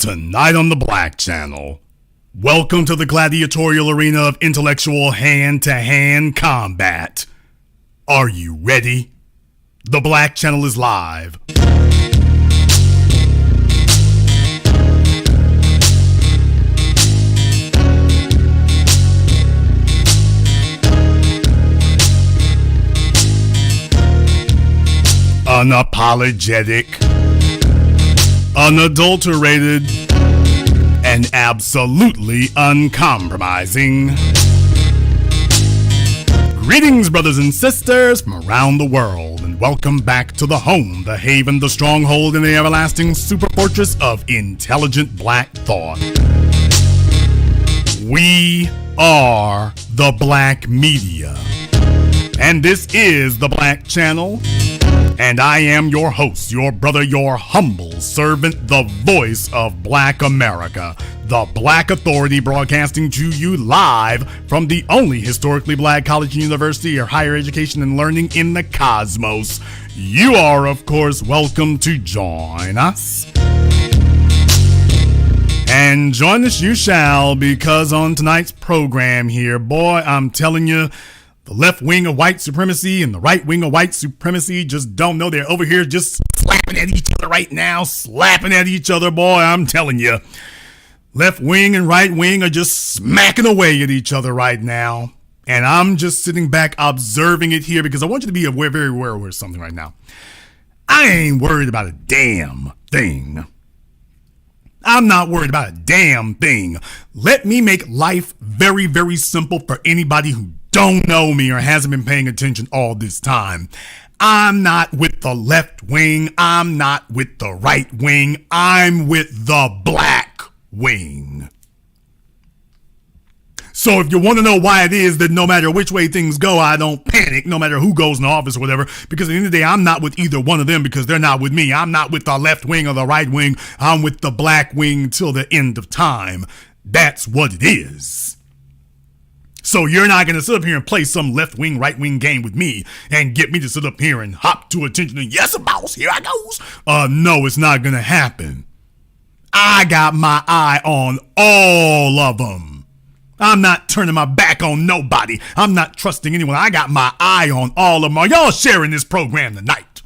Tonight on the Black Channel, welcome to the gladiatorial arena of intellectual hand-to-hand combat. Are you ready? The Black Channel is live. Unapologetic, unadulterated, and absolutely uncompromising. Greetings, brothers and sisters from around the world, and welcome back to the home, the haven, the stronghold, and the everlasting super fortress of intelligent black thought. We are the Black Media, and this is the Black Channel. And I am your host, your brother, your humble servant, the voice of Black America, the Black Authority, broadcasting to you live from the only historically black college, university, or higher education and learning in the cosmos. You are, of course, welcome to join us. And join us you shall, because on tonight's program here, boy, I'm telling you, the left wing of white supremacy and the right wing of white supremacy just don't know. They're over here just slapping at each other right now, slapping at each other, boy. I'm telling you, left wing and right wing are just smacking away at each other right now. And I'm just sitting back observing it here because I want you to be aware, very aware of something right now. I ain't worried about a damn thing. I'm not worried about a damn thing. Let me make life very, very simple for anybody who don't know me or hasn't been paying attention all this time. I'm not with the left wing. I'm not with the right wing. I'm with the black wing. So if you want to know why it is that no matter which way things go, I don't panic, no matter who goes in office or whatever, because at the end of the day, I'm not with either one of them because they're not with me. I'm not with the left wing or the right wing. I'm with the black wing till the end of time. That's what it is. So you're not going to sit up here and play some left-wing, right-wing game with me and get me to sit up here and hop to attention and, yes, boss, here I goes. No, it's not going to happen. I got my eye on all of them. I'm not turning my back on nobody. I'm not trusting anyone. I got my eye on all of them. Are y'all sharing this program tonight?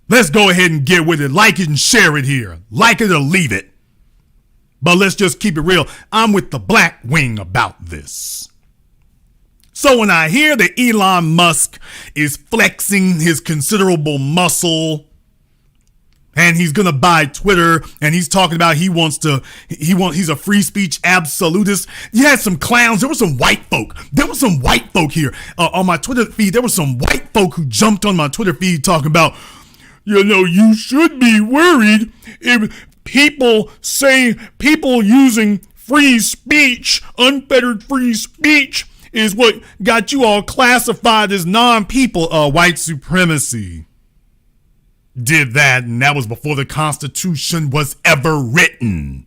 Let's go ahead and get with it. Like it and share it here. Like it or leave it. But let's just keep it real. I'm with the black wing about this. So when I hear that Elon Musk is flexing his considerable muscle and he's going to buy Twitter and he's talking about he's a free speech absolutist. You had some clowns. There were some white folk. There were some white folk here on my Twitter feed. There were some white folk who jumped on my Twitter feed talking about, you know, you should be worried if people using free speech, unfettered free speech, is what got you all classified as non-people. White supremacy did that, and that was before the Constitution was ever written.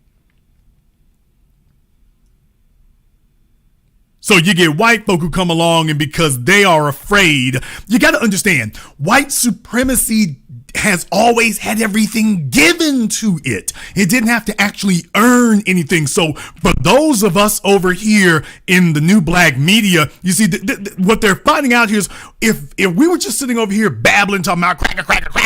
So you get white folk who come along, and because they are afraid, you got to understand, white supremacy has always had everything given to it. It didn't have to actually earn anything. So for those of us over here in the new black media, you see, what they're finding out here is if we were just sitting over here babbling, talking about cracker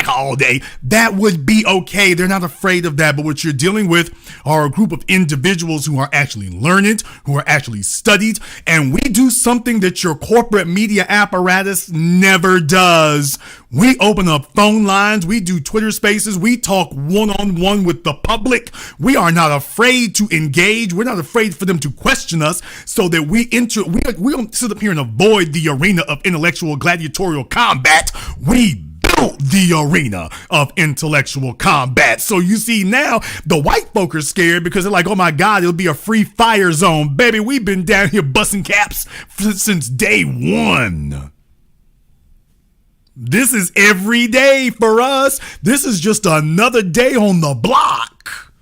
all day, that would be okay. They're not afraid of that. But what you're dealing with are a group of individuals who are actually learned, who are actually studied, and we do something that your corporate media apparatus never does. We open up phone lines, we do Twitter spaces, we talk one-on-one with the public. We are not afraid to engage. We're not afraid for them to question us so that we don't sit up here and avoid the arena of intellectual gladiatorial combat. We built the arena of intellectual combat. So you see now the white folk are scared because they're like, oh my God, it'll be a free fire zone. Baby, we've been down here busting caps since day one. This is every day for us. This is just another day on the block.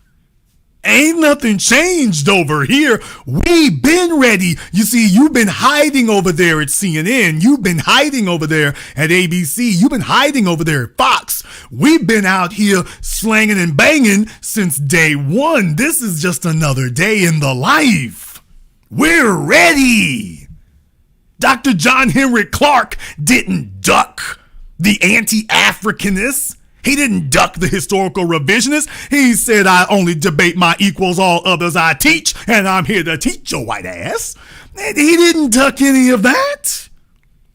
Ain't nothing changed over here. We been ready. You see, you've been hiding over there at CNN. You've been hiding over there at ABC. You've been hiding over there at Fox. We've been out here slanging and banging since day one. This is just another day in the life. We're ready. Dr. John Henrik Clarke didn't duck the anti-Africanists. He didn't duck the historical revisionists. He said, I only debate my equals, all others I teach, and I'm here to teach your white ass. And he didn't duck any of that.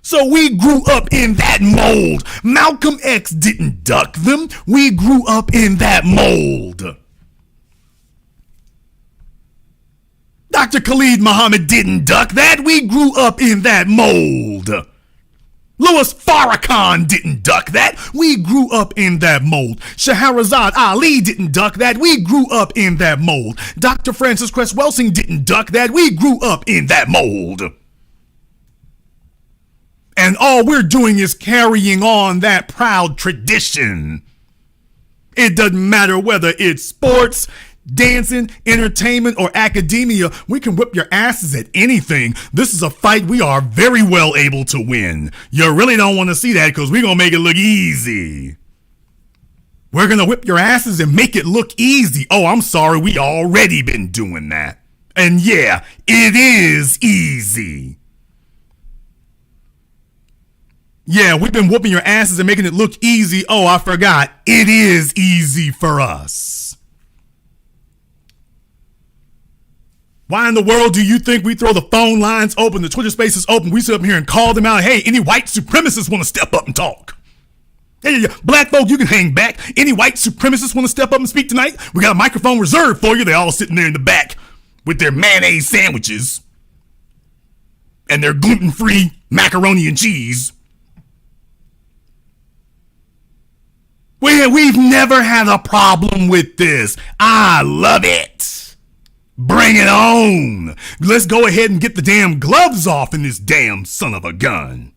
So we grew up in that mold. Malcolm X didn't duck them. We grew up in that mold. Dr. Khalid Muhammad didn't duck that. We grew up in that mold. Louis Farrakhan didn't duck that. We grew up in that mold. Shahrazad Ali didn't duck that. We grew up in that mold. Dr. Francis Cress Welsing didn't duck that. We grew up in that mold. And all we're doing is carrying on that proud tradition. It doesn't matter whether it's sports, dancing, entertainment, or academia. We can whip your asses at anything. This is a fight we are very well able to win. You really don't want to see that because we're going to make it look easy. We're going to whip your asses and make it look easy. Oh, I'm sorry. We already been doing that. And yeah, it is easy. Yeah, we've been whooping your asses and making it look easy. Oh, I forgot. It is easy for us. Why in the world do you think we throw the phone lines open, the Twitter spaces open, we sit up here and call them out? Hey, any white supremacists want to step up and talk? Hey, black folk, you can hang back. Any white supremacists want to step up and speak tonight? We got a microphone reserved for you. They're all sitting there in the back with their mayonnaise sandwiches and their gluten-free macaroni and cheese. We've never had a problem with this. I love it. Bring it on. Let's go ahead and get the damn gloves off in this damn son of a gun.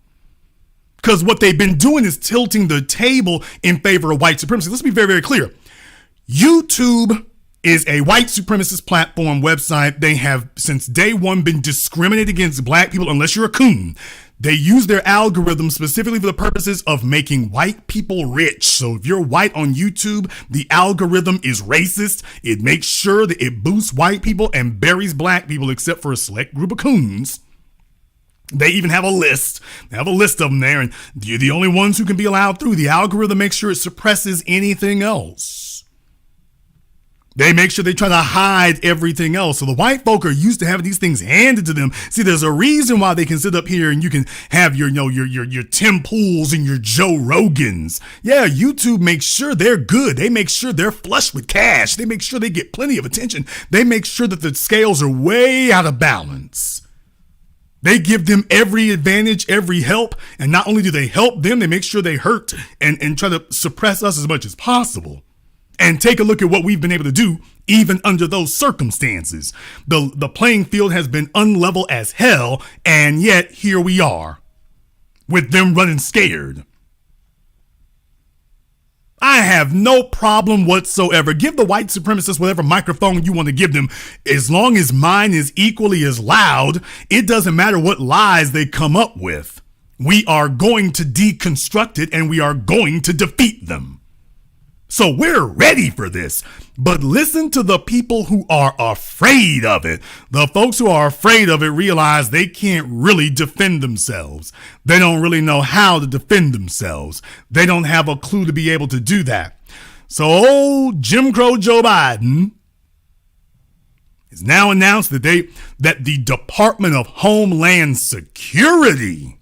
Because what they've been doing is tilting the table in favor of white supremacy. Let's be very, very clear. YouTube is a white supremacist platform website. They have since day one been discriminated against black people unless you're a coon. They use their algorithm specifically for the purposes of making white people rich. So if you're white on YouTube, the algorithm is racist. It makes sure that it boosts white people and buries black people except for a select group of coons. They even have a list. They have a list of them there, and you're the only ones who can be allowed through. The algorithm makes sure it suppresses anything else. They make sure they try to hide everything else. So the white folk are used to having these things handed to them. See, there's a reason why they can sit up here and you can have your Tim Pools and your Joe Rogans. Yeah, YouTube makes sure they're good. They make sure they're flush with cash. They make sure they get plenty of attention. They make sure that the scales are way out of balance. They give them every advantage, every help. And not only do they help them, they make sure they hurt and try to suppress us as much as possible. And take a look at what we've been able to do even under those circumstances. The playing field has been unlevel as hell, and yet here we are with them running scared. I have no problem whatsoever. Give the white supremacists whatever microphone you want to give them. As long as mine is equally as loud, it doesn't matter what lies they come up with. We are going to deconstruct it and we are going to defeat them. So we're ready for this, but listen to the people who are afraid of it. The folks who are afraid of it realize they can't really defend themselves. They don't really know how to defend themselves. They don't have a clue to be able to do that. So old Jim Crow Joe Biden has now announced that the Department of Homeland Security,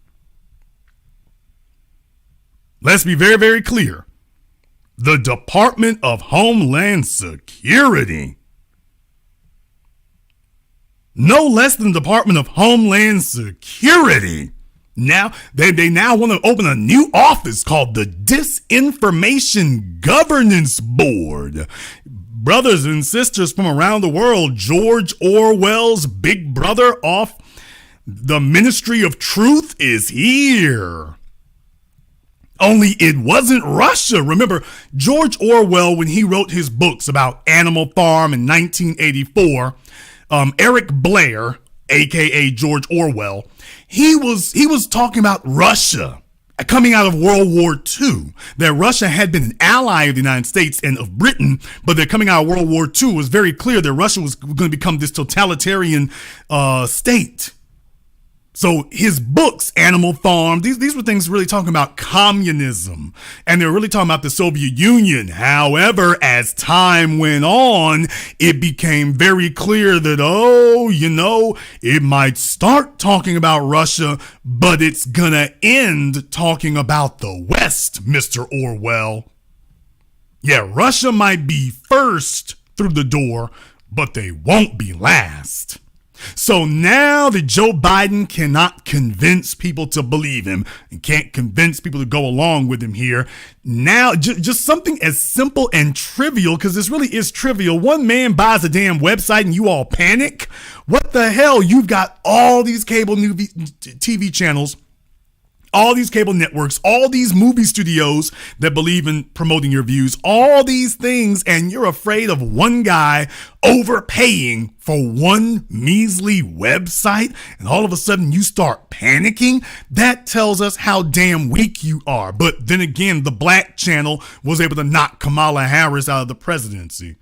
let's be very, very clear. The Department of Homeland Security, no less than the Department of Homeland Security. Now, they now want to open a new office called the Disinformation Governance Board. Brothers and sisters from around the world, George Orwell's Big Brother off the Ministry of Truth is here. Only it wasn't Russia. Remember, George Orwell, when he wrote his books about Animal Farm in 1984, Eric Blair, aka George Orwell, he was talking about Russia coming out of World War II, that Russia had been an ally of the United States and of Britain, but they're coming out of World War II. It was very clear that Russia was going to become this totalitarian state. So his books, Animal Farm, these were things really talking about communism, and they were really talking about the Soviet Union. However, as time went on, it became very clear that, it might start talking about Russia, but it's gonna end talking about the West, Mr. Orwell. Yeah, Russia might be first through the door, but they won't be last. So now that Joe Biden cannot convince people to believe him and can't convince people to go along with him here, now just something as simple and trivial, because this really is trivial. One man buys a damn website and you all panic. What the hell? You've got all these cable TV channels, all these cable networks, all these movie studios that believe in promoting your views, all these things, and you're afraid of one guy overpaying for one measly website, and all of a sudden you start panicking? That tells us how damn weak you are. But then again, the Black Channel was able to knock Kamala Harris out of the presidency.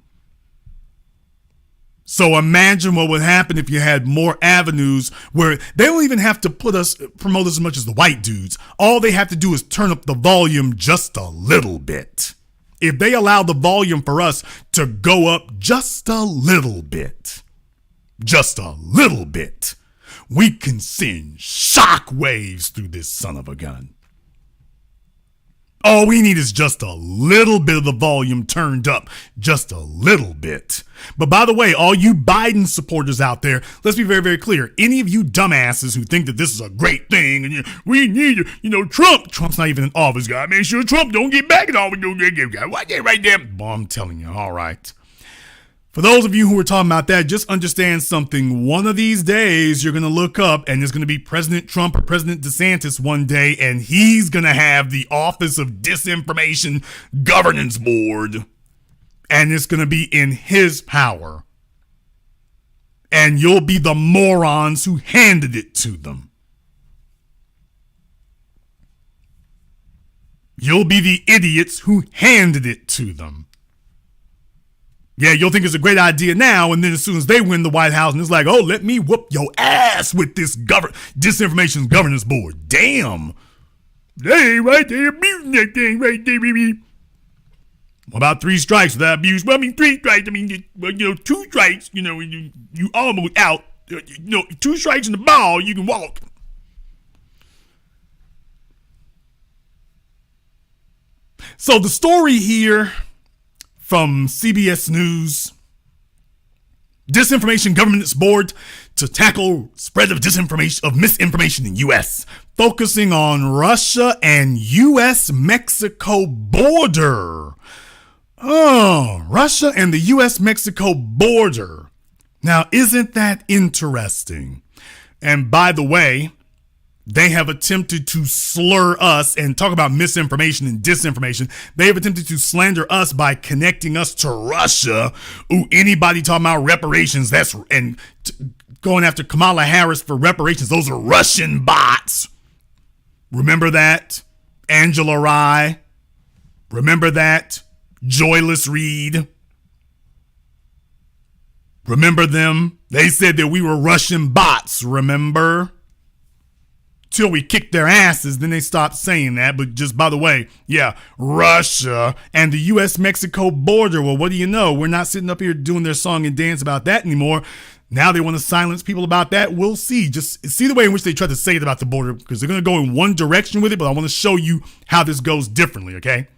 So imagine what would happen if you had more avenues where they don't even have to promote us as much as the white dudes. All they have to do is turn up the volume just a little bit. If they allow the volume for us to go up just a little bit, we can send shock waves through this son of a gun. All we need is just a little bit of the volume turned up, just a little bit. But by the way, all you Biden supporters out there, let's be very, very clear. Any of you dumbasses who think that this is a great thing and we need, Trump. Trump's not even in office, guy. Make sure Trump don't get back in office. Watch that right there. Boy, I'm telling you, all right. For those of you who are talking about that, just understand something. One of these days, you're going to look up and there's going to be President Trump or President DeSantis one day, and he's going to have the Office of Disinformation Governance Board, and it's going to be in his power. And you'll be the morons who handed it to them. You'll be the idiots who handed it to them. Yeah, you'll think it's a great idea now, and then as soon as they win the White House, and it's like, oh, let me whoop your ass with this Disinformation Governance Board. Damn. Hey, right there, abusing that thing right there, baby. What about 3 strikes without abuse? Well, 3 strikes, 2 strikes, you almost out. 2 strikes in the ball, you can walk. So the story here from CBS News: Disinformation Governance Board to tackle spread of misinformation in U.S., focusing on Russia and U.S.-Mexico border. Oh, Russia and the U.S.-Mexico border. Now, isn't that interesting? And by the way, they have attempted to slur us and talk about misinformation and disinformation. They have attempted to slander us by connecting us to Russia. Ooh, anybody talking about reparations, going after Kamala Harris for reparations, those are Russian bots. Remember that? Angela Rye. Remember that? Joyless Reed. Remember them? They said that we were Russian bots, remember? Till we kicked their asses, then they stopped saying that. But just by the way, yeah, Russia and the U.S.-Mexico border. Well, what do you know? We're not sitting up here doing their song and dance about that anymore. Now they want to silence people about that. We'll see. Just see the way in which they try to say it about the border, because they're going to go in one direction with it, but I want to show you how this goes differently, okay?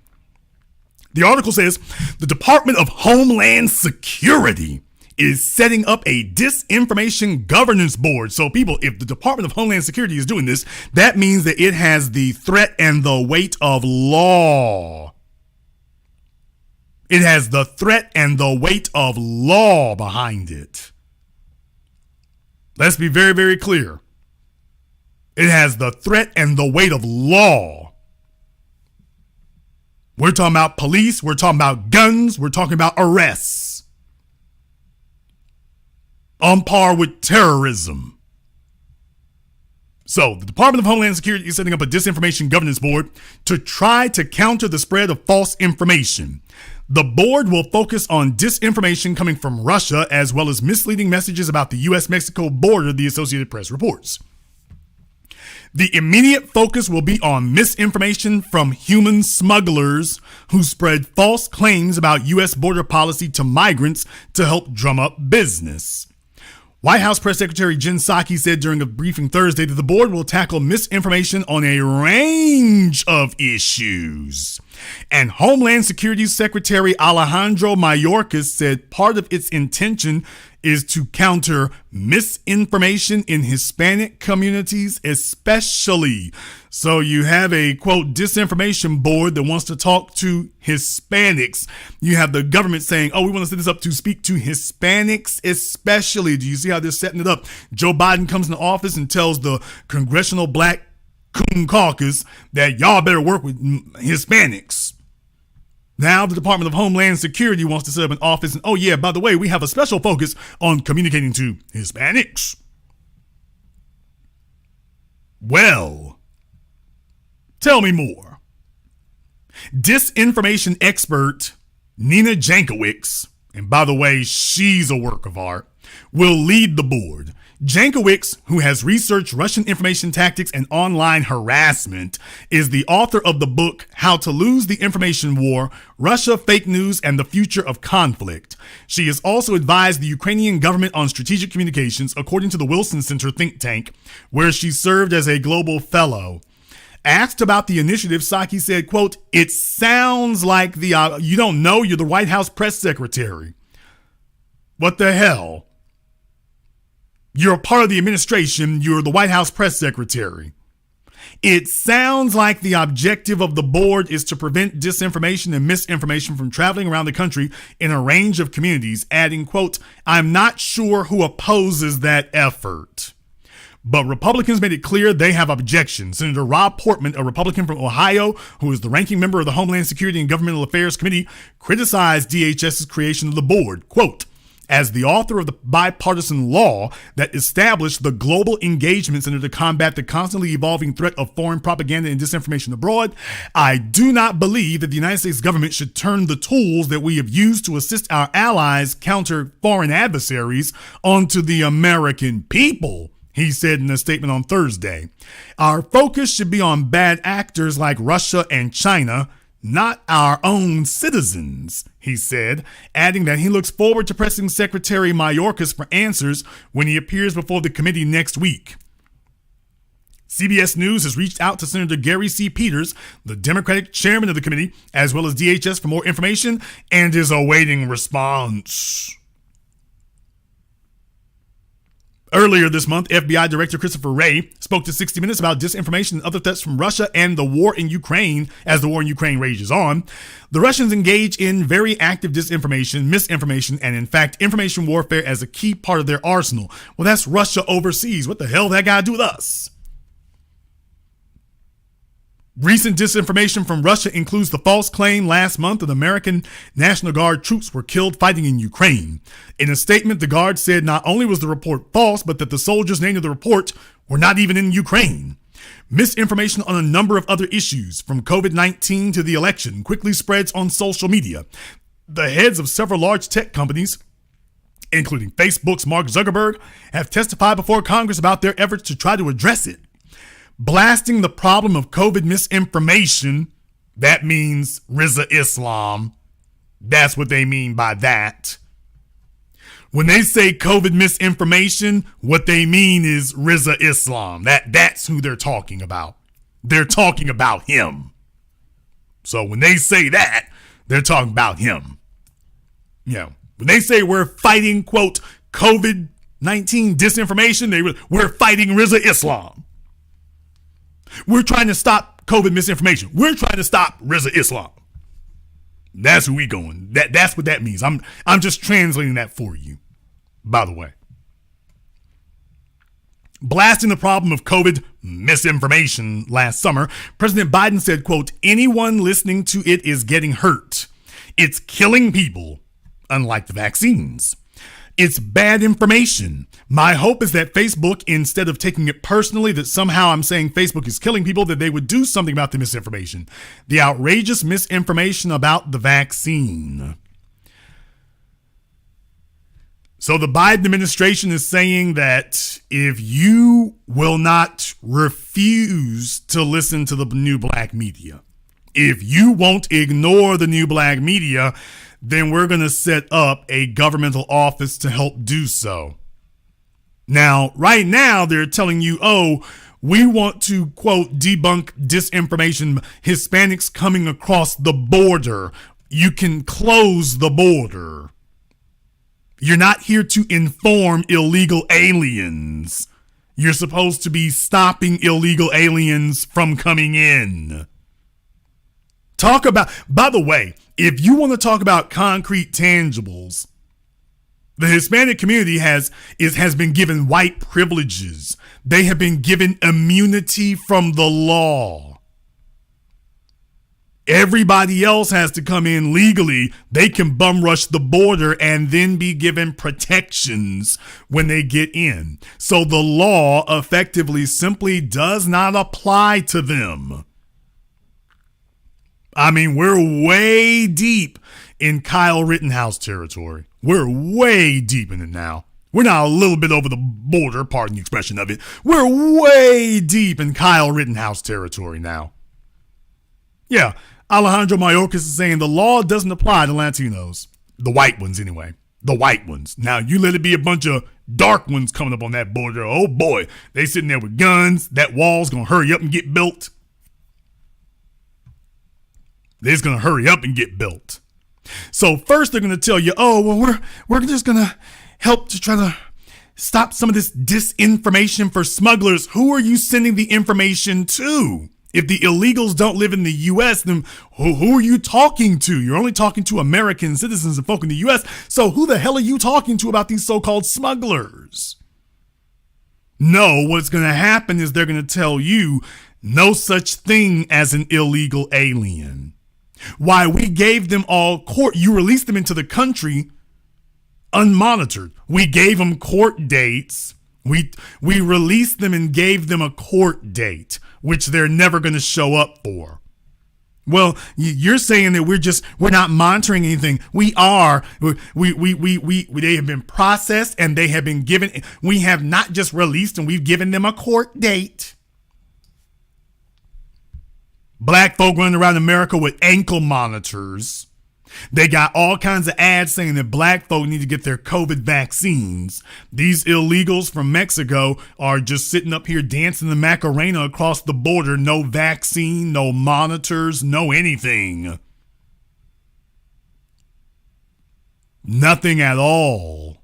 The article says the Department of Homeland Security is setting up a disinformation governance board. So people, if the Department of Homeland Security is doing this, that means that it has the threat and the weight of law. It has the threat and the weight of law behind it. Let's be very, very clear. It has the threat and the weight of law We're talking about police. We're talking about guns. We're talking about arrests. On par with terrorism. So, the Department of Homeland Security is setting up a disinformation governance board to try to counter the spread of false information. The board will focus on disinformation coming from Russia as well as misleading messages about the U.S.-Mexico border, the Associated Press reports. The immediate focus will be on misinformation from human smugglers who spread false claims about U.S. border policy to migrants to help drum up business. White House Press Secretary Jen Psaki said during a briefing Thursday that the board will tackle misinformation on a range of issues. And Homeland Security Secretary Alejandro Mayorkas said part of its intention is to counter misinformation in Hispanic communities especially. So you have a, quote, disinformation board that wants to talk to Hispanics. You have the government saying, oh, we want to set this up to speak to Hispanics especially. Do you see how they're setting it up? Joe Biden comes into office and tells the Congressional Black Coon Caucus that y'all better work with Hispanics. Now the Department of Homeland Security wants to set up an office and, oh yeah, by the way, we have a special focus on communicating to Hispanics. Well, tell me more. Disinformation expert Nina Jankowicz, and by the way, she's a work of art, will lead the board. Jankowicz, who has researched Russian information tactics and online harassment, is the author of the book How to Lose the Information War, Russia, Fake News, and the Future of Conflict. She has also advised the Ukrainian government on strategic communications, according to the Wilson Center think tank, where she served as a global fellow. Asked about the initiative, Psaki said, quote, it sounds like you don't know you're the White House press secretary. What the hell? You're a part of the administration. You're the White House press secretary. It sounds like the objective of the board is to prevent disinformation and misinformation from traveling around the country in a range of communities, adding, quote, I'm not sure who opposes that effort. But Republicans made it clear they have objections. Senator Rob Portman, a Republican from Ohio, who is the ranking member of the Homeland Security and Governmental Affairs Committee, criticized DHS's creation of the board, quote, as the author of the bipartisan law that established the Global Engagement Center to combat the constantly evolving threat of foreign propaganda and disinformation abroad, I do not believe that the United States government should turn the tools that we have used to assist our allies counter foreign adversaries onto the American people, he said in a statement on Thursday. Our focus should be on bad actors like Russia and China, not our own citizens, he said, adding that he looks forward to pressing Secretary Mayorkas for answers when he appears before the committee next week. CBS News has reached out to Senator Gary C. Peters, the Democratic chairman of the committee, as well as DHS for more information and is awaiting response. Earlier this month, FBI Director Christopher Wray spoke to 60 Minutes about disinformation and other threats from Russia and the war in Ukraine as the war in Ukraine rages on. The Russians engage in very active disinformation, misinformation, and in fact, information warfare as a key part of their arsenal. Well, that's Russia overseas. What the hell that got to do with us? Recent disinformation from Russia includes the false claim last month that American National Guard troops were killed fighting in Ukraine. In a statement, the Guard said not only was the report false, but that the soldiers named in the report were not even in Ukraine. Misinformation on a number of other issues, from COVID-19 to the election, quickly spreads on social media. The heads of several large tech companies, including Facebook's Mark Zuckerberg, have testified before Congress about their efforts to try to address it. Blasting the problem of COVID misinformation, that means Rizza Islam. That's what they mean by that. When they say COVID misinformation, what they mean is Rizza Islam. That's who they're talking about. They're talking about him. So when they say that, they're talking about him. You know, when they say we're fighting, quote, COVID-19 disinformation, we're fighting Rizza Islam. We're trying to stop COVID misinformation. We're trying to stop Rizza Islam. That's who we going. That's what that means. I'm just translating that for you, by the way. Blasting the problem of COVID misinformation last summer, President Biden said, quote, anyone listening to it is getting hurt. It's killing people, unlike the vaccines. It's bad information. My hope is that Facebook, instead of taking it personally that somehow I'm saying Facebook is killing people, that they would do something about the misinformation. The outrageous misinformation about the vaccine. So the Biden administration is saying that if you will not refuse to listen to the new black media, if you won't ignore the new black media, then we're going to set up a governmental office to help do so. Now, right now, they're telling you, oh, we want to, quote, debunk disinformation, Hispanics coming across the border. You can close the border. You're not here to inform illegal aliens. You're supposed to be stopping illegal aliens from coming in. Talk about, by the way, if you want to talk about concrete tangibles, the Hispanic community has been given white privileges. They have been given immunity from the law. Everybody else has to come in legally. They can bum rush the border and then be given protections when they get in. So the law effectively simply does not apply to them. I mean, we're way deep in Kyle Rittenhouse territory. We're way deep in it now. We're now a little bit over the border, pardon the expression of it. We're way deep in Kyle Rittenhouse territory now. Yeah, Alejandro Mayorkas is saying the law doesn't apply to Latinos. The white ones, anyway. The white ones. Now, you let it be a bunch of dark ones coming up on that border. Oh, boy. They sitting there with guns. That wall's going to hurry up and get built. They're just going to hurry up and get built. So first they're going to tell you, oh, well, we're just going to help to try to stop some of this disinformation for smugglers. Who are you sending the information to? If the illegals don't live in the U.S., then who are you talking to? You're only talking to American citizens and folk in the U.S. So who the hell are you talking to about these so-called smugglers? No, what's going to happen is they're going to tell you no such thing as an illegal alien. Why, we gave them all court. You released them into the country unmonitored. We gave them court dates. We released them and gave them a court date, which they're never going to show up for. Well, you're saying that we're not monitoring anything. We are. They have been processed and they have been given. We have not just released them. We've given them a court date. Black folk running around America with ankle monitors. They got all kinds of ads saying that black folk need to get their COVID vaccines. These illegals from Mexico are just sitting up here dancing the Macarena across the border. No vaccine, no monitors, no anything. Nothing at all.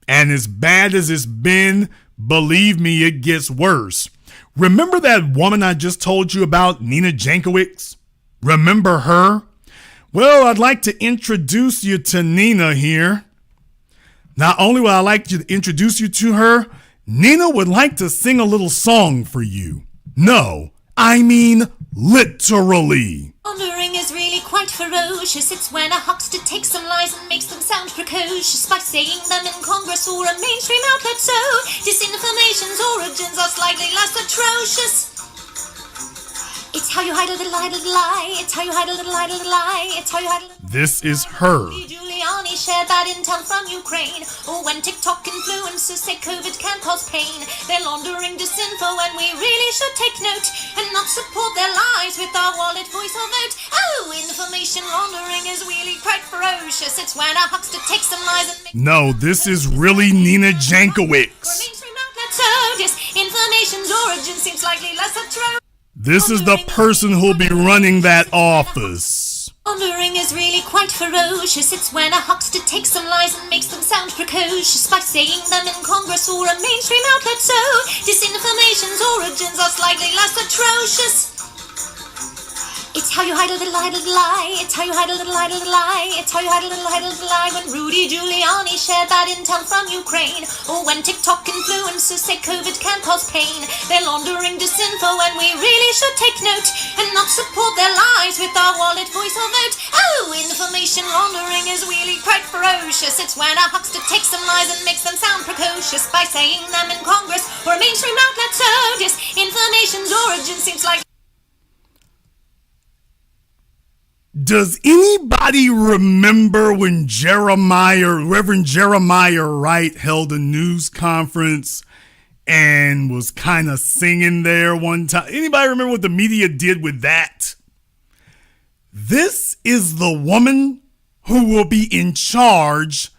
And as bad as it's been, believe me, it gets worse. Remember that woman I just told you about, Nina Jankowicz? Remember her? Well, I'd like to introduce you to Nina here. Not only would I like to introduce you to her, Nina would like to sing a little song for you. No, I mean literally. Laundering is really quite ferocious. It's when a huckster takes some lies and makes them sound precocious by saying them in Congress or a mainstream outlet. So disinformation's origins are slightly less atrocious. It's how you hide a little lie. It's how you hide a little lie. It's how you hide a little. This is her. Giuliani shared bad intel from Ukraine. Or when TikTok influencers say COVID can cause pain. They're laundering disinfo and we really should take note and not support their lies with our wallet, voice or vote. Oh, information laundering is really quite ferocious. It's when a huckster takes some lies and makes. No, this is really Nina Jankowicz. So disinformation's origin seems slightly less atrocious. This is the person who'll be running that office. Laundering is really quite ferocious. It's when a huckster takes some lies and makes them sound precocious by saying them in Congress or a mainstream outlet. So disinformation's origins are slightly less atrocious. It's how you hide a little lie. It's how you hide a little lie. It's how you hide a little lie. When Rudy Giuliani shared bad intel from Ukraine, or when TikTok influencers say COVID can cause pain, they're laundering disinfo and we really should take note and not support their lies with our wallet, voice or vote. Oh, information laundering is really quite ferocious. It's when a huckster takes some lies and makes them sound precocious by saying them in Congress or a mainstream outlet. So disinformation's origin seems like... Does anybody remember when Reverend Jeremiah Wright held a news conference and was kind of singing there one time? Anybody remember what the media did with that? This is the woman who will be in charge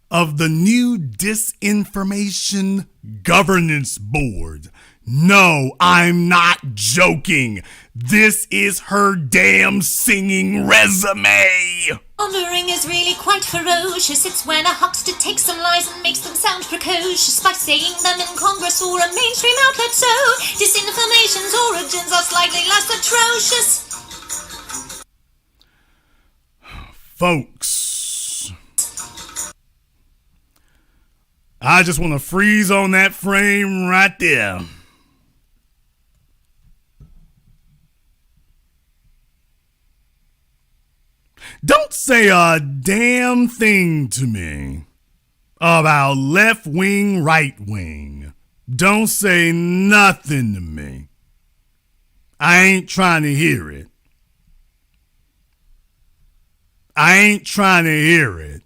of the new Disinformation Governance Board. No, I'm not joking. This is her damn singing resume. Laundering is really quite ferocious. It's when a huckster takes some lies and makes them sound precocious by saying them in Congress or a mainstream outlet. So disinformation's origins are slightly less atrocious. Folks, I just want to freeze on that frame right there. Don't say a damn thing to me about left wing, right wing. Don't say nothing to me. I ain't trying to hear it. I ain't trying to hear it.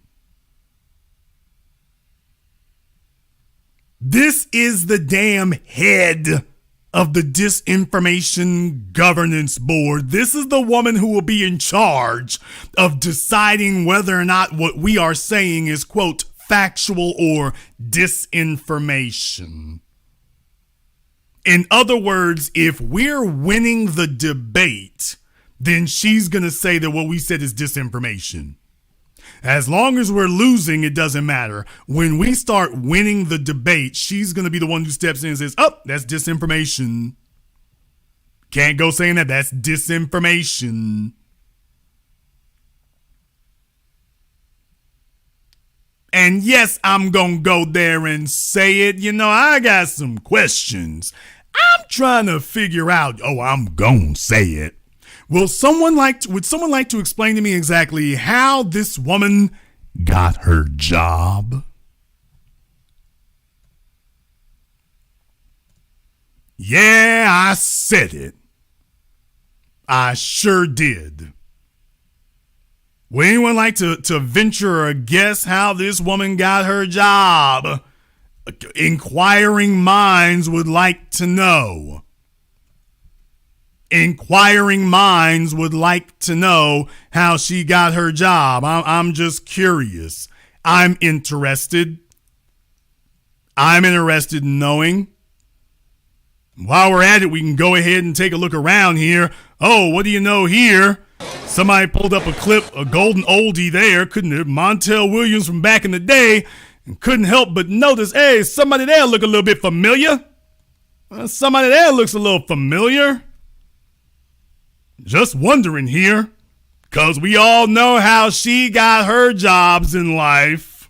This is the damn head of the Disinformation Governance Board. This is the woman who will be in charge of deciding whether or not what we are saying is, quote, factual or disinformation. In other words, if we're winning the debate, then she's going to say that what we said is disinformation. As long as we're losing, it doesn't matter. When we start winning the debate, she's going to be the one who steps in and says, oh, that's disinformation. Can't go saying that. That's disinformation. And yes, I'm going to go there and say it. You know, I got some questions. I'm trying to figure out, I'm going to say it. Would someone like to explain to me exactly how this woman got her job? Yeah, I said it. I sure did. Would anyone like to venture a guess how this woman got her job? Inquiring minds would like to know. Inquiring minds would like to know how she got her job. I'm just curious. I'm interested. I'm interested in knowing. While we're at it, we can go ahead and take a look around here. Oh, what do you know here? Somebody pulled up a clip, a golden oldie there, couldn't it? Montel Williams from back in the day, and couldn't help but notice, hey, somebody there look a little bit familiar. Somebody there looks a little familiar. Just wondering here, because we all know how she got her jobs in life.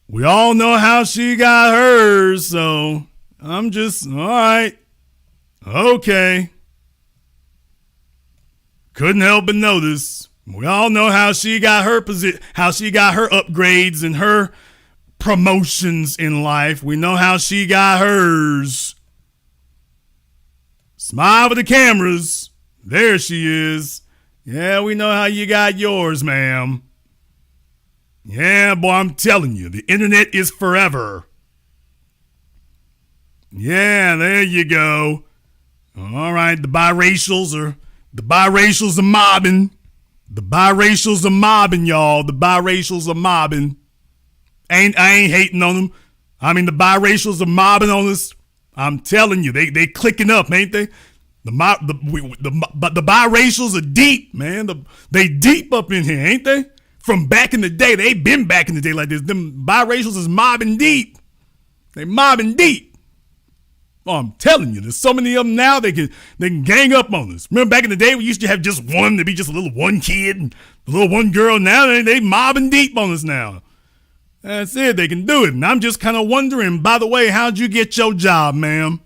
We all know how she got hers, so I'm just, all right, okay. Couldn't help but notice. We all know how she got her how she got her upgrades and her promotions in life. We know how she got hers. Smile for the cameras. There she is. Yeah, we know how you got yours, ma'am. Yeah, boy, I'm telling you, the internet is forever. Yeah, there you go. All right, the biracials are mobbing. The biracials are mobbing, y'all. The biracials are mobbing. I ain't hating on them. I mean, the biracials are mobbing on us. I'm telling you, they clicking up, ain't they? The biracials are deep, man. They deep up in here, ain't they? From back in the day, they been back in the day like this. Them biracials is mobbing deep. They mobbing deep. Oh, I'm telling you, there's so many of them now they can gang up on us. Remember back in the day we used to have just one to be just a little one kid and a little one girl. Now they mobbing deep on us now. That's it. They can do it. And I'm just kind of wondering, by the way, how'd you get your job, ma'am?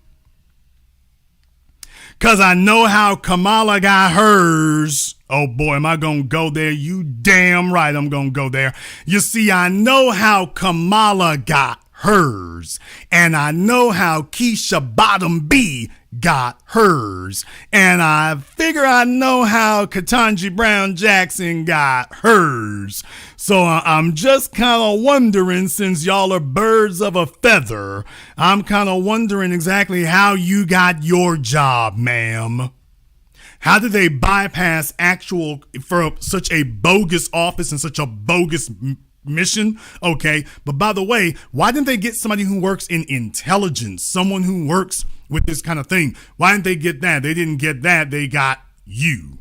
Because I know how Kamala got hers. Oh, boy, am I going to go there? You damn right I'm going to go there. You see, I know how Kamala got hers. And I know how Keisha Bottom B got hers. And I figure I know how Ketanji Brown Jackson got hers. So I'm just kind of wondering, since y'all are birds of a feather, I'm kind of wondering exactly how you got your job, ma'am. How did they bypass for such a bogus office and such a bogus mission? Okay, but by the way, why didn't they get somebody who works in intelligence, someone who works with this kind of thing? Why didn't they get that? They didn't get that. They got you.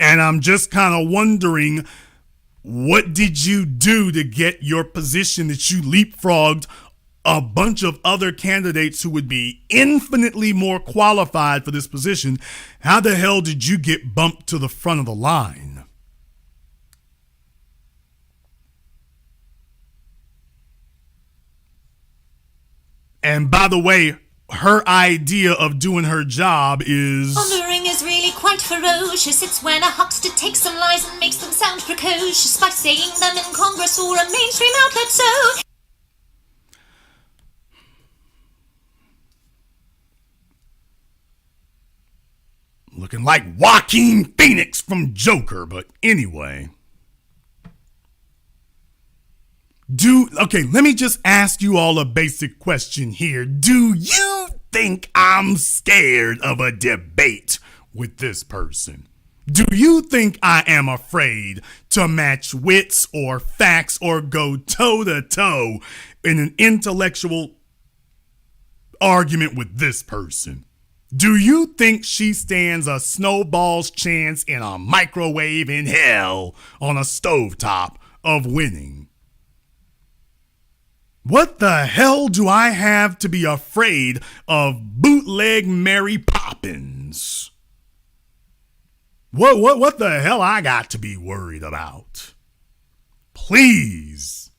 And I'm just kind of wondering, what did you do to get your position that you leapfrogged a bunch of other candidates who would be infinitely more qualified for this position? How the hell did you get bumped to the front of the line? And by the way, her idea of doing her job is... Pondering is really quite ferocious. It's when a huckster takes some lies and makes them sound precocious by saying them in Congress or a mainstream outlet. So... looking like Joaquin Phoenix from Joker, but anyway. Okay, let me just ask you all a basic question here. Do you think I'm scared of a debate with this person? Do you think I am afraid to match wits or facts or go toe-to-toe in an intellectual argument with this person? Do you think she stands a snowball's chance in a microwave in hell on a stovetop of winning? What the hell do I have to be afraid of bootleg Mary Poppins? What the hell I got to be worried about? Please.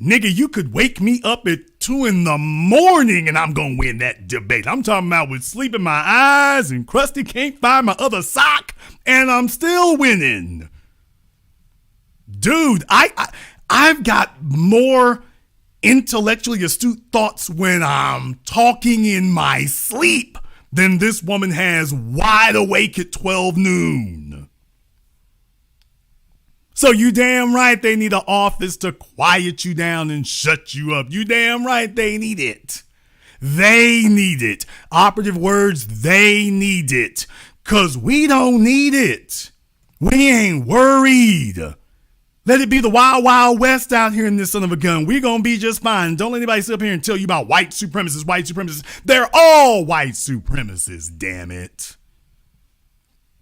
Nigga, you could wake me up at 2 a.m. and I'm gonna win that debate. I'm talking about with sleep in my eyes and Krusty can't find my other sock and I'm still winning. Dude, I've got more intellectually astute thoughts when I'm talking in my sleep than this woman has wide awake at 12 noon. So you damn right they need an office to quiet you down and shut you up. You damn right they need it. They need it. Operative words, they need it. 'Cause we don't need it. We ain't worried. Let it be the wild, wild west out here in this son of a gun. We're going to be just fine. Don't let anybody sit up here and tell you about white supremacists, white supremacists. They're all white supremacists, damn it.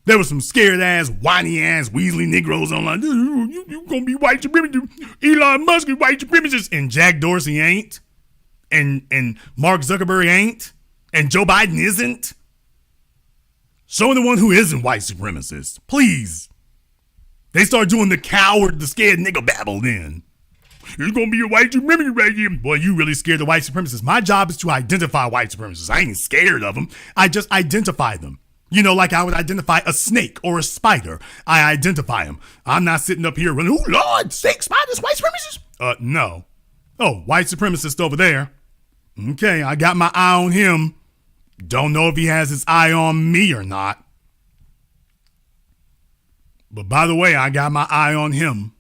There was some scared ass, whiny ass, Weasley Negroes online. You gonna be white supremacist. Elon Musk is white supremacist. And Jack Dorsey ain't. And Mark Zuckerberg ain't. And Joe Biden isn't. Show the one who isn't white supremacist. Please. They start doing the coward, the scared nigga babble then. It's gonna be a white supremacist right here. Boy, you really scared the white supremacists. My job is to identify white supremacists. I ain't scared of them. I just identify them. You know, like I would identify a snake or a spider. I identify them. I'm not sitting up here running, oh, Lord, snake, spiders, white supremacists. No. Oh, white supremacist over there. Okay, I got my eye on him. Don't know if he has his eye on me or not. But by the way, I got my eye on him.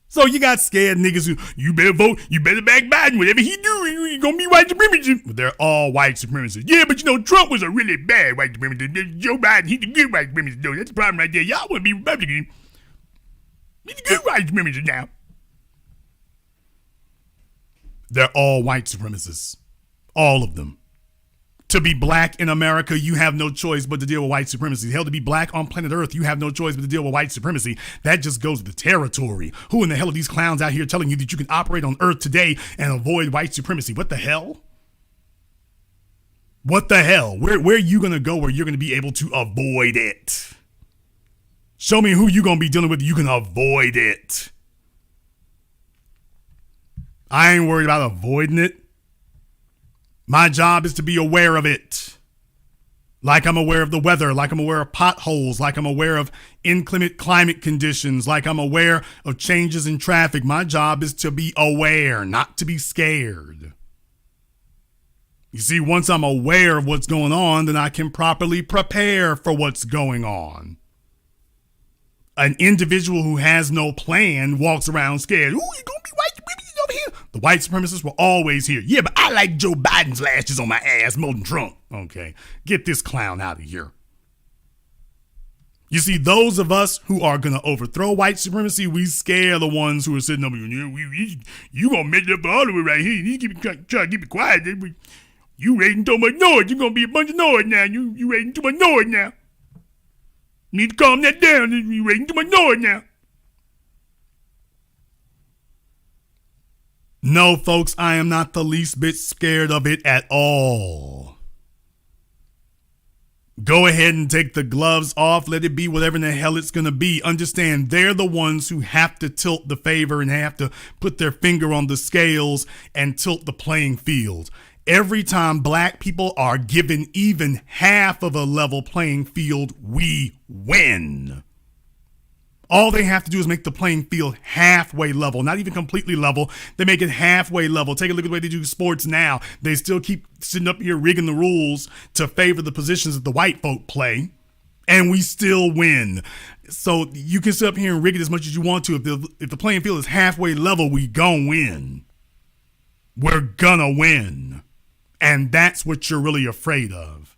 So you got scared niggas who, you better vote, you better back Biden. Whatever he do, he gonna be white supremacist. But they're all white supremacists. Yeah, but you know, Trump was a really bad white supremacist. Joe Biden, he's a good white supremacist, though. That's the problem right there. Y'all wanna be Republican. He's a good white supremacist now. They're all white supremacists. All of them. To be black in America, you have no choice but to deal with white supremacy. Hell, to be black on planet Earth, you have no choice but to deal with white supremacy. That just goes with the territory. Who in the hell are these clowns out here telling you that you can operate on Earth today and avoid white supremacy? What the hell? What the hell? Where are you going to go where you're going to be able to avoid it? Show me who you're going to be dealing with. You can avoid it. I ain't worried about avoiding it. My job is to be aware of it. Like I'm aware of the weather, like I'm aware of potholes, like I'm aware of inclement climate conditions, like I'm aware of changes in traffic. My job is to be aware, not to be scared. You see, once I'm aware of what's going on, then I can properly prepare for what's going on. An individual who has no plan walks around scared. Ooh, you gonna be white supremacists over here? The white supremacists were always here. Yeah, but I like Joe Biden's lashes on my ass more than Trump. Okay, get this clown out of here. You see, those of us who are going to overthrow white supremacy, we scare the ones who are sitting over here. You going to mess up all the way right here. You try to keep it quiet. You raising too much noise. You're going to be a bunch of noise now. You raising too much noise now. You need to calm that down. You're raising too much noise now. No, folks, I am not the least bit scared of it at all. Go ahead and take the gloves off. Let it be whatever in the hell it's going to be. Understand, they're the ones who have to tilt the favor and have to put their finger on the scales and tilt the playing field. Every time black people are given even half of a level playing field, we win. All they have to do is make the playing field halfway level, not even completely level. They make it halfway level. Take a look at the way they do sports now. They still keep sitting up here rigging the rules to favor the positions that the white folk play, and we still win. So you can sit up here and rig it as much as you want to. If the playing field is halfway level, we gonna win. We're gonna win. And that's what you're really afraid of.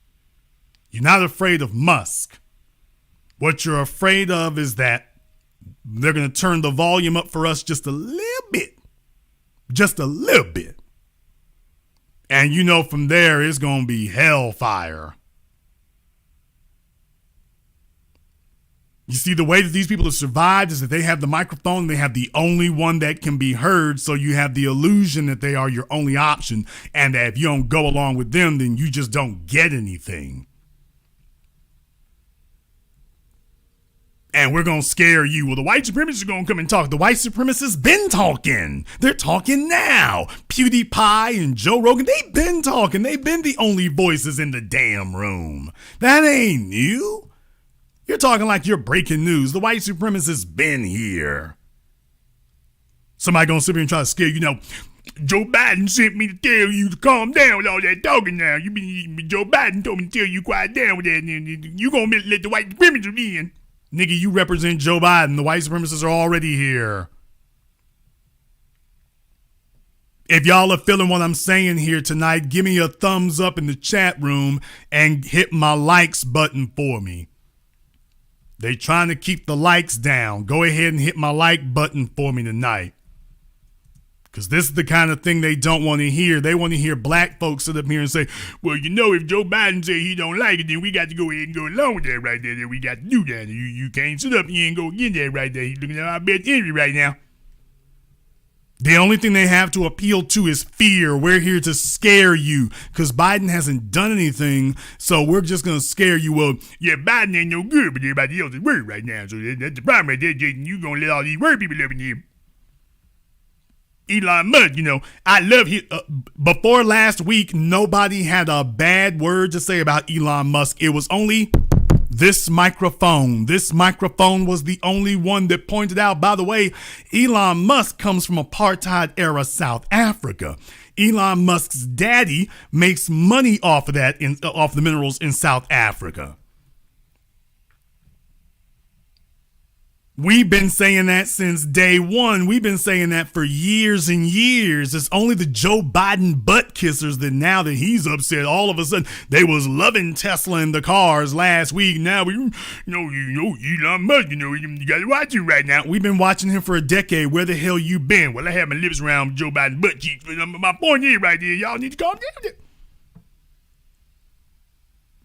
You're not afraid of Musk. What you're afraid of is that they're going to turn the volume up for us just a little bit. Just a little bit. And you know from there it's going to be hellfire. You see, the way that these people have survived is that they have the microphone, they have the only one that can be heard, so you have the illusion that they are your only option, and that if you don't go along with them, then you just don't get anything. And we're going to scare you. Well, the white supremacists are going to come and talk. The white supremacists been talking. They're talking now. PewDiePie and Joe Rogan, they've been talking. They've been the only voices in the damn room. That ain't new. You're talking like you're breaking news. The white supremacists been here. Somebody gonna sit here and try to scare you. Joe Biden sent me to tell you to calm down with all that talking now. Joe Biden told me to tell you quiet down with that. You gonna let the white supremacists in. Nigga, you represent Joe Biden. The white supremacists are already here. If y'all are feeling what I'm saying here tonight, give me a thumbs up in the chat room and hit my likes button for me. They trying to keep the likes down. Go ahead and hit my like button for me tonight. Because this is the kind of thing they don't want to hear. They want to hear black folks sit up here and say, well, if Joe Biden say he don't like it, then we got to go ahead and go along with that right there. Then we got to do that. You can't sit up here and go against that right there. He's looking at our best enemy right now. The only thing they have to appeal to is fear. We're here to scare you because Biden hasn't done anything, so we're just going to scare you. Well, yeah, Biden ain't no good, but everybody else is worried right now. So that's the problem right there, Jason. You're going to let all these worried people up in here. Elon Musk, I love him. Before last week, nobody had a bad word to say about Elon Musk. It was only this microphone. This microphone was the only one that pointed out, by the way, Elon Musk comes from apartheid era South Africa. Elon Musk's daddy makes money off of that, off the minerals in South Africa. We've been saying that since day one. We've been saying that for years and years. It's only the Joe Biden butt kissers that now that he's upset, all of a sudden they was loving Tesla in the cars last week. Now Elon Musk, you got to watch him right now. We've been watching him for a decade. Where the hell you been? Well, I have my lips around Joe Biden's butt cheeks. My point is right there. Y'all need to calm down.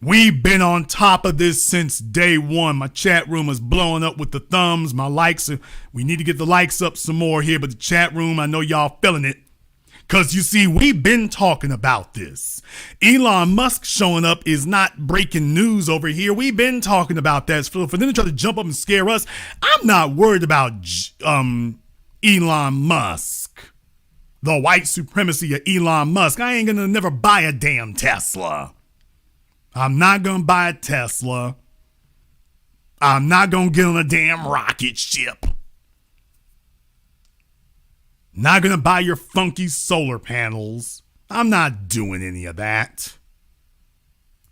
We've been on top of this since day one. My chat room is blowing up with the thumbs. My likes, we need to get the likes up some more here, but the chat room, I know y'all feeling it. Because, you see, we've been talking about this. Elon Musk showing up is not breaking news over here. We've been talking about that. For them to try to jump up and scare us, I'm not worried about Elon Musk. The white supremacy of Elon Musk. I ain't going to never buy a damn Tesla. I'm not going to buy a Tesla. I'm not going to get on a damn rocket ship. Not going to buy your funky solar panels. I'm not doing any of that.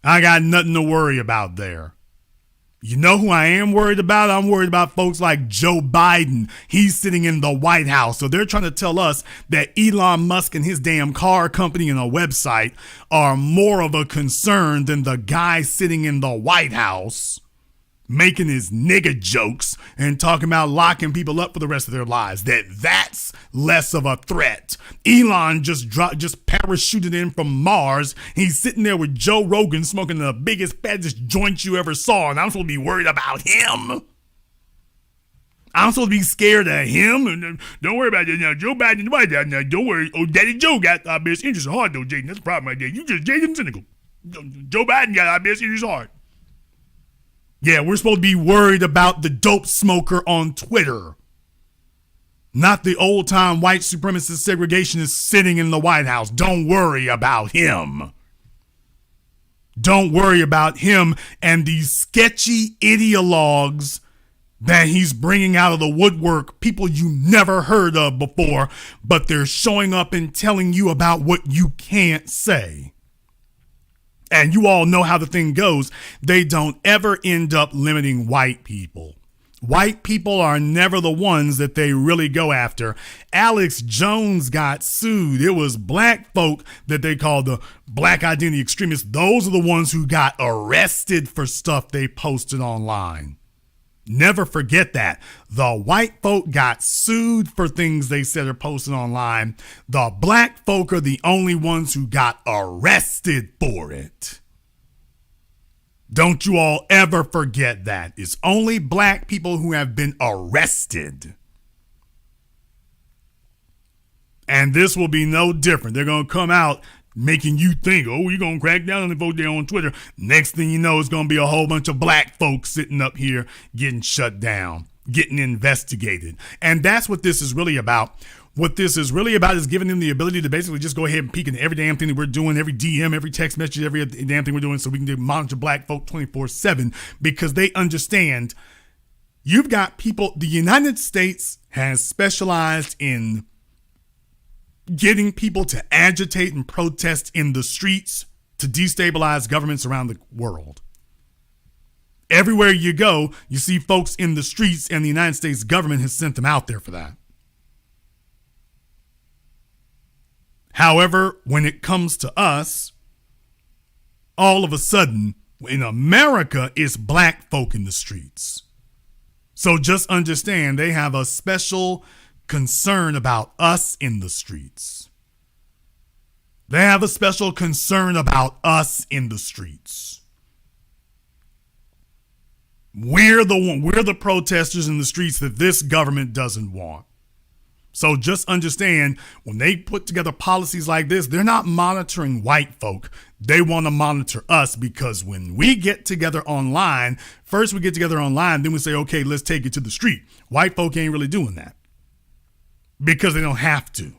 I got nothing to worry about there. You know who I am worried about? I'm worried about folks like Joe Biden. He's sitting in the White House. So they're trying to tell us that Elon Musk and his damn car company and a website are more of a concern than the guy sitting in the White House making his nigga jokes and talking about locking people up for the rest of their lives. That's less of a threat. Elon just parachuted in from Mars. He's sitting there with Joe Rogan smoking the biggest, fattest joint you ever saw, and I'm supposed to be worried about him. I'm supposed to be scared of him. Don't worry about it now. Joe Biden, now, don't worry. Oh, Daddy Joe got our best interest at heart, though, Jaden. That's the problem right there. You just Jaden cynical. Joe Biden got our best interest at heart. Yeah, we're supposed to be worried about the dope smoker on Twitter. Not the old-time white supremacist segregationist sitting in the White House. Don't worry about him. Don't worry about him and these sketchy ideologues that he's bringing out of the woodwork, people you never heard of before, but they're showing up and telling you about what you can't say. And you all know how the thing goes. They don't ever end up limiting white people. White people are never the ones that they really go after. Alex Jones got sued. It was black folk that they called the black identity extremists. Those are the ones who got arrested for stuff they posted online. Never forget that. The white folk got sued for things they said or posted online. The black folk are the only ones who got arrested for it. Don't you all ever forget that. It's only black people who have been arrested. And this will be no different. They're going to come out making you think, oh, you're going to crack down on the vote there on Twitter. Next thing you know, it's going to be a whole bunch of black folks sitting up here getting shut down, getting investigated. And that's what this is really about. What this is really about is giving them the ability to basically just go ahead and peek into every damn thing that we're doing, every DM, every text message, every damn thing we're doing, so we can monitor black folk 24/7, because they understand you've got people. The United States has specialized in getting people to agitate and protest in the streets to destabilize governments around the world. Everywhere you go, you see folks in the streets, and the United States government has sent them out there for that. However, when it comes to us, all of a sudden, in America, it's black folk in the streets. So just understand, they have a special concern about us in the streets. They have a special concern about us in the streets. We're the protesters in the streets that this government doesn't want. So just understand, when they put together policies like this, they're not monitoring white folk. They want to monitor us, because when we get together online, first we get together online, then we say, okay, let's take it to the street. White folk ain't really doing that. Because they don't have to.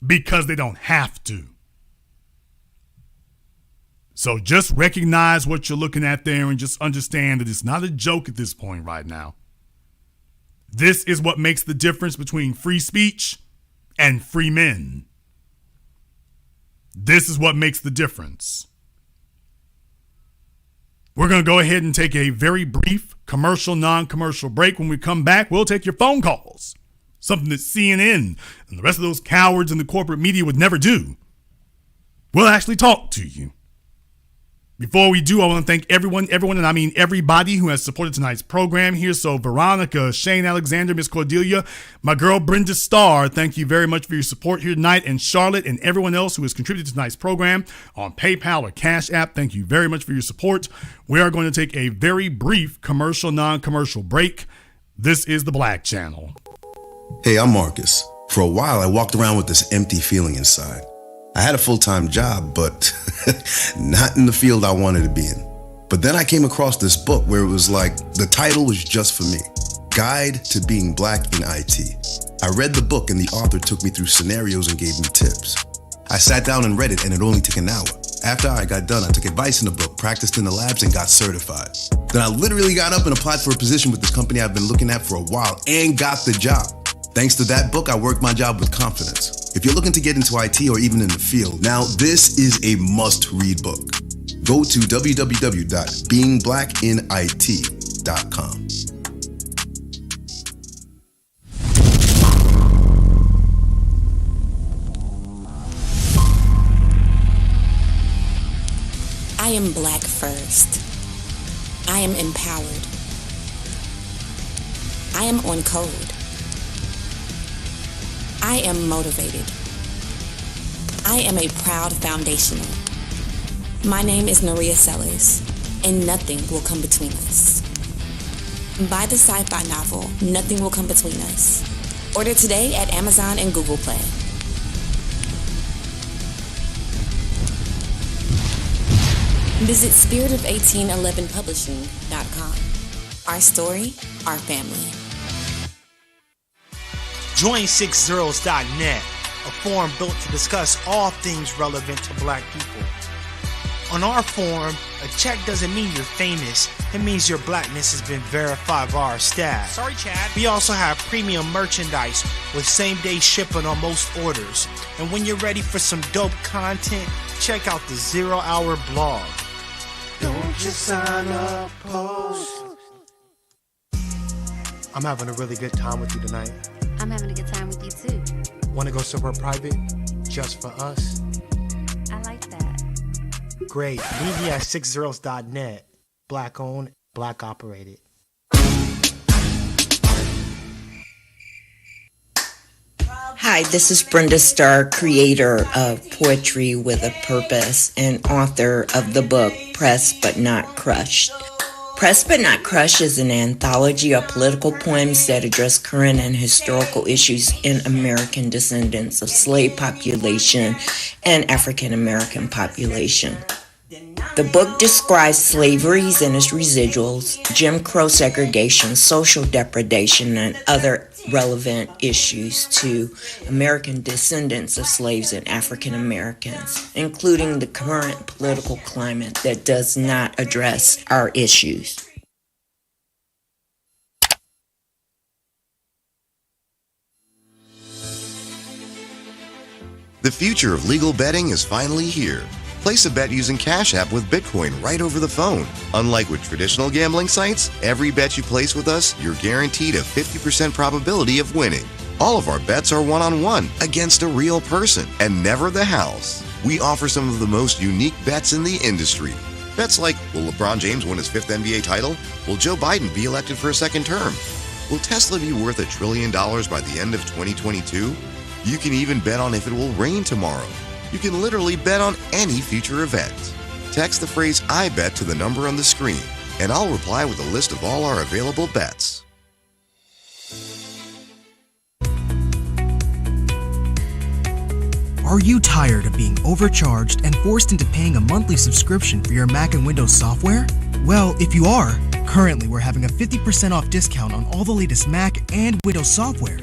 Because they don't have to. So just recognize what you're looking at there and just understand that it's not a joke at this point right now. This is what makes the difference between free speech and free men. This is what makes the difference. We're going to go ahead and take a very brief commercial, non-commercial break. When we come back, we'll take your phone calls. Something that CNN and the rest of those cowards in the corporate media would never do. We'll actually talk to you. Before we do, I want to thank everyone, and I mean everybody who has supported tonight's program here. So Veronica, Shane Alexander, Miss Cordelia, my girl Brenda Starr, thank you very much for your support here tonight. And Charlotte and everyone else who has contributed to tonight's program on PayPal or Cash App, thank you very much for your support. We are going to take a very brief commercial, non-commercial break. This is the Black Channel. Hey, I'm Marcus. For a while, I walked around with this empty feeling inside. I had a full-time job, but not in the field I wanted to be in. But then I came across this book where it was like, the title was just for me. Guide to Being Black in IT. I read the book and the author took me through scenarios and gave me tips. I sat down and read it and it only took an hour. After I got done, I took advice in the book, practiced in the labs, and got certified. Then I literally got up and applied for a position with this company I've been looking at for a while and got the job. Thanks to that book, I worked my job with confidence. If you're looking to get into IT or even in the field, now this is a must-read book. Go to www.beingblackinit.com. I am black first. I am empowered. I am on code. I am motivated. I am a proud foundational. My name is Maria Sellers, and nothing will come between us. Buy the sci-fi novel, Nothing Will Come Between Us. Order today at Amazon and Google Play. Visit spiritofo1811publishing.com. Our story, our family. Join SixZeros.net, a forum built to discuss all things relevant to black people. On our forum, a check doesn't mean you're famous. It means your blackness has been verified by our staff. Sorry, Chad. We also have premium merchandise with same-day shipping on most orders. And when you're ready for some dope content, check out the 0 Hour blog. Don't just sign up, post. I'm having a really good time with you tonight. I'm having a good time with you too. Want to go somewhere private? Just for us? I like that. Great. Meet me at SixZeros.net. Black owned, black operated. Hi, this is Brenda Starr, creator of Poetry with a Purpose and author of the book Pressed But Not Crushed. Pressed But Not Crushed is an anthology of political poems that address current and historical issues in American descendants of slave population and African American population. The book describes slaveries and its residuals, Jim Crow segregation, social depredation, and other relevant issues to American descendants of slaves and African Americans, including the current political climate that does not address our issues. The future of legal betting is finally here. Place a bet using Cash App with Bitcoin right over the phone. Unlike with traditional gambling sites, every bet you place with us, you're guaranteed a 50% probability of winning. All of our bets are one-on-one against a real person and never the house. We offer some of the most unique bets in the industry. Bets like, will LeBron James win his 5th NBA title? Will Joe Biden be elected for a second term? Will Tesla be worth $1 trillion by the end of 2022? You can even bet on if it will rain tomorrow. You can literally bet on any future event. Text the phrase I bet to the number on the screen, and I'll reply with a list of all our available bets. Are you tired of being overcharged and forced into paying a monthly subscription for your Mac and Windows software? Well, if you are, currently we're having a 50% off discount on all the latest Mac and Windows software,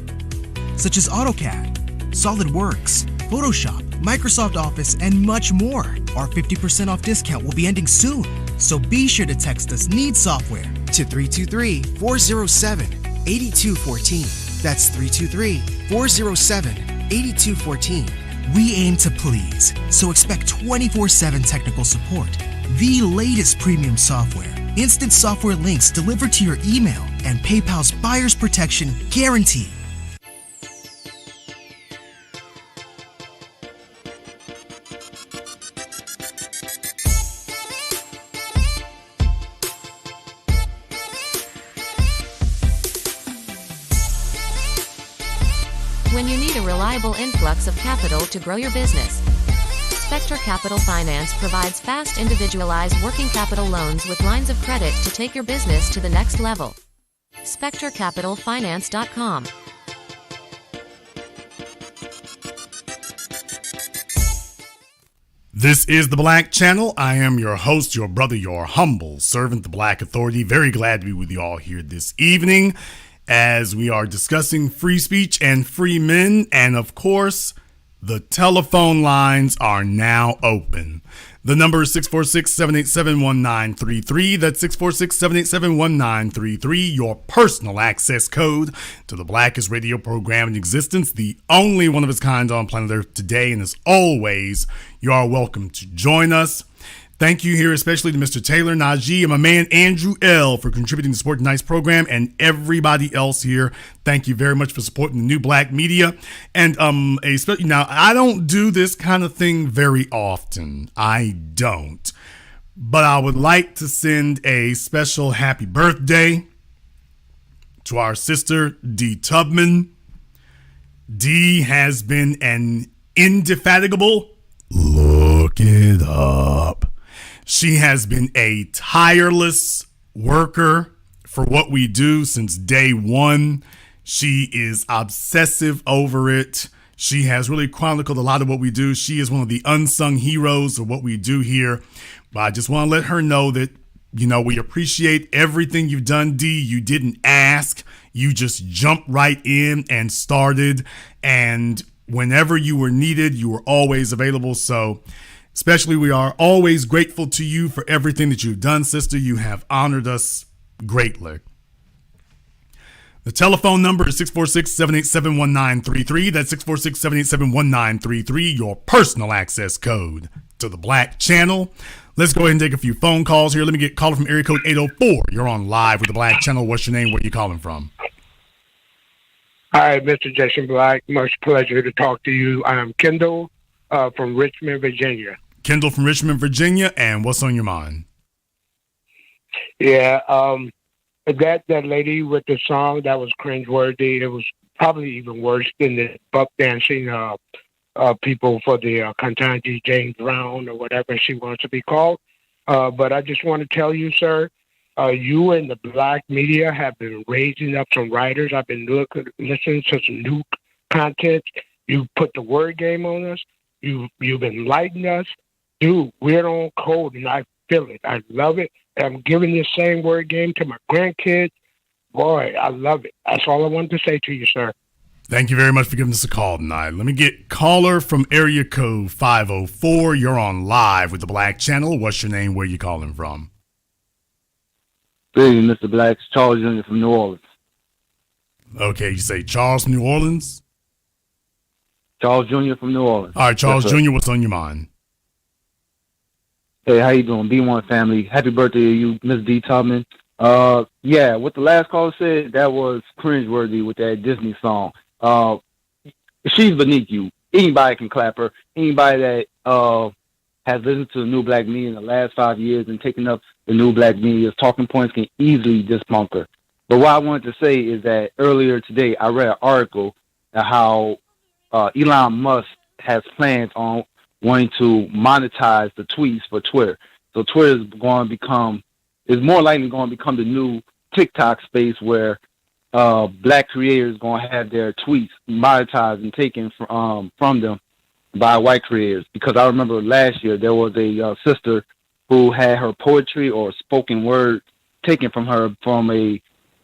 such as AutoCAD, SolidWorks, Photoshop, Microsoft Office, and much more. Our 50% off discount will be ending soon, so be sure to text us NEED SOFTWARE to 323-407-8214. That's 323-407-8214. We aim to please, so expect 24/7 technical support, the latest premium software, instant software links delivered to your email, and PayPal's buyer's protection guarantee. when you need a reliable influx of capital to grow your business. Spectre Capital Finance provides fast, individualized working capital loans with lines of credit to take your business to the next level. SpectreCapitalFinance.com. This is the Black Channel. I am your host, your brother, your humble servant, the Black Authority. Very glad to be with you all here this evening as we are discussing free speech and free men. And of course, the telephone lines are now open. The number is 646-787-1933. That's 646-787-1933. Your personal access code to the blackest radio program in existence, the only one of its kind on planet Earth today. And as always, you are welcome to join us. Thank you here, especially to Mr. Taylor, Najee, and my man Andrew L. for contributing to support tonight's program, and everybody else here. Thank you very much for supporting the new black media. And especially now, I don't do this kind of thing very often. I don't. But I would like to send a special happy birthday to our sister, Dee Tubman. Dee has been an indefatigable, look it up. She has been a tireless worker for what we do since day one. She is obsessive over it. She has really chronicled a lot of what we do. She is one of the unsung heroes of what we do here. But I just want to let her know that, you know, we appreciate everything you've done, Dee. You didn't ask. You just jumped right in and started. And whenever you were needed, you were always available. So especially, we are always grateful to you for everything that you've done, sister. You have honored us greatly. The telephone number is 646-787-1933. That's 646-787-1933, your personal access code to the Black Channel. Let's go ahead and take a few phone calls here. Let me get a caller from area code 804. You're on live with the Black Channel. What's your name? Where are you calling from? Hi, Mr. Jason Black. Much pleasure to talk to you. I'm Kendall from Richmond, Virginia. Kendall from Richmond, Virginia, and what's on your mind? Yeah, that lady with the song, that was cringeworthy. It was probably even worse than the buck dancing people for the Ketanji James Brown or whatever she wants to be called. But I just want to tell you, sir, you and the black media have been raising up some writers. I've been listening to some new content. You put the word game on us. You've enlightened us. Dude, we're on code, and I feel it. I love it. I'm giving this same word game to my grandkids. Boy, I love it. That's all I wanted to say to you, sir. Thank you very much for giving us a call tonight. Let me get caller from area code 504. You're on live with the Black Channel. What's your name? Where you calling from? Good evening, Mr. Black. Charles Jr. from New Orleans. Okay, you say Charles from New Orleans? Charles Jr. from New Orleans. All right, Charles Yes, Jr., what's on your mind? Hey, how you doing? B1 family. Happy birthday to you, Miss D. Tubman. Yeah, what the last caller said, that was cringeworthy with that Disney song. She's beneath you. Anybody can clap her. Anybody that has listened to the new black media in the last 5 years and taken up the new black media's talking points can easily debunk her. But what I wanted to say is that earlier today I read an article on how Elon Musk has plans on wanting to monetize the tweets for Twitter. So Twitter is more likely going to become the new TikTok space where black creators going to have their tweets monetized and taken from them by white creators. Because I remember last year there was a sister who had her poetry or spoken word taken from her from a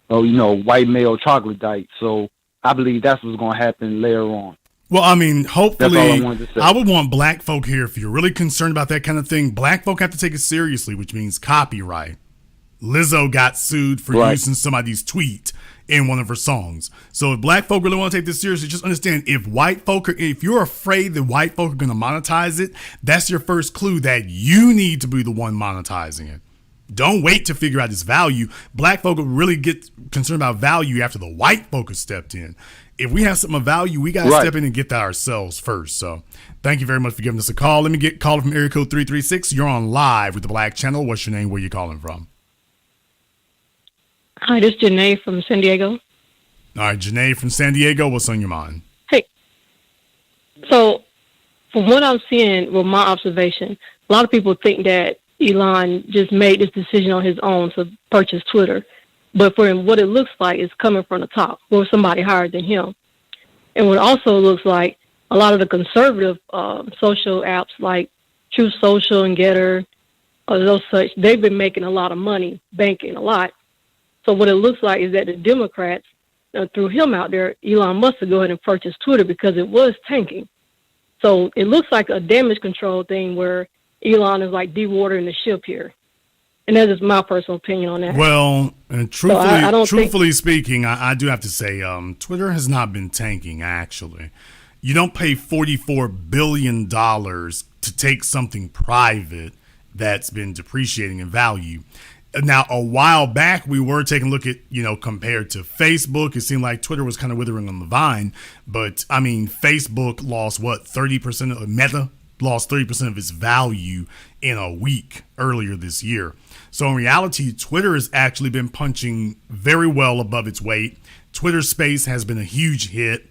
white male troglodyte. So I believe that's what's going to happen later on. Well, I mean, hopefully, That's all I wanted to say. I would want black folk here, if you're really concerned about that kind of thing, black folk have to take it seriously, which means copyright. Lizzo got sued for using somebody's tweet in one of her songs. So if black folk really want to take this seriously, just understand if you're afraid that white folk are going to monetize it, that's your first clue that you need to be the one monetizing it. Don't wait to figure out its value. Black folk will really get concerned about value after the white folk have stepped in. If we have something of value, we got to step in and get that ourselves first. So thank you very much for giving us a call. Let me get called from area code 336. You're on live with the Black Channel. What's your name? Where you calling from? Hi, this is Janae from San Diego. All right, Janae from San Diego. What's on your mind? Hey, So, from what I'm seeing with my observation, a lot of people think that Elon just made this decision on his own to purchase Twitter. But for him, what it looks like is coming from the top, or somebody higher than him. And what it also looks like, a lot of the conservative social apps like Truth Social and Getter, or those such, they've been making a lot of money, banking a lot. So what it looks like is that the Democrats threw him out there. Elon Musk to go ahead and purchase Twitter because it was tanking. So it looks like a damage control thing where Elon is like dewatering the ship here. And that is my personal opinion on that. Well, and truthfully, So I don't truthfully speaking, I do have to say, Twitter has not been tanking, actually. You don't pay $44 billion to take something private that's been depreciating in value. Now, a while back, we were taking a look at, compared to Facebook, it seemed like Twitter was kind of withering on the vine. But, I mean, Facebook lost, 30% of Meta lost 30% of its value in a week earlier this year. So in reality, Twitter has actually been punching very well above its weight. Twitter Space has been a huge hit.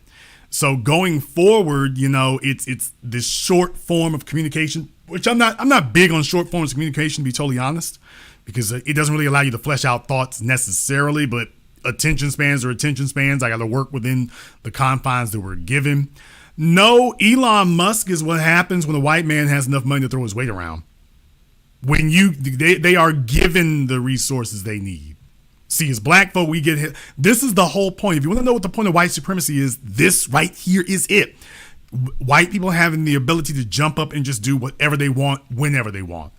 So going forward, it's this short form of communication, which I'm not big on short forms of communication, to be totally honest, because it doesn't really allow you to flesh out thoughts necessarily, but attention spans are attention spans. I got to work within the confines that we're given. No, Elon Musk is what happens when a white man has enough money to throw his weight around. When they are given the resources they need. See, as black folk, we get hit. This is the whole point. If you want to know what the point of white supremacy is, this right here is it. White people having the ability to jump up and just do whatever they want, whenever they want.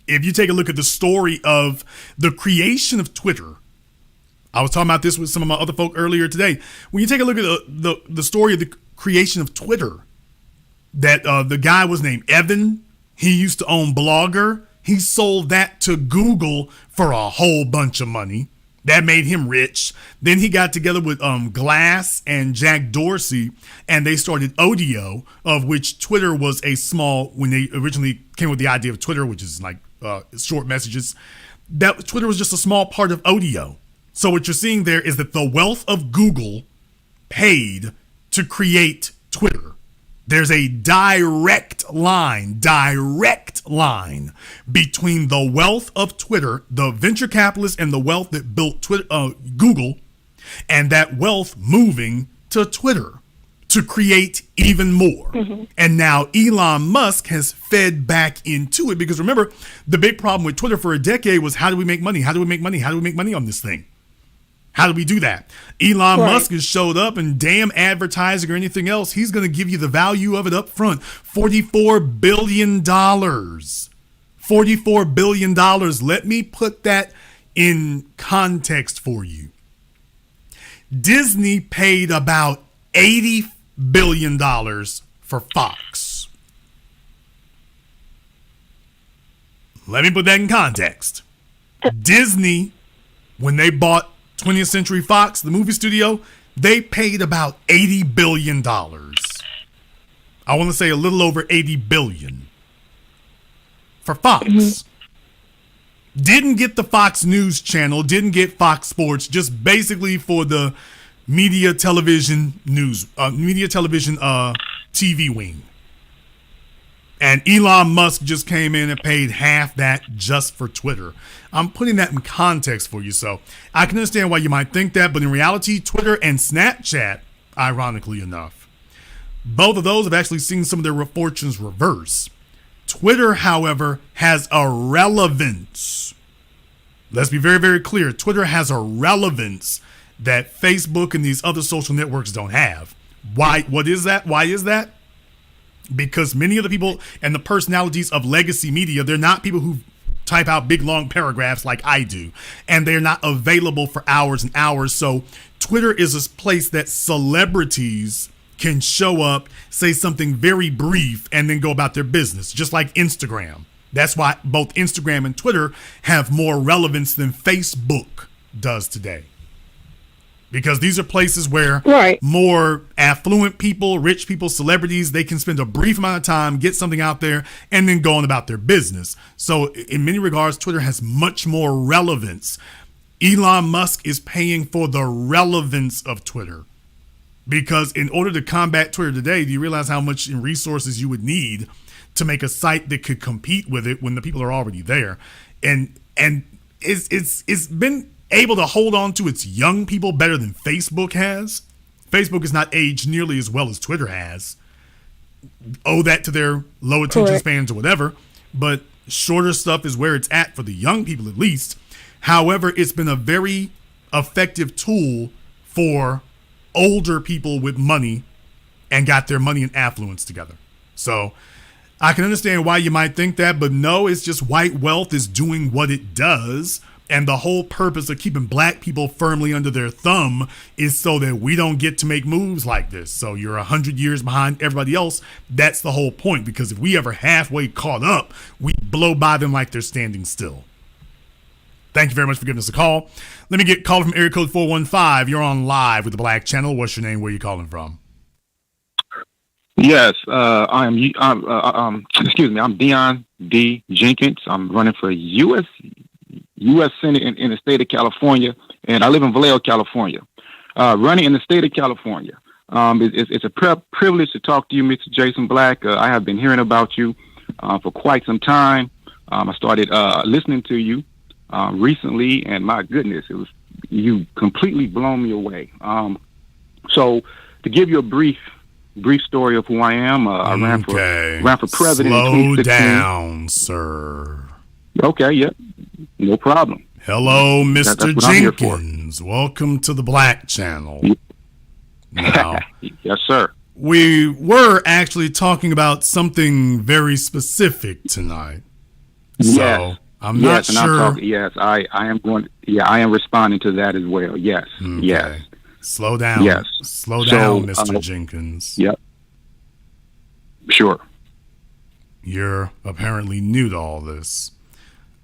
If you take a look at the story of the creation of Twitter, I was talking about this with some of my other folk earlier today. When you take a look at the story of the creation of Twitter, that the guy was named Evan. He used to own Blogger. He sold that to Google for a whole bunch of money. That made him rich. Then he got together with Glass and Jack Dorsey, and they started Odeo, of which Twitter was a small, when they originally came with the idea of Twitter, which is like short messages, that Twitter was just a small part of Odeo. So what you're seeing there is that the wealth of Google paid to create Twitter. There's a direct line between the wealth of Twitter, the venture capitalists and the wealth that built Twitter, Google, and that wealth moving to Twitter to create even more. Mm-hmm. And now Elon Musk has fed back into it, because remember, the big problem with Twitter for a decade was, how do we make money? How do we make money? How do we make money on this thing? How do we do that? Elon Musk has showed up, and damn advertising or anything else, he's going to give you the value of it up front. $44 billion. $44 billion. Let me put that in context for you. Disney paid about $80 billion for Fox. Let me put that in context. Disney, when they bought 20th Century Fox, the movie studio, they paid about $80 billion. I want to say a little over $80 billion for Fox. Mm-hmm. Didn't get the Fox News channel, didn't get Fox Sports, just basically for the media television TV wing. And Elon Musk just came in and paid half that just for Twitter. I'm putting that in context for you, so I can understand why you might think that, but in reality, Twitter and Snapchat, ironically enough, both of those have actually seen some of their fortunes reverse. Twitter, however, has a relevance. Let's be very, very clear. Twitter has a relevance that Facebook and these other social networks don't have. Why? What is that? Why is that? Because many of the people and the personalities of legacy media, they're not people who type out big, long paragraphs like I do. And they're not available for hours and hours. So Twitter is a place that celebrities can show up, say something very brief, and then go about their business, just like Instagram. That's why both Instagram and Twitter have more relevance than Facebook does today. Because these are places where more affluent people, rich people, celebrities, they can spend a brief amount of time, get something out there, and then go on about their business. So in many regards, Twitter has much more relevance. Elon Musk is paying for the relevance of Twitter. Because in order to combat Twitter today, do you realize how much in resources you would need to make a site that could compete with it when the people are already there? And it's been able to hold on to its young people better than Facebook has. Facebook is not aged nearly as well as Twitter has. Owe that to their low attention spans or whatever, but shorter stuff is where it's at for the young people at least. However, it's been a very effective tool for older people with money and got their money and affluence together. So I can understand why you might think that, but no, it's just white wealth is doing what it does. And the whole purpose of keeping black people firmly under their thumb is so that we don't get to make moves like this. So you're 100 years behind everybody else. That's the whole point, because if we ever halfway caught up, we blow by them like they're standing still. Thank you very much for giving us a call. Let me get a call from area code 415. You're on live with the Black Channel. What's your name? Where are you calling from? Yes, I'm Dion D. Jenkins. I'm running for U.S. Senate in the state of California, and I live in Vallejo, California. Running in the state of California. It's a privilege to talk to you, Mr. Jason Black. I have been hearing about you for quite some time. I started listening to you recently, and my goodness, you completely blown me away. So to give you a brief story of who I am, I ran for president in 2016. Slow down, sir. Okay, yeah, no problem. Hello, Mr. Jenkins. Welcome to the Black Channel. Now, yes, sir. We were actually talking about something very specific tonight. So Yes. I'm not sure. I am going. Yeah, I am responding to that as well. Yes. Okay. Yes. Slow down. Yes. Slow down, Mr. Jenkins. Yep. Sure. You're apparently new to all this.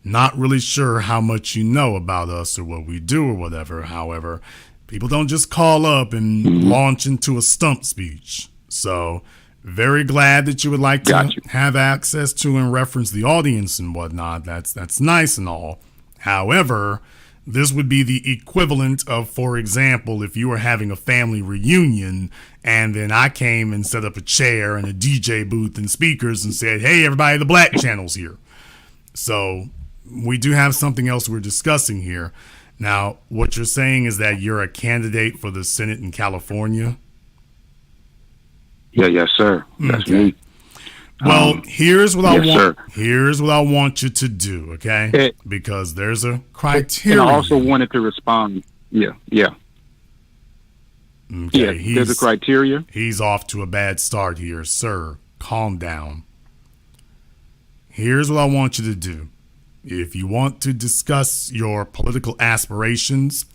Not really sure how much you know about us or what we do or whatever. However, people don't just call up and launch into a stump speech. So very glad that you would like to have access to and reference the audience and whatnot. That's nice and all. However, this would be the equivalent of, for example, if you were having a family reunion and then I came and set up a chair and a DJ booth and speakers and said, hey, everybody, the Black Channel's here. So we do have something else we're discussing here. Now, what you're saying is that you're a candidate for the Senate in California? Yeah, yes, sir. That's me. Well, here's what yes, here's what I want you to do, okay? Because there's a criteria. And I also wanted to respond. Yeah. Okay, yeah, there's a criteria. He's off to a bad start here, sir. Calm down. Here's what I want you to do. If you want to discuss your political aspirations,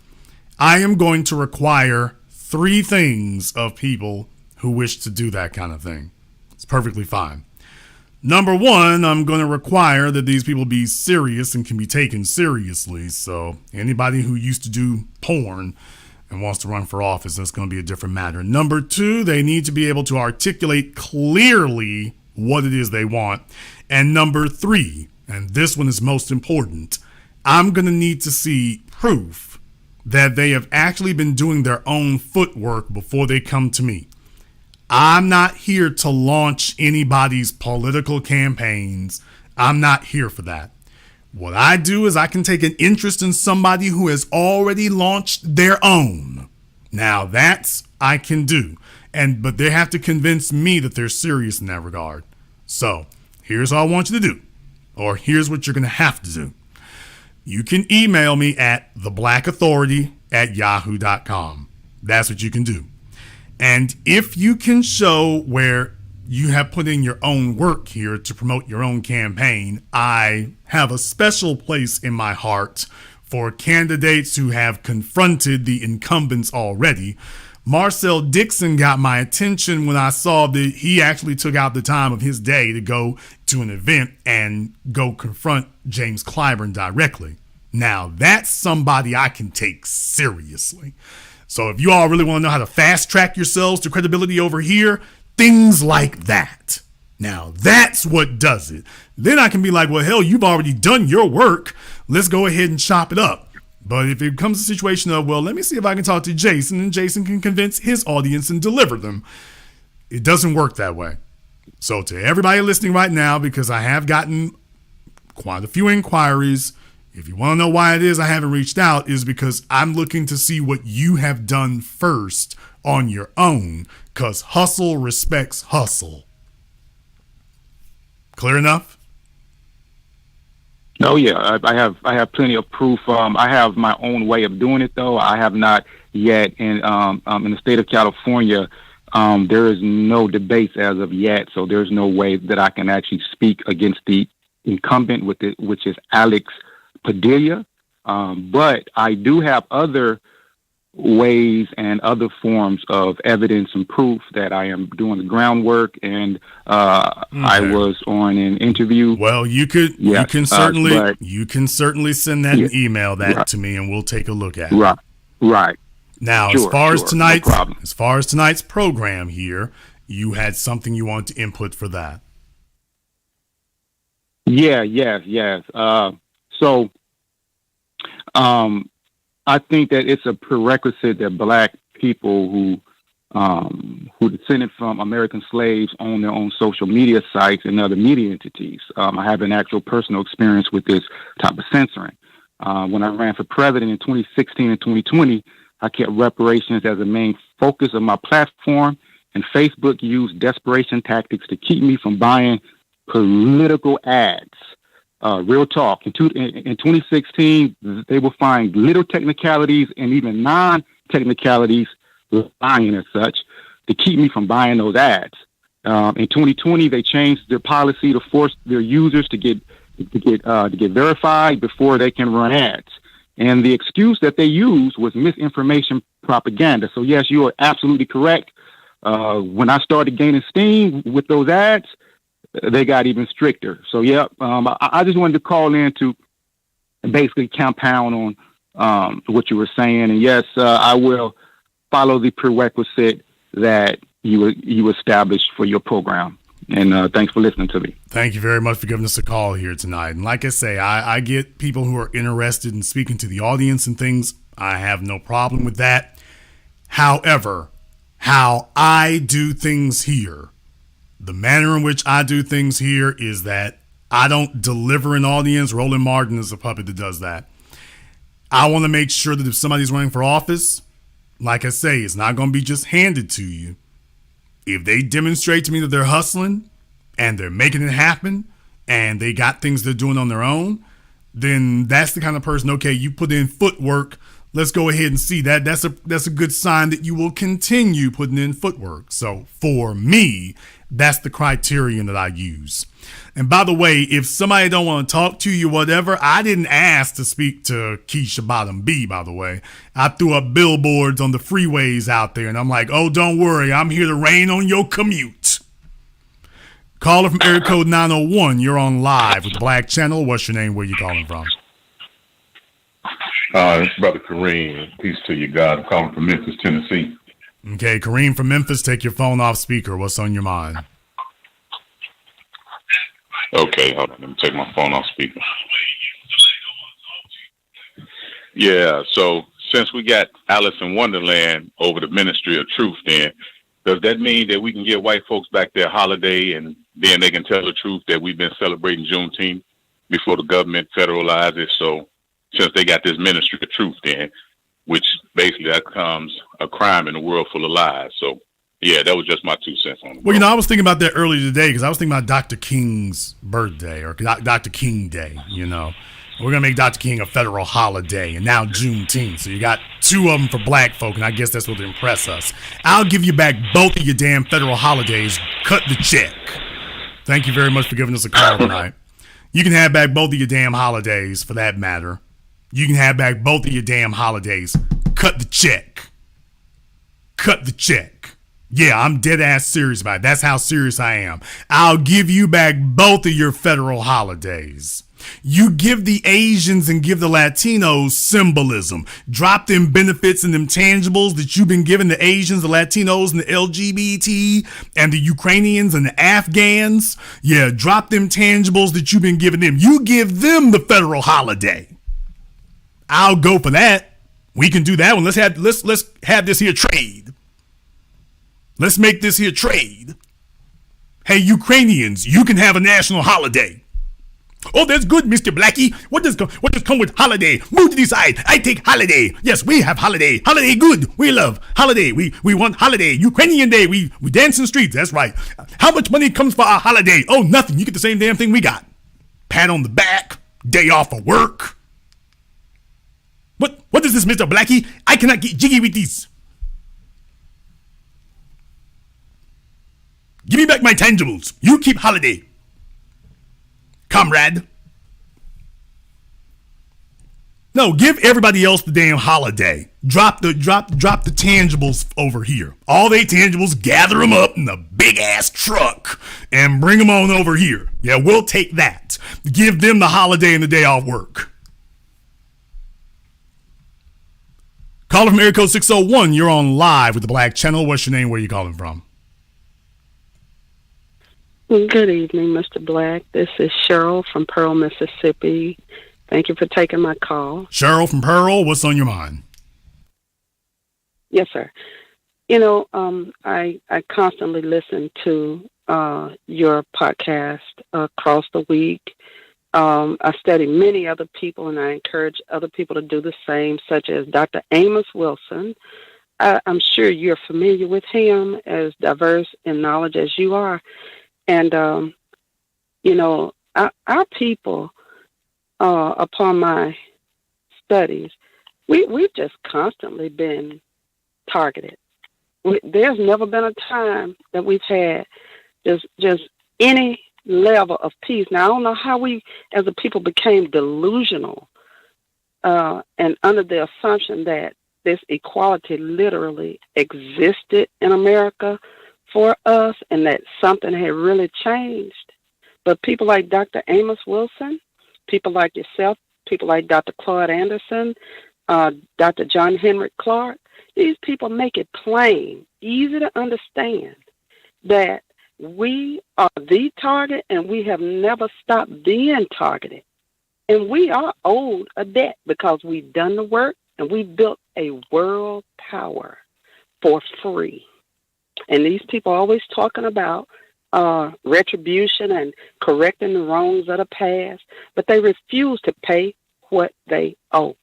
I am going to require 3 things of people who wish to do that kind of thing. It's perfectly fine. Number 1, I'm going to require that these people be serious and can be taken seriously. So anybody who used to do porn and wants to run for office, that's going to be a different matter. Number 2, they need to be able to articulate clearly what it is they want. And number 3, and this one is most important, I'm going to need to see proof that they have actually been doing their own footwork before they come to me. I'm not here to launch anybody's political campaigns. I'm not here for that. What I do is I can take an interest in somebody who has already launched their own. Now that's I can do. But they have to convince me that they're serious in that regard. So here's what I want you to do. Or here's what you're going to have to do. You can email me at theblackauthority@yahoo.com. That's what you can do. And if you can show where you have put in your own work here to promote your own campaign, I have a special place in my heart for candidates who have confronted the incumbents already. Marcel Dixon got my attention when I saw that he actually took out the time of his day to go to an event and go confront James Clyburn directly. Now, that's somebody I can take seriously. So if you all really want to know how to fast track yourselves to credibility over here, things like that. Now, that's what does it. Then I can be like, well, hell, you've already done your work. Let's go ahead and chop it up. But if it becomes a situation of, well, let me see if I can talk to Jason and Jason can convince his audience and deliver them, it doesn't work that way. So to everybody listening right now, because I have gotten quite a few inquiries, if you want to know why it is I haven't reached out, is because I'm looking to see what you have done first on your own, because hustle respects hustle. Clear enough? Oh yeah, I have plenty of proof. I have my own way of doing it, though. I have not yet in the state of California. There is no debates as of yet, so there's no way that I can actually speak against the incumbent with it, which is Alex Padilla. But I do have other ways and other forms of evidence and proof that I am doing the groundwork. And I was on an interview. Well, you can certainly send that and email that to me, and we'll take a look at it. Right. Now, as far as tonight's program here, you had something you want to input for that. Yes. So, I think that it's a prerequisite that Black people who descended from American slaves own their own social media sites and other media entities. I have an actual personal experience with this type of censoring. When I ran for president in 2016 and 2020, I kept reparations as a main focus of my platform, and Facebook used desperation tactics to keep me from buying political ads. Real talk. In 2016, they will find little technicalities and even non-technicalities, lying as such, to keep me from buying those ads. In 2020, they changed their policy to force their users to get verified before they can run ads. And the excuse that they used was misinformation propaganda. So yes, you are absolutely correct. When I started gaining steam with those ads, they got even stricter. So yeah, I just wanted to call in to basically compound on what you were saying. And yes, I will follow the prerequisite that you established for your program. And thanks for listening to me. Thank you very much for giving us a call here tonight. And like I say, I get people who are interested in speaking to the audience and things. I have no problem with that. However, how I do things here, the manner in which I do things here is that I don't deliver an audience. Roland Martin is a puppet that does that. I want to make sure that if somebody's running for office, like I say, it's not going to be just handed to you. If they demonstrate to me that they're hustling and they're making it happen and they got things they're doing on their own, then that's the kind of person, okay, you put in footwork. Let's go ahead and see that. That's a good sign that you will continue putting in footwork. So for me, that's the criterion that I use. And by the way, if somebody don't want to talk to you, whatever, I didn't ask to speak to Keisha Bottom B, by the way. I threw up billboards on the freeways out there, and I'm like, oh, don't worry, I'm here to rain on your commute. Caller from area code 901, you're on live with Black Channel. What's your name? Where you calling from? It's Brother Kareem. Peace to you, God. I'm calling from Memphis, Tennessee. Okay, Kareem from Memphis, take your phone off speaker. What's on your mind? Okay, hold on. Let me take my phone off speaker. Yeah, so since we got Alice in Wonderland over the Ministry of Truth, then does that mean that we can give white folks back their holiday and then they can tell the truth that we've been celebrating Juneteenth before the government federalizes it? So since they got this Ministry of Truth then, which basically that becomes a crime in a world full of lies. So yeah, that was just my 2 cents on it. Well, I was thinking about that earlier today because I was thinking about Dr. King's birthday or Dr. King Day, We're going to make Dr. King a federal holiday and now Juneteenth. So you got 2 of them for black folk, and I guess that's what will impress us. I'll give you back both of your damn federal holidays. Cut the check. Thank you very much for giving us a call tonight. You can have back both of your damn holidays for that matter. You can have back both of your damn holidays. Cut the check. Cut the check. Yeah, I'm dead ass serious about it. That's how serious I am. I'll give you back both of your federal holidays. You give the Asians and give the Latinos symbolism. Drop them benefits and them tangibles that you've been giving the Asians, the Latinos, and the LGBT, and the Ukrainians and the Afghans. Yeah, drop them tangibles that you've been giving them. You give them the federal holiday. I'll go for that. We can do that one. Let's have this here trade. Let's make this here trade. Hey, Ukrainians, you can have a national holiday. Oh, that's good, Mr. Blackie. What does come with holiday? Move to the side. I take holiday. Yes, we have holiday. Holiday good. We love holiday. We want holiday. Ukrainian Day. We dance in the streets. That's right. How much money comes for our holiday? Oh, nothing. You get the same damn thing we got. Pat on the back. Day off of work. What is this, Mr. Blackie? I cannot get jiggy with these. Give me back my tangibles. You keep holiday. Comrade. No, give everybody else the damn holiday. Drop the tangibles over here. All they tangibles, gather them up in a big ass truck and bring them on over here. Yeah, we'll take that. Give them the holiday and the day off work. Caller from area code 601, you're on live with the Black Channel. What's your name? Where are you calling from? Good evening, Mr. Black. This is Cheryl from Pearl, Mississippi. Thank you for taking my call. Cheryl from Pearl, what's on your mind? Yes, sir. You know, I constantly listen to your podcast across the week. I study many other people, and I encourage other people to do the same, such as Dr. Amos Wilson. I'm sure you're familiar with him, as diverse in knowledge as you are. And, you know, our people, upon my studies, we've just constantly been targeted. There's never been a time that we've had just any level of peace. Now, I don't know how we, as a people, became delusional and under the assumption that this equality literally existed in America for us and that something had really changed. But people like Dr. Amos Wilson, people like yourself, people like Dr. Claude Anderson, Dr. John Henrik Clark, these people make it plain, easy to understand that we are the target and we have never stopped being targeted. And we are owed a debt because we've done the work and we built a world power for free. And these people are always talking about retribution and correcting the wrongs of the past, but they refuse to pay what they owe.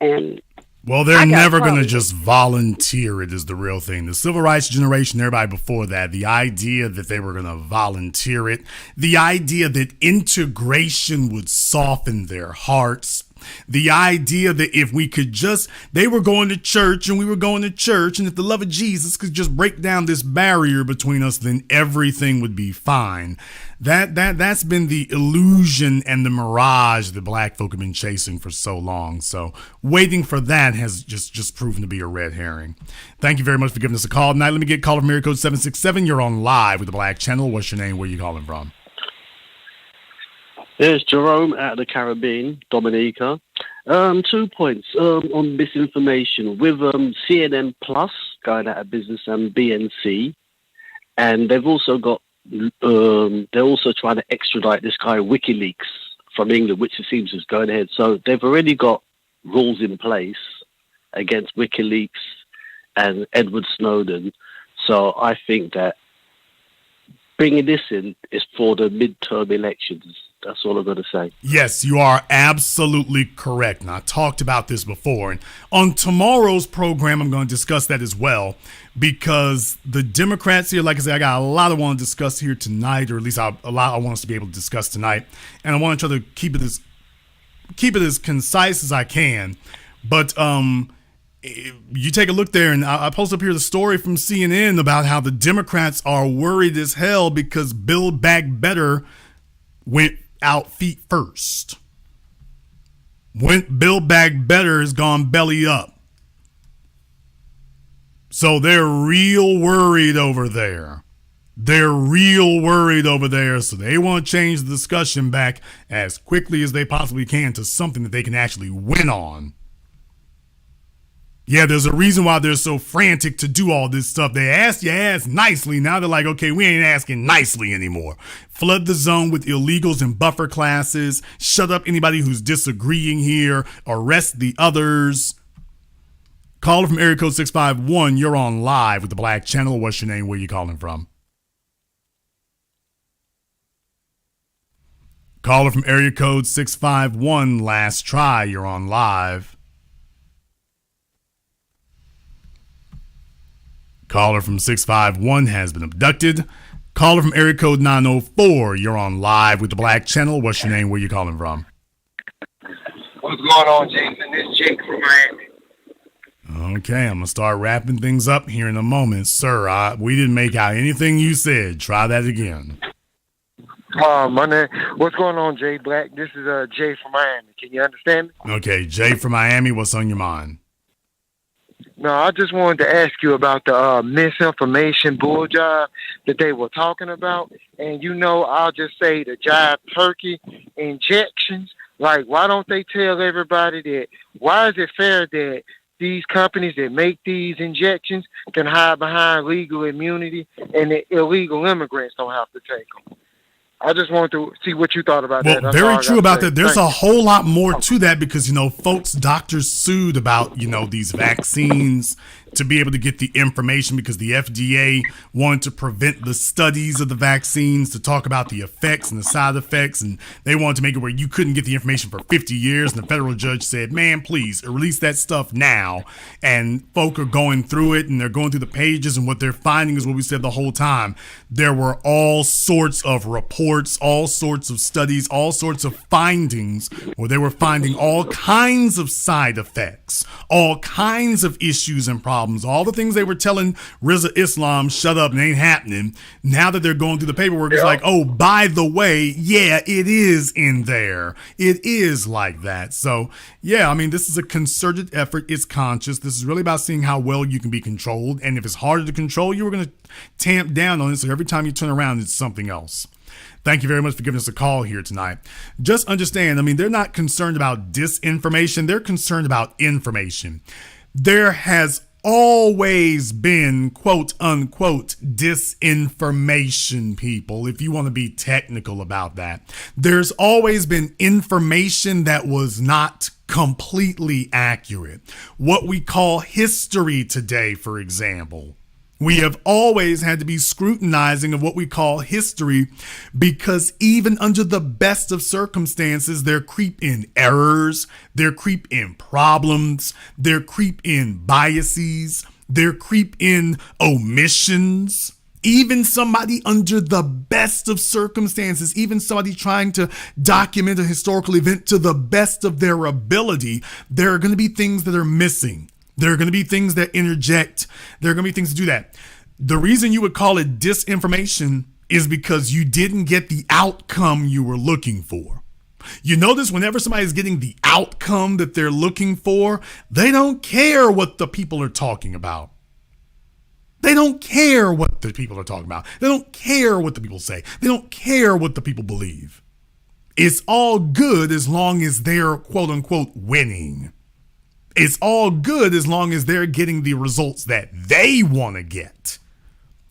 And well, they're never going to just volunteer it is the real thing. The civil rights generation, everybody before that, the idea that they were going to volunteer it, the idea that integration would soften their hearts, the idea that if we could just, they were going to church and we were going to church, and if the love of Jesus could just break down this barrier between us, then everything would be fine. That's been the illusion and the mirage that black folk have been chasing for so long. So waiting for that has just proven to be a red herring. Thank you very much for giving us a call tonight. Let me get caller from area code 767. You're on live with the Black Channel. What's your name? Where are you calling from? There's Jerome out of the Caribbean, Dominica. 2 points on misinformation with CNN Plus going out of business and BNC, and they've also got they're also trying to extradite this guy WikiLeaks from England, which it seems is going ahead. So they've already got rules in place against WikiLeaks and Edward Snowden. So I think that bringing this in is for the midterm elections. That's all I'm going to say. Yes, you are absolutely correct. And I talked about this before. And on tomorrow's program, I'm going to discuss that as well, because the Democrats here, like I said, I got a lot I want to discuss here tonight, or at least a lot I want us to be able to discuss tonight. And I want to try to keep it as concise as I can. But you take a look there, and I post up here the story from CNN about how the Democrats are worried as hell because Build Back Better went out feet first. Build Back Better has gone belly up. So they're real worried over there. So they want to change the discussion back as quickly as they possibly can to something that they can actually win on. Yeah, there's a reason why they're so frantic to do all this stuff. They asked you asked nicely. Now they're like, okay, we ain't asking nicely anymore. Flood the zone with illegals and buffer classes. Shut up anybody who's disagreeing here. Arrest the others. Caller from area code 651, you're on live with the Black Channel. What's your name? Where you calling from? Caller from area code 651, last try. You're on live. Caller from 651 has been abducted. Caller from area code 904, you're on live with the Black Channel. What's your name? Where you calling from? What's going on, Jason? This is Jake from Miami. Okay, I'm going to start wrapping things up here in a moment. Sir, we didn't make out anything you said. Try that again. My name. What's going on, Jay Black? This is Jay from Miami. Can you understand me? Okay, Jay from Miami, what's on your mind? No, I just wanted to ask you about the misinformation bull jive that they were talking about. And, I'll just say the jive turkey injections. Like, why don't they tell everybody that, why is it fair that these companies that make these injections can hide behind legal immunity and the illegal immigrants don't have to take them? I just wanted to see what you thought about that. Well, very true about that. There's a whole lot more to that because, folks, doctors sued about, these vaccines to be able to get the information because the FDA wanted to prevent the studies of the vaccines to talk about the effects and the side effects. And they wanted to make it where you couldn't get the information for 50 years. And the federal judge said, man, please release that stuff now. And folk are going through it and they're going through the pages. And what they're finding is what we said the whole time. There were all sorts of reports, all sorts of studies, all sorts of findings where they were finding all kinds of side effects, all kinds of issues and problems. All the things they were telling Rizza Islam, shut up, it ain't happening. Now that they're going through the paperwork, it's like, oh, by the way, yeah, it is in there. It is like that. So, yeah, I mean, this is a concerted effort. It's conscious. This is really about seeing how well you can be controlled. And if it's harder to control, you were going to tamp down on it. So every time you turn around, it's something else. Thank you very much for giving us a call here tonight. Just understand, I mean, they're not concerned about disinformation. They're concerned about information. There has always been, quote unquote, disinformation, people, if you want to be technical about that. There's always been information that was not completely accurate. What we call history today, for example. We have always had to be scrutinizing of what we call history because even under the best of circumstances, there creep in errors, there creep in problems, there creep in biases, there creep in omissions. Even somebody under the best of circumstances, even somebody trying to document a historical event to the best of their ability, there are going to be things that are missing. There are going to be things that interject. There are going to be things to do that. The reason you would call it disinformation is because you didn't get the outcome you were looking for. You notice whenever somebody's getting the outcome that they're looking for, they don't care what the people are talking about. They don't care what the people are talking about. They don't care what the people say. They don't care what the people believe. It's all good as long as they're, quote unquote, winning. It's all good as long as they're getting the results that they want to get.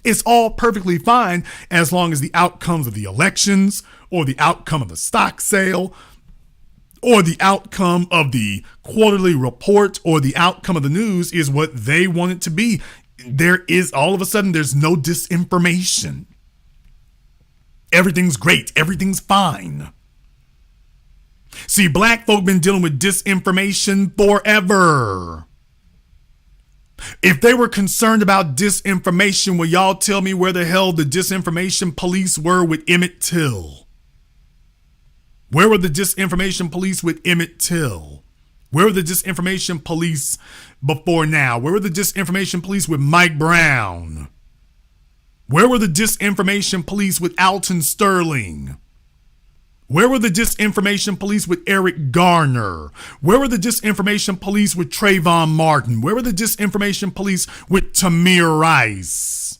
It's all perfectly fine as long as the outcomes of the elections or the outcome of the stock sale or the outcome of the quarterly report or the outcome of the news is what they want it to be. There is all of a sudden there's no disinformation. Everything's great. Everything's fine. See, black folk been dealing with disinformation forever. If they were concerned about disinformation, will y'all tell me where the hell the disinformation police were with Emmett Till? Where were the disinformation police with Emmett Till? Where were the disinformation police before now? Where were the disinformation police with Mike Brown? Where were the disinformation police with Alton Sterling? Where were the disinformation police with Eric Garner? Where were the disinformation police with Trayvon Martin? Where were the disinformation police with Tamir Rice?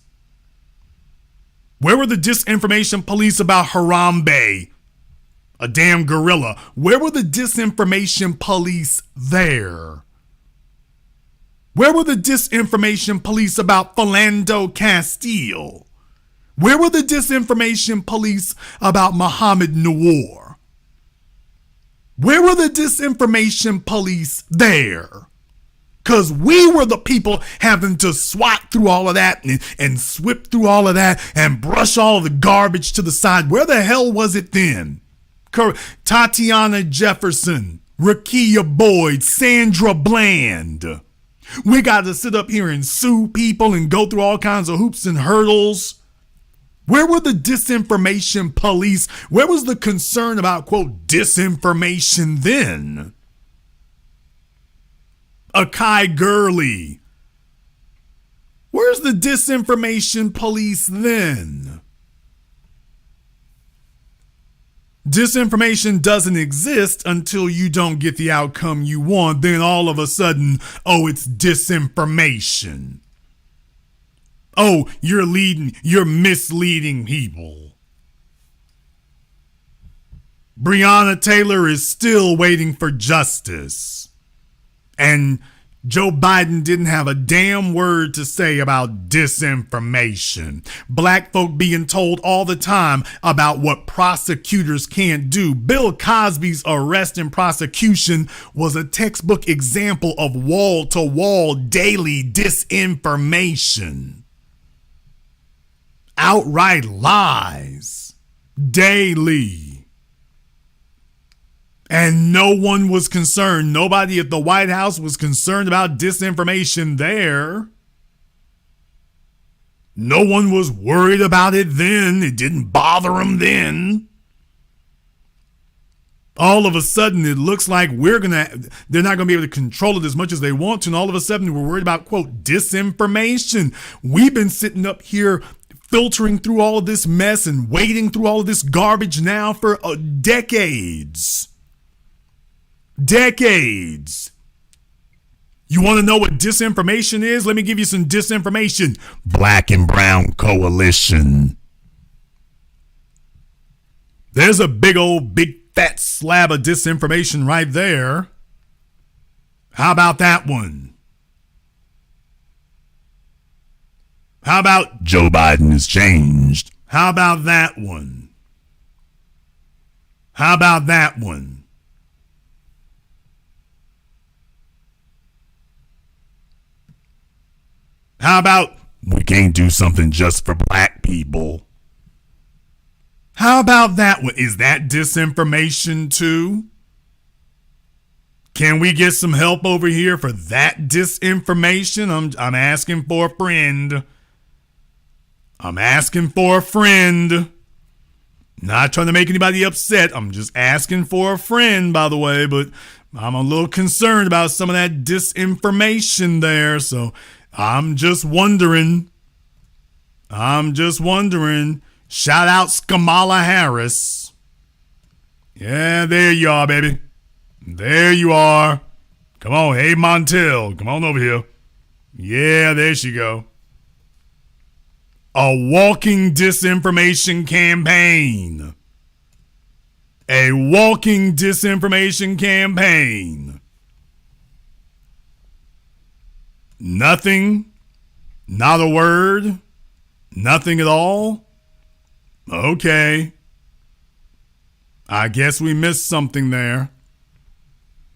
Where were the disinformation police about Harambe, a damn gorilla? Where were the disinformation police there? Where were the disinformation police about Philando Castile? Where were the disinformation police about Mohammed Noor? Where were the disinformation police there? Because we were the people having to swat through all of that and swip through all of that and brush all of the garbage to the side. Where the hell was it then? Tatiana Jefferson, Rakia Boyd, Sandra Bland. We got to sit up here and sue people and go through all kinds of hoops and hurdles. Where were the disinformation police? Where was the concern about, quote, disinformation then? Akai Gurley. Where's the disinformation police then? Disinformation doesn't exist until you don't get the outcome you want. Then all of a sudden, oh, it's disinformation. Oh, you're misleading people. Breonna Taylor is still waiting for justice. And Joe Biden didn't have a damn word to say about disinformation. Black folk being told all the time about what prosecutors can't do. Bill Cosby's arrest and prosecution was a textbook example of wall-to-wall daily disinformation. Outright lies. Daily. And no one was concerned. Nobody at the White House was concerned about disinformation there. No one was worried about it then. It didn't bother them then. All of a sudden, it looks like they're not going to be able to control it as much as they want to. And all of a sudden, we're worried about, quote, disinformation. We've been sitting up here filtering through all of this mess and wading through all of this garbage now for decades. Decades. You want to know what disinformation is? Let me give you some disinformation. Black and brown coalition. There's a big fat slab of disinformation right there. How about that one? How about Joe Biden has changed? How about that one? How about that one? How about we can't do something just for black people? How about that one? Is that disinformation too? Can we get some help over here for that disinformation? I'm asking for a friend. I'm asking for a friend. Not trying to make anybody upset. I'm just asking for a friend, by the way, but I'm a little concerned about some of that disinformation there, so I'm just wondering. Shout out Kamala Harris. Yeah, there you are, baby. There you are. Come on, hey Montel, come on over here. Yeah, there she go. A walking disinformation campaign. A walking disinformation campaign. Nothing, not a word, nothing at all. Okay. I guess we missed something there.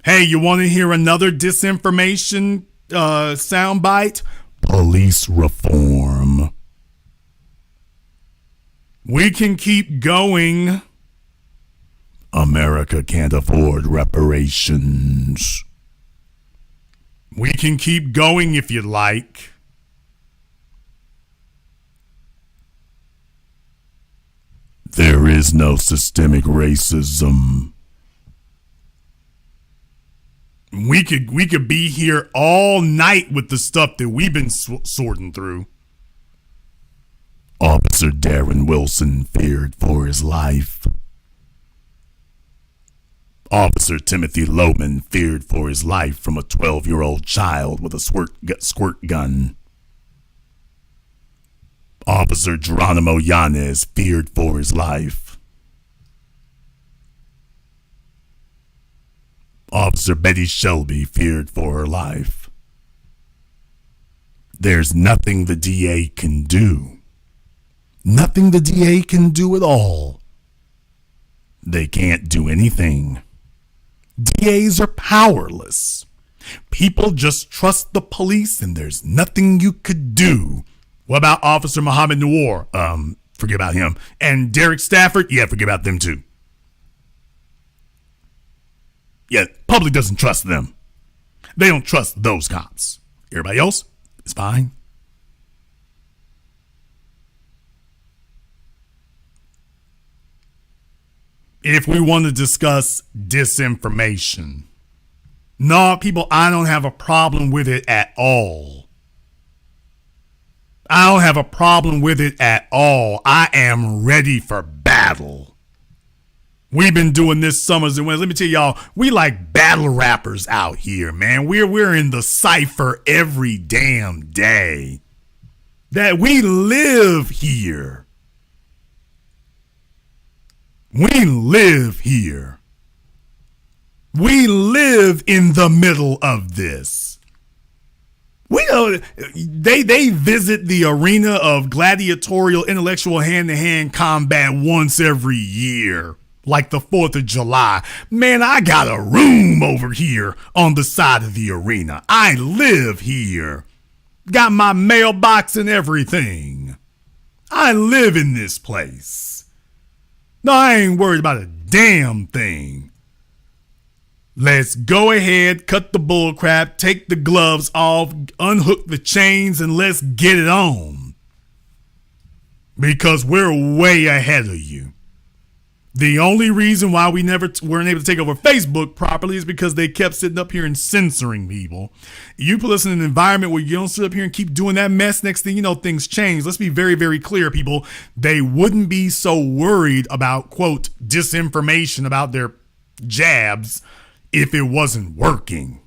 Hey, you want to hear another disinformation soundbite? Police reform. We can keep going. America can't afford reparations. We can keep going if you'd like. There is no systemic racism. We could be here all night with the stuff that we've been sorting through. Officer Darren Wilson feared for his life. Officer Timothy Loman feared for his life from a 12-year-old child with a squirt gun. Officer Geronimo Yanez feared for his life. Officer Betty Shelby feared for her life. there's nothing the DA can do. Nothing the DA can do at all. They can't do anything. DAs are powerless. People just trust the police and there's nothing you could do. What about Officer Muhammad Noor? Forget about him. And Derek Stafford? Yeah, forget about them too. Yeah, public doesn't trust them. They don't trust those cops. Everybody else is fine. If we want to discuss disinformation, no, people, I don't have a problem with it at all. I don't have a problem with it at all. I am ready for battle. We've been doing this summers and winters. Let me tell y'all, we like battle rappers out here, man. We're in the cypher every damn day. That we live here. We live here. We live in the middle of this. We know they visit the arena of gladiatorial intellectual hand-to-hand combat once every year, like the 4th of July. Man, I got a room over here on the side of the arena. I live here. Got my mailbox and everything. I live in this place. No, I ain't worried about a damn thing. Let's go ahead, cut the bull crap, take the gloves off, unhook the chains, and let's get it on. Because we're way ahead of you. The only reason why we never weren't able to take over Facebook properly is because they kept sitting up here and censoring people. You put us in an environment where you don't sit up here and keep doing that mess. Next thing you know, things change. Let's be very, very clear, people. They wouldn't be so worried about, quote, disinformation about their jabs if it wasn't working.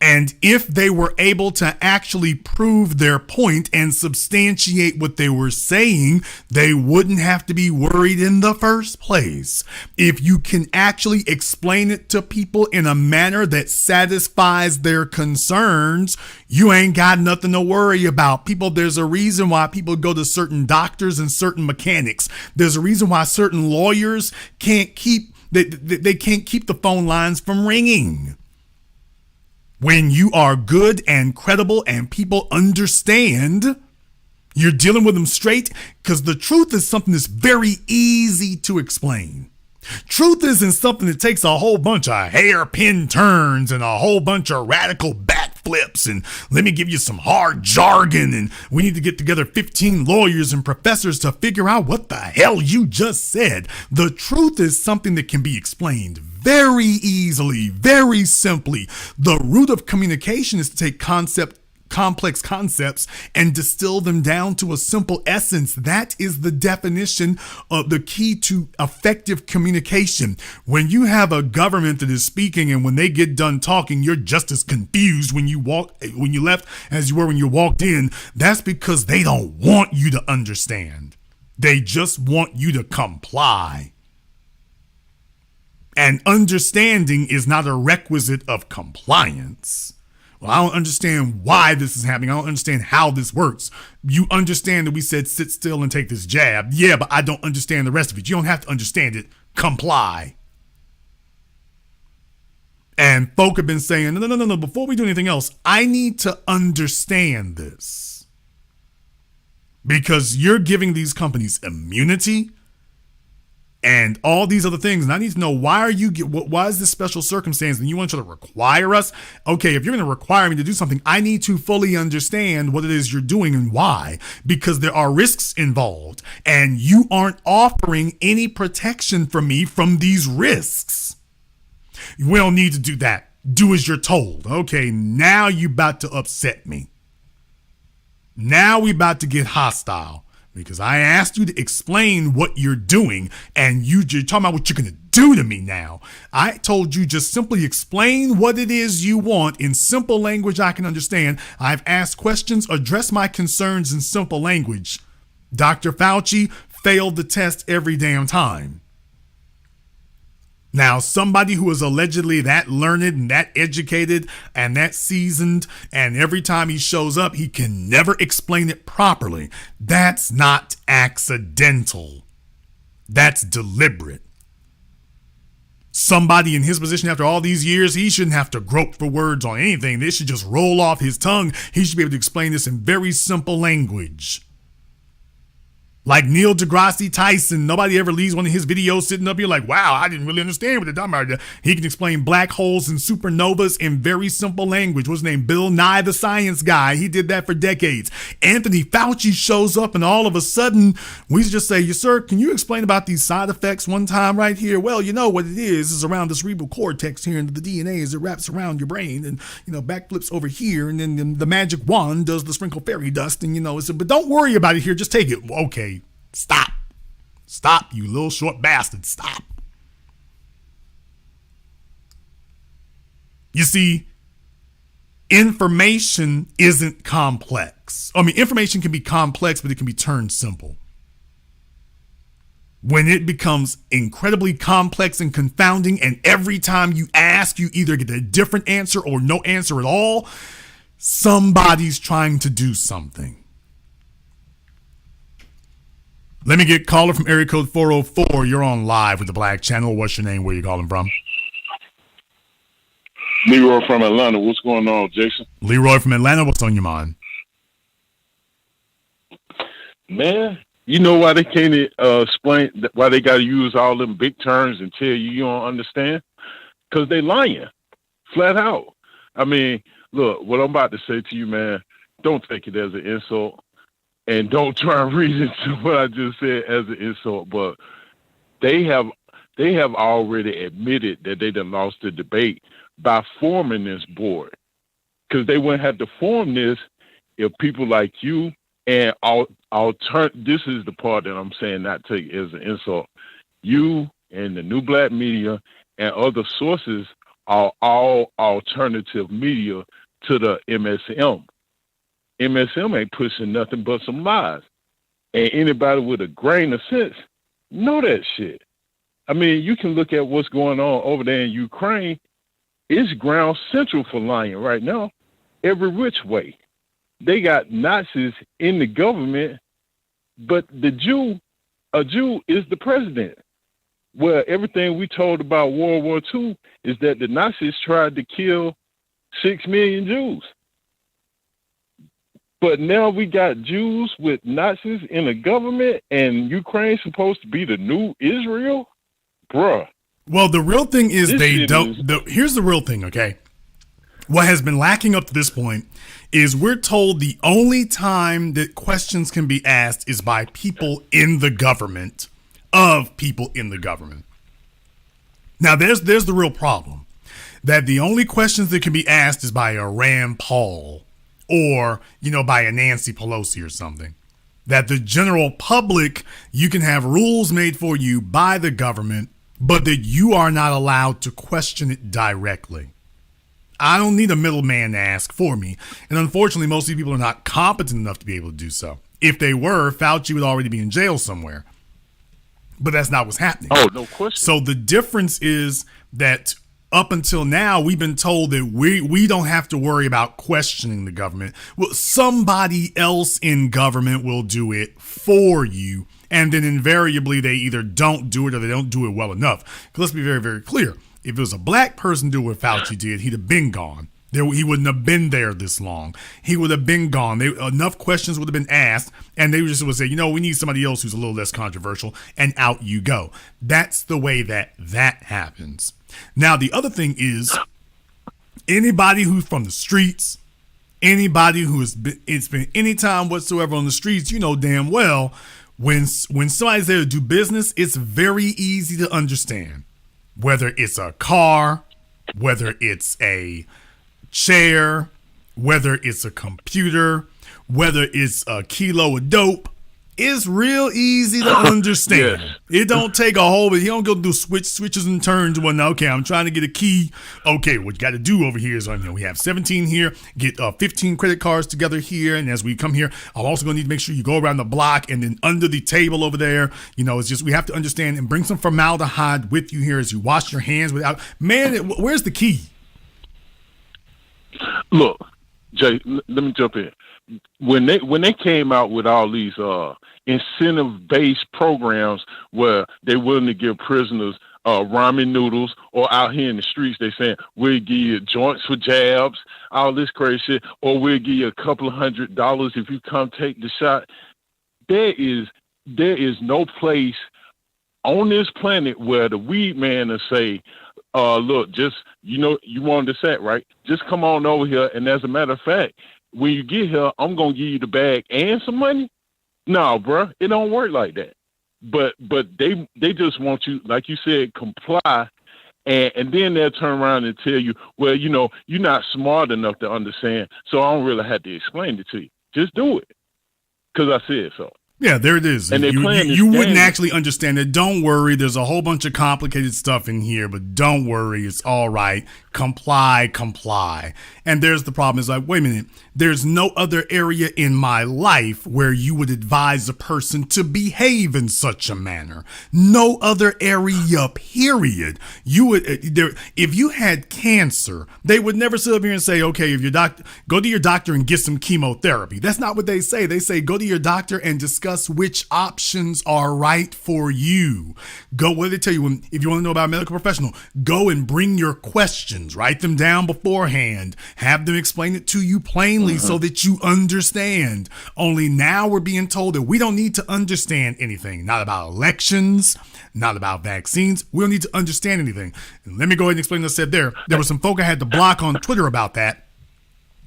And if they were able to actually prove their point and substantiate what they were saying, they wouldn't have to be worried in the first place. If you can actually explain it to people in a manner that satisfies their concerns, you ain't got nothing to worry about. People, there's a reason why people go to certain doctors and certain mechanics. There's a reason why certain lawyers can't keep they can't keep the phone lines from ringing. When you are good and credible and people understand, you're dealing with them straight, because the truth is something that's very easy to explain. Truth isn't something that takes a whole bunch of hairpin turns and a whole bunch of radical backflips and let me give you some hard jargon and we need to get together 15 lawyers and professors to figure out what the hell you just said. The truth is something that can be explained very easily, very simply. The root of communication is to take complex concepts and distill them down to a simple essence. That is the definition of the key to effective communication. When you have a government that is speaking and when they get done talking, you're just as confused when you left as you were when you walked in. That's because they don't want you to understand. They just want you to comply. And understanding is not a requisite of compliance. Well, I don't understand why this is happening. I don't understand how this works. You understand that we said sit still and take this jab. Yeah, but I don't understand the rest of it. You don't have to understand it. Comply. And folk have been saying, no. Before we do anything else, I need to understand this. Because you're giving these companies immunity and all these other things. And I need to know, why is this special circumstance and you want to require us? Okay, if you're going to require me to do something, I need to fully understand what it is you're doing and why, because there are risks involved and you aren't offering any protection for me from these risks. We don't need to do that. Do as you're told. Okay, now you about to upset me. Now we about to get hostile. Because I asked you to explain what you're doing, and you're talking about what you're going to do to me now. I told you just simply explain what it is you want in simple language I can understand. I've asked questions, address my concerns in simple language. Dr. Fauci failed the test every damn time. Now, somebody who is allegedly that learned and that educated and that seasoned, and every time he shows up, he can never explain it properly. That's not accidental. That's deliberate. Somebody in his position after all these years, he shouldn't have to grope for words on anything. This should just roll off his tongue. He should be able to explain this in very simple language. Like Neil deGrasse Tyson, nobody ever leaves one of his videos sitting up here like, wow, I didn't really understand what they're talking about. He can explain black holes and supernovas in very simple language. What's his name? Bill Nye the Science Guy. He did that for decades. Anthony Fauci shows up and all of a sudden we just say, yes, sir, can you explain about these side effects one time right here? Well, you know what it is around the cerebral cortex here and the DNA as it wraps around your brain and, backflips over here. And then the magic wand does the sprinkle fairy dust. And, but don't worry about it here. Just take it. Okay. Stop, you little short bastard. Stop. You see, information isn't complex. Information can be complex, but it can be turned simple. When it becomes incredibly complex and confounding, and every time you ask, you either get a different answer or no answer at all, somebody's trying to do something. Let me get caller from area code 404. You're on live with the Black Channel. What's your name? Where you calling from? Leroy from Atlanta. What's going on, Jason? Leroy from Atlanta. What's on your mind? Man, you know why they can't explain why they got to use all them big terms and tell you don't understand? Because they lying flat out. Look, what I'm about to say to you, man, don't take it as an insult. And don't try and read into what I just said as an insult, but they have already admitted that they done lost the debate by forming this board. Because they wouldn't have to form this if people like you and this is the part that I'm saying not take it as an insult. You and the New Black Media and other sources are all alternative media to the MSM. MSM ain't pushing nothing but some lies. And anybody with a grain of sense know that shit. You can look at what's going on over there in Ukraine. It's ground central for lying right now, every which way. They got Nazis in the government, but a Jew is the president. Well, everything we told about World War II is that the Nazis tried to kill 6 million Jews. But now we got Jews with Nazis in the government, and Ukraine's supposed to be the new Israel? Bruh. Well, the real thing is here's the real thing, okay? What has been lacking up to this point is we're told the only time that questions can be asked is by people in the government, of people in the government. Now, there's the real problem, that the only questions that can be asked is by a Rand Paul, or, by a Nancy Pelosi or something. That the general public, you can have rules made for you by the government, but that you are not allowed to question it directly. I don't need a middleman to ask for me. And unfortunately, most of these people are not competent enough to be able to do so. If they were, Fauci would already be in jail somewhere. But that's not what's happening. Oh, no question. So the difference is that up until now, we've been told that we don't have to worry about questioning the government. Well, somebody else in government will do it for you. And then invariably, they either don't do it or they don't do it well enough. Because let's be very, very clear. If it was a black person doing what Fauci did, he'd have been gone. He wouldn't have been there this long. He would have been gone. Enough questions would have been asked, and they just would say, we need somebody else who's a little less controversial, and out you go. That's the way that happens. Now, the other thing is, anybody who's from the streets, anybody who has spent any time whatsoever on the streets, you know damn well, when somebody's there to do business, it's very easy to understand. Whether it's a car, whether it's a chair, whether it's a computer, whether it's a kilo of dope, It's real easy to understand. Yes. It don't take a whole, but you don't go do switches and turns. Well, now, okay, I'm trying to get a key. Okay, what you got to do over here is, we have 17 here, get 15 credit cards together here, and as we come here, I'm also going to need to make sure you go around the block and then under the table over there. It's just we have to understand and bring some formaldehyde with you here as you wash your hands without. Man, where's the key? Look, Jay, let me jump in. When they came out with all these incentive-based programs where they're willing to give prisoners ramen noodles, or out here in the streets they saying we'll give you joints for jabs, all this crazy shit, or we'll give you a couple of $100 if you come take the shot. There is no place on this planet where the weed man will say, look, just you wanted the set, right? Just come on over here, and as a matter of fact, when you get here, I'm gonna give you the bag and some money. No, bro, it don't work like that. But they just want you, like you said, comply, and then they'll turn around and tell you, well, you're not smart enough to understand, so I don't really have to explain it to you. Just do it, because I said so. Yeah, there it is. And you wouldn't actually understand it. Don't worry. There's a whole bunch of complicated stuff in here, but don't worry. It's all right. Comply. And there's the problem is like, wait a minute. There's no other area in my life where you would advise a person to behave in such a manner. No other area, period. You would, if you had cancer, they would never sit up here and say, okay, if your doctor, go to your doctor and get some chemotherapy. That's not what they say. They say, go to your doctor and discuss which options are right for you. What do they tell you? If you want to know about a medical professional, go and bring your questions, write them down beforehand, have them explain it to you plainly so that you understand. Only now we're being told that we don't need to understand anything, not about elections, not about vaccines. We don't need to understand anything. And let me go ahead and explain what I said there. There were some folk I had to block on Twitter about that.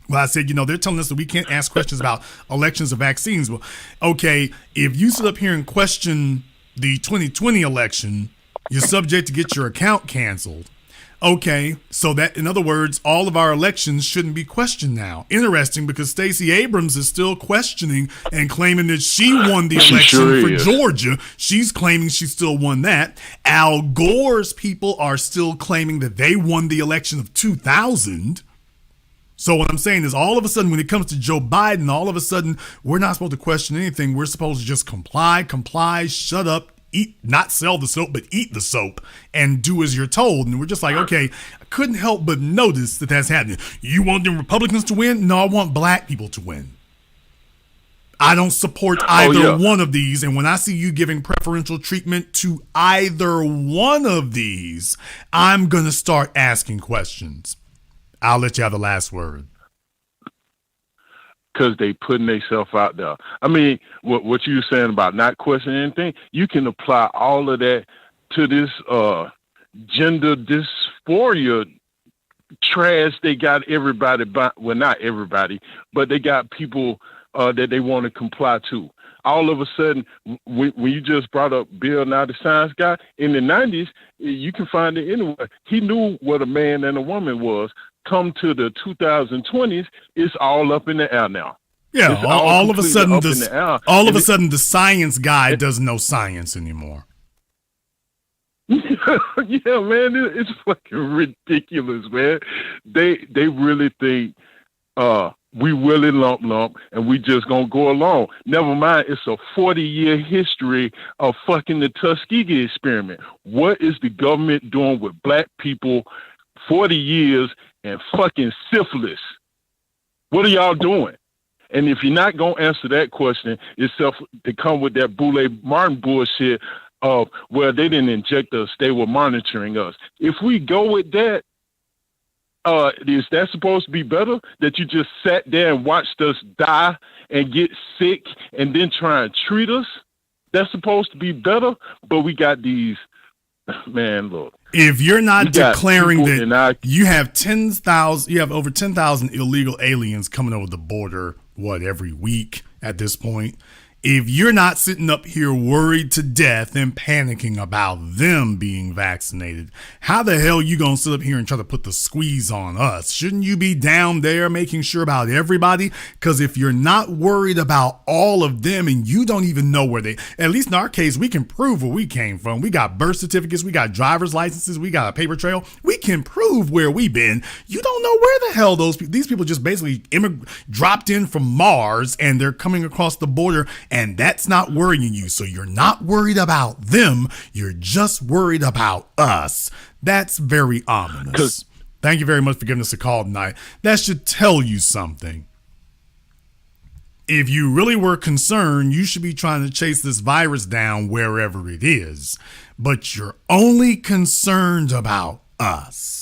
Well, I said, they're telling us that we can't ask questions about elections or vaccines. Well, okay, if you sit up here and question the 2020 election, you're subject to get your account canceled. Okay, so that, in other words, all of our elections shouldn't be questioned now. Interesting, because Stacey Abrams is still questioning and claiming that she won the election for Georgia. She's claiming she still won that. Al Gore's people are still claiming that they won the election of 2000. So what I'm saying is, all of a sudden, when it comes to Joe Biden, all of a sudden, we're not supposed to question anything. We're supposed to just comply, shut up, eat, not sell the soap, but eat the soap and do as you're told. And we're just like, okay, I couldn't help but notice that that's happening. You want the Republicans to win? No, I want black people to win. I don't support either one of these. And when I see you giving preferential treatment to either one of these, I'm going to start asking questions. I'll let you have the last word. Because they putting themselves out there. I mean, what you were saying about not questioning anything, you can apply all of that to this gender dysphoria trash they got everybody, well, not everybody, but they got people that they want to comply to. All of a sudden, when you just brought up Bill Nye the Science Guy, in the 90s, you can find it anywhere. He knew what a man and a woman was. Come to the 2020s, it's all up in the air now. Yeah, all of a sudden, the science guy doesn't know science anymore. Yeah, man, it's fucking ridiculous, man. They really think we really lump, and we just gonna go along. Never mind, it's a 40-year history of fucking the Tuskegee experiment. What is the government doing with black people 40 years and fucking syphilis? What are y'all doing? And if you're not gonna answer that question, yourself to come with that Boule Martin bullshit of, well, they didn't inject us, they were monitoring us. If we go with that, is that supposed to be better? That you just sat there and watched us die and get sick and then try and treat us? That's supposed to be better? But we got these, man, look. If you're not declaring that you have 10,000, you have over 10,000 illegal aliens coming over the border, every week at this point. If you're not sitting up here worried to death and panicking about them being vaccinated, how the hell you gonna sit up here and try to put the squeeze on us? Shouldn't you be down there making sure about everybody? Because if you're not worried about all of them and you don't even know where they, at least in our case, we can prove where we came from. We got birth certificates, we got driver's licenses, we got a paper trail. We can prove where we've been. You don't know where the hell these people just basically dropped in from Mars and they're coming across the border. And that's not worrying you. So you're not worried about them. You're just worried about us. That's very ominous. Thank you very much for giving us a call tonight. That should tell you something. If you really were concerned, you should be trying to chase this virus down wherever it is. But you're only concerned about us.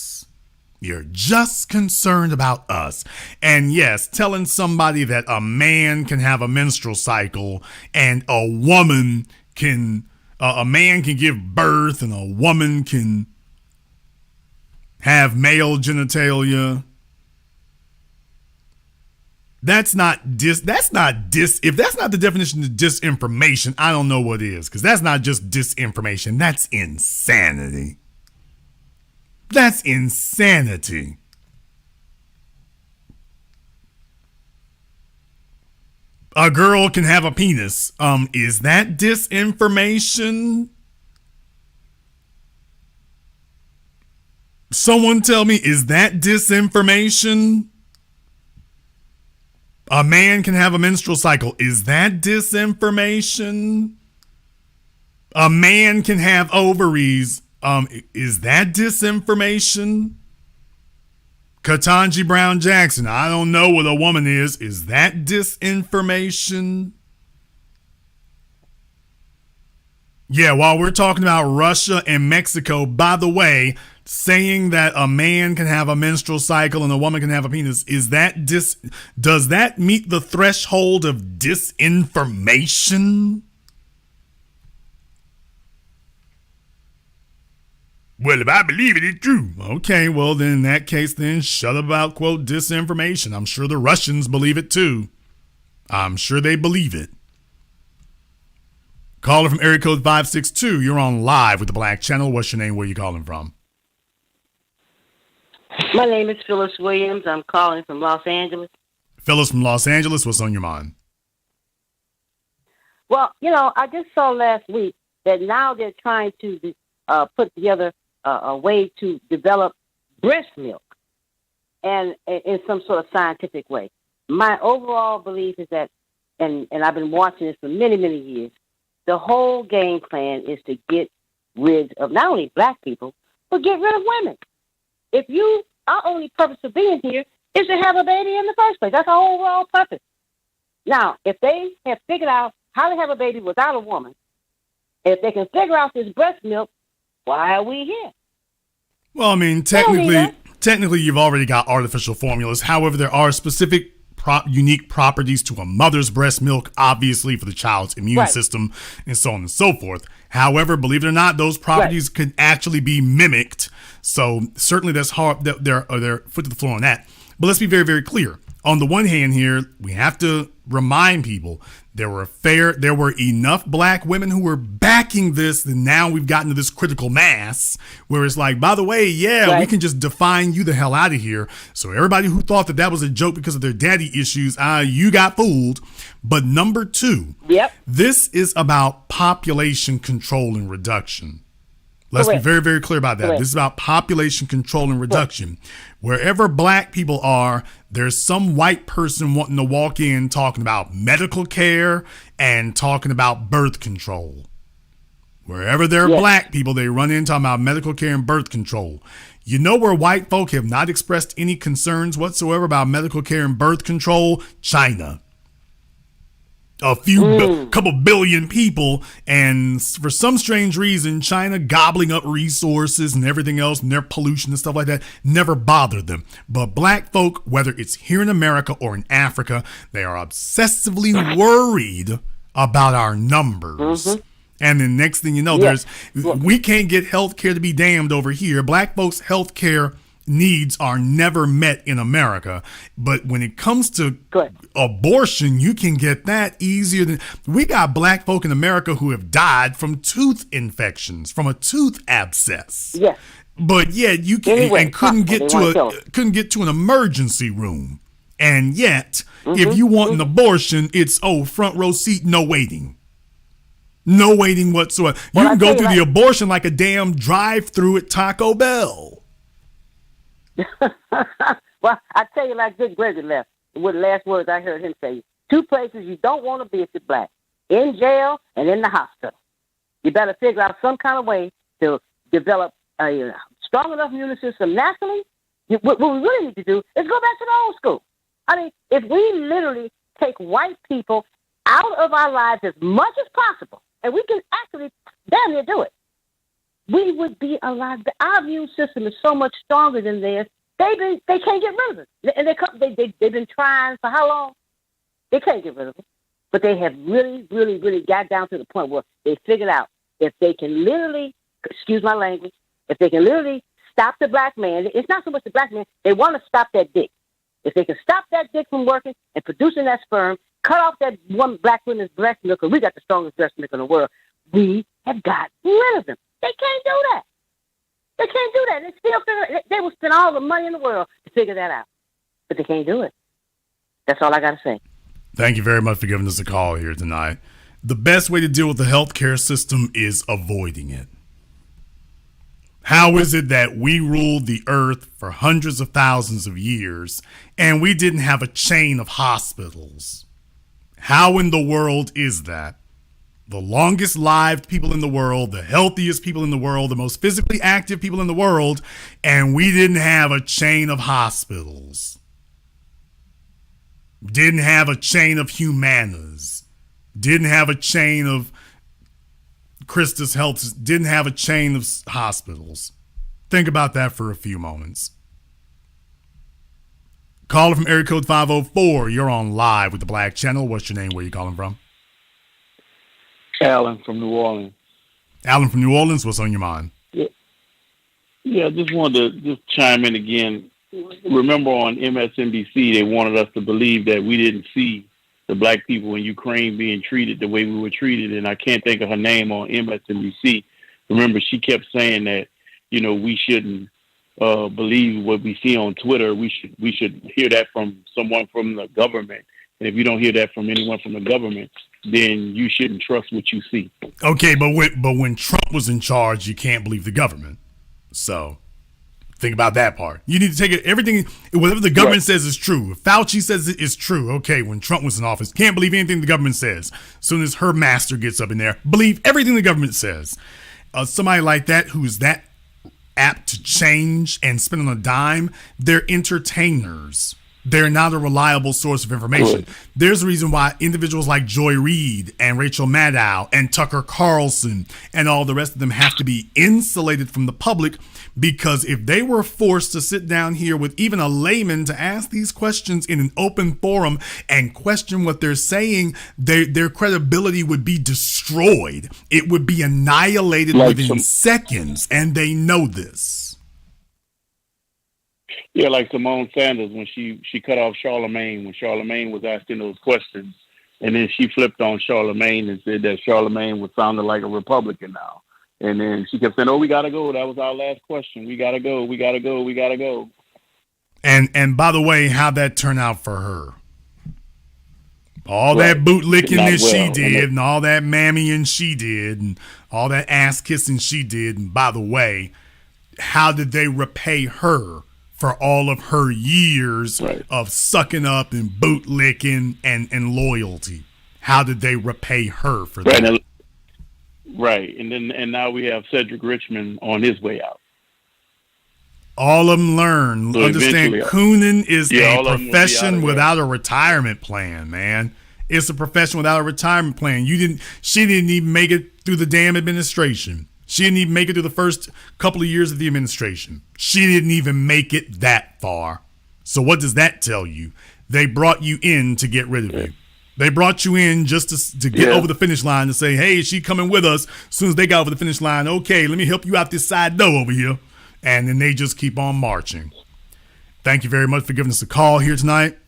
You're just concerned about us. And yes, telling somebody that a man can have a menstrual cycle and a woman can, a man can give birth and a woman can have male genitalia. If that's not the definition of disinformation, I don't know what is, because that's not just disinformation. That's insanity. That's insanity. A girl can have a penis. Is that disinformation? Someone tell me, is that disinformation? A man can have a menstrual cycle. Is that disinformation? A man can have ovaries. Is that disinformation? Ketanji Brown Jackson, I don't know what a woman is. Is that disinformation? Yeah, while we're talking about Russia and Mexico, by the way, saying that a man can have a menstrual cycle and a woman can have a penis, does that meet the threshold of disinformation? Well, if I believe it, it's true. Okay, well, then in that case, then shut up about, quote, disinformation. I'm sure the Russians believe it too. I'm sure they believe it. Caller from area code 562. You're on live with the Black Channel. What's your name? Where are you calling from? My name is Phyllis Williams. I'm calling from Los Angeles. Phyllis from Los Angeles. What's on your mind? Well, I just saw last week that now they're trying to put together a way to develop breast milk, and in some sort of scientific way. My overall belief is that, and I've been watching this for many, many years, the whole game plan is to get rid of not only black people, but get rid of women. Our only purpose of being here is to have a baby in the first place. That's our overall purpose. Now, if they have figured out how to have a baby without a woman, if they can figure out this breast milk, why are we here? Well, I mean, technically, you've already got artificial formulas. However, there are specific unique properties to a mother's breast milk, obviously for the child's immune system and so on and so forth. However, believe it or not, those properties could actually be mimicked. So certainly that's hard. They're foot to the floor on that. But let's be very, very clear. On the one hand here, we have to remind people there were enough black women who were backing this, and now we've gotten to this critical mass where it's like, by the way, we can just define you the hell out of here. So everybody who thought that was a joke because of their daddy issues, you got fooled. But number two, this is about population control and reduction. Let's be very, very clear about that. This is about population control and reduction. Wherever black people are, there's some white person wanting to walk in talking about medical care and talking about birth control. Wherever there are black people, they run in talking about medical care and birth control. You know where white folk have not expressed any concerns whatsoever about medical care and birth control? China. Couple billion people, and for some strange reason, China gobbling up resources and everything else and their pollution and stuff like that never bothered them. But black folk, whether it's here in America or in Africa, they are obsessively worried about our numbers. And then next thing you know, we can't get health care to be damned over here. Black folks' health care needs are never met in America. But when it comes to abortion, you can get that easier than we got black folk in America who have died from tooth infections, from a tooth abscess. Yes. But yet you can and couldn't get to an emergency room. And yet, if you want an abortion, it's front row seat, no waiting. No waiting whatsoever. You can go through the abortion like a damn drive-through at Taco Bell. Well, I tell you like Dick Gregory left, with the last words I heard him say, 2 places you don't want to be if you're black, in jail and in the hospital. You better figure out some kind of way to develop a strong enough immune system naturally. What we really need to do is go back to the old school. I mean, if we literally take white people out of our lives as much as possible, and we can actually damn near do it, we would be alive. Our immune system is so much stronger than theirs. They can't get rid of it. And they've been trying for how long? They can't get rid of it. But they have really, really, really got down to the point where they figured out if they can literally, excuse my language, if they can literally stop the black man, it's not so much the black man, they want to stop that dick. If they can stop that dick from working and producing that sperm, cut off that one black woman's breast milk, because we got the strongest breast milk in the world, we have got rid of them. They can't do that. They can't do that. They will spend all the money in the world to figure that out. But they can't do it. That's all I got to say. Thank you very much for giving us a call here tonight. The best way to deal with the healthcare system is avoiding it. How is it that we ruled the earth for hundreds of thousands of years and we didn't have a chain of hospitals? How in the world is that? The longest lived people in the world, the healthiest people in the world, the most physically active people in the world, and we didn't have a chain of hospitals. Didn't have a chain of Humanas. Didn't have a chain of Christus Health. Didn't have a chain of hospitals. Think about that for a few moments. Caller from area code 504. You're on live with the Black Channel. What's your name? Where you calling from? Alan from New Orleans. Alan from New Orleans. What's on your mind? Yeah, just wanted to chime in again. Remember on MSNBC, they wanted us to believe that we didn't see the black people in Ukraine being treated the way we were treated, and I can't think of her name on MSNBC. Remember, she kept saying that, we shouldn't believe what we see on Twitter. We should hear that from someone from the government. And if you don't hear that from anyone from the government, then you shouldn't trust what you see. Okay, but when Trump was in charge, you can't believe the government. So think about that part. You need to take it, everything, whatever the government says is true. If Fauci says it is true, okay, when Trump was in office, can't believe anything the government says. As soon as her master gets up in there, believe everything the government says. Somebody like that who is that apt to change and spend on a dime, they're entertainers. They're not a reliable source of information. There's a reason why individuals like Joy Reid and Rachel Maddow and Tucker Carlson and all the rest of them have to be insulated from the public, because if they were forced to sit down here with even a layman to ask these questions in an open forum and question what they're saying, their credibility would be destroyed. It would be annihilated within seconds, and they know this. Yeah, like Simone Sanders when she cut off Charlemagne when Charlemagne was asking those questions, and then she flipped on Charlemagne and said that Charlemagne was sounding like a Republican now, and then she kept saying, "Oh, we gotta go. That was our last question. We gotta go. We gotta go. We gotta go." And by the way, how'd that turn out for her? All that boot licking that she did, and all that mammying she did, and all that ass kissing she did, and by the way, how did they repay her for all of her years of sucking up and boot licking and loyalty? How did they repay her for that? And now we have Cedric Richmond on his way out. All of them learn. So understand, cooning is a profession without a retirement plan, man. It's a profession without a retirement plan. She didn't even make it through the damn administration. She didn't even make it through the first couple of years of the administration. She didn't even make it that far. So what does that tell you? They brought you in to get rid of you. They brought you in just to get over the finish line, to say, hey, is she coming with us? As soon as they got over the finish line, okay, let me help you out this side door over here. And then they just keep on marching. Thank you very much for giving us a call here tonight.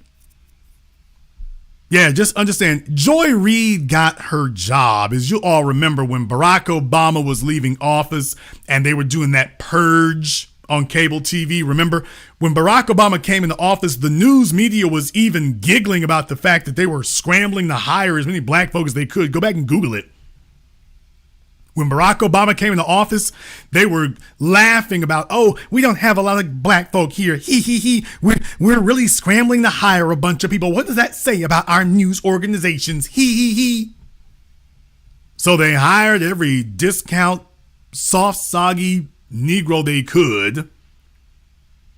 Yeah, just understand, Joy Reid got her job. As you all remember, when Barack Obama was leaving office and they were doing that purge on cable TV. Remember, when Barack Obama came into office, the news media was even giggling about the fact that they were scrambling to hire as many black folk as they could. Go back and Google it. When Barack Obama came into office, they were laughing about, oh, we don't have a lot of black folk here. We're really scrambling to hire a bunch of people. What does that say about our news organizations? So they hired every discount, soft, soggy Negro they could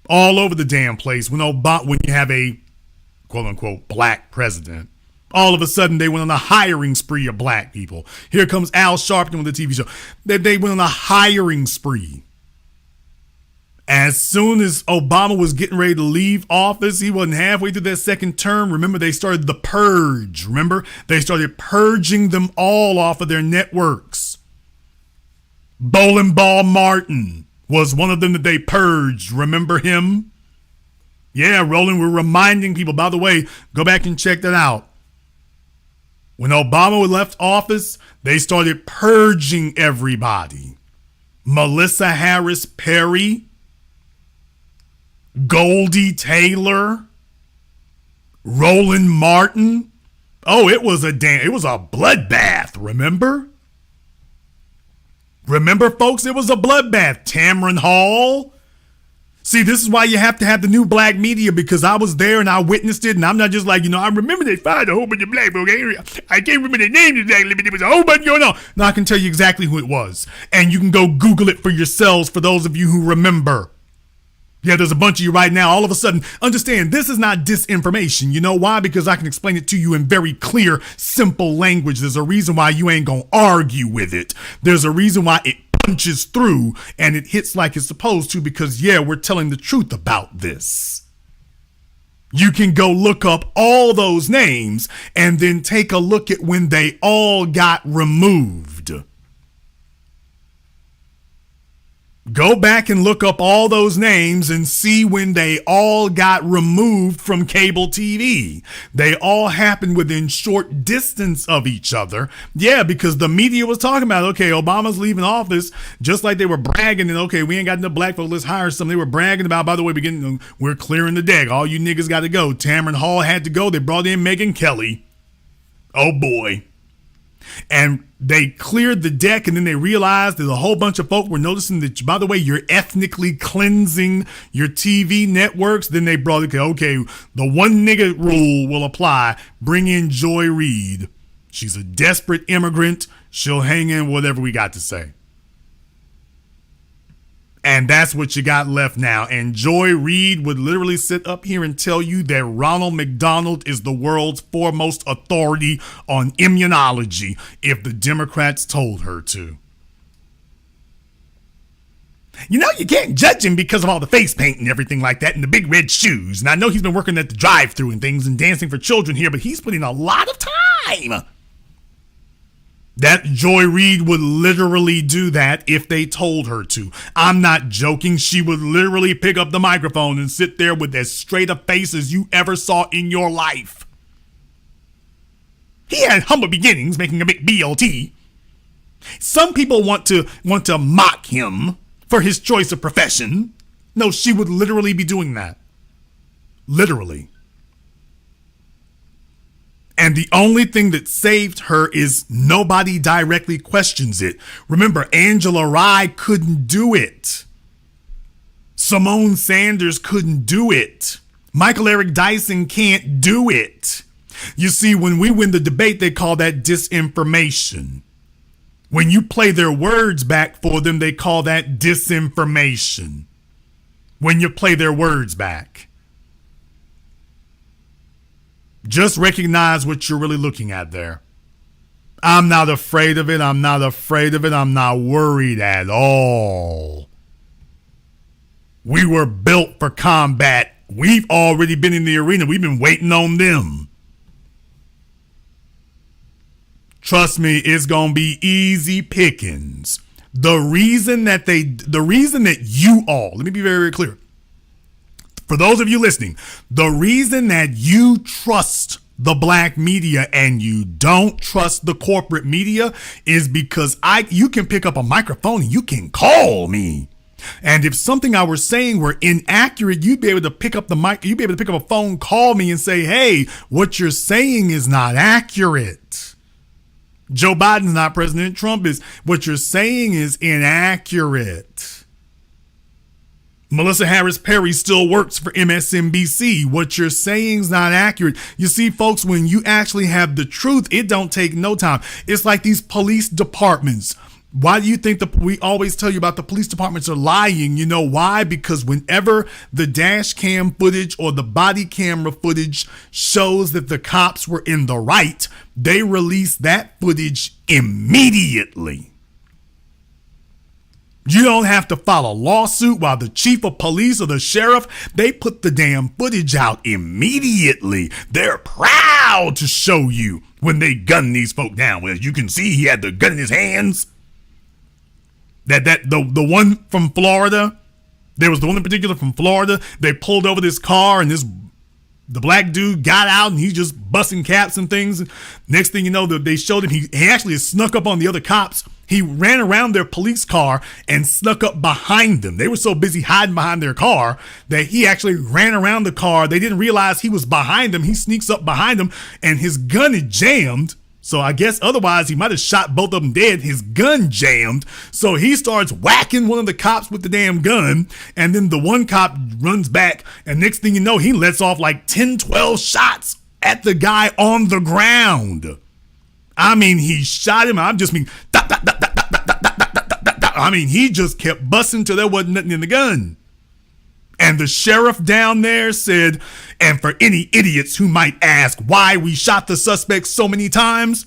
all over the damn place when you have a quote unquote black president. All of a sudden, they went on a hiring spree of black people. Here comes Al Sharpton with the TV show. They went on a hiring spree. As soon as Obama was getting ready to leave office, he wasn't halfway through that second term. Remember, they started the purge. Remember, they started purging them all off of their networks. Bowling Ball Martin was one of them that they purged. Remember him? Yeah, Roland, we're reminding people. By the way, go back and check that out. When Obama left office, they started purging everybody. Melissa Harris Perry, Goldie Taylor, Roland Martin. Oh, it was a bloodbath, remember? Remember, folks, it was a bloodbath. Tamron Hall. See, this is why you have to have the new black media, because I was there and I witnessed it, and I'm not just like, I remember they fired a whole bunch of black folk. I can't remember their names exactly, but there was a whole bunch going on. Now I can tell you exactly who it was, and you can go Google it for yourselves for those of you who remember. Yeah, there's a bunch of you right now. All of a sudden, understand, this is not disinformation. You know why? Because I can explain it to you in very clear, simple language. There's a reason why you ain't gonna argue with it. There's a reason why it punches through and it hits like it's supposed to, because we're telling the truth about this. You can go look up all those names and then take a look at when they all got removed. Go back and look up all those names and see when they all got removed from cable TV. They all happened within short distance of each other. Yeah, because the media was talking about, okay, Obama's leaving office, just like they were bragging, and okay, we ain't got enough black folks, let's hire some. They were bragging about, by the way, we're clearing the deck. All you niggas got to go. Tamron Hall had to go. They brought in Megyn Kelly. Oh boy. And they cleared the deck, and then they realized that a whole bunch of folk were noticing that, by the way, you're ethnically cleansing your TV networks. Then they brought it, okay, the one nigga rule will apply. Bring in Joy Reid. She's a desperate immigrant. She'll hang in whatever we got to say. And that's what you got left now. And Joy Reid would literally sit up here and tell you that Ronald McDonald is the world's foremost authority on immunology if the Democrats told her to. You can't judge him because of all the face paint and everything like that and the big red shoes. And I know he's been working at the drive-thru and things and dancing for children here, but he's putting a lot of time. That Joy Reid would literally do that if they told her to. I'm not joking. She would literally pick up the microphone and sit there with as straight a face as you ever saw in your life. He had humble beginnings, making a big BLT. Some people want to mock him for his choice of profession. No, she would literally be doing that. Literally. And the only thing that saved her is nobody directly questions it. Remember, Angela Rye couldn't do it. Simone Sanders couldn't do it. Michael Eric Dyson can't do it. You see, when we win the debate, they call that disinformation. When you play their words back for them, they call that disinformation. When you play their words back. Just recognize what you're really looking at there. I'm not afraid of it. I'm not afraid of it. I'm not worried at all. We were built for combat. We've already been in the arena. We've been waiting on them. Trust me, it's going to be easy pickings. The reason that you all, let me be very, very clear. For those of you listening, the reason that you trust the black media and you don't trust the corporate media is because you can pick up a microphone and you can call me. And if something I was saying were inaccurate, you'd be able to pick up the mic, you'd be able to pick up a phone, call me and say, hey, what you're saying is not accurate. Joe Biden's not President Trump is. What you're saying is inaccurate. Melissa Harris Perry still works for MSNBC. What you're saying is not accurate. You see, folks, when you actually have the truth, it don't take no time. It's like these police departments. Why do you think we always tell you about the police departments are lying? You know why? Because whenever the dash cam footage or the body camera footage shows that the cops were in the right, they release that footage immediately. You don't have to file a lawsuit while the chief of police or the sheriff, they put the damn footage out immediately. They're proud to show you when they gun these folk down. Well, you can see he had the gun in his hands. The one from Florida, there was the one in particular from Florida. They pulled over this car and the black dude got out and he's just busting caps and things. Next thing you know, they showed him, he actually snuck up on the other cops. He ran around their police car and snuck up behind them. They were so busy hiding behind their car that he actually ran around the car. They didn't realize he was behind them. He sneaks up behind them and his gun is jammed. So I guess otherwise he might have shot both of them dead. His gun jammed. So he starts whacking one of the cops with the damn gun. And then the one cop runs back. And next thing you know, he lets off like 10, 12 shots at the guy on the ground. I mean, he shot him. He just kept busting till there wasn't nothing in the gun. And the sheriff down there said, and for any idiots who might ask why we shot the suspect so many times,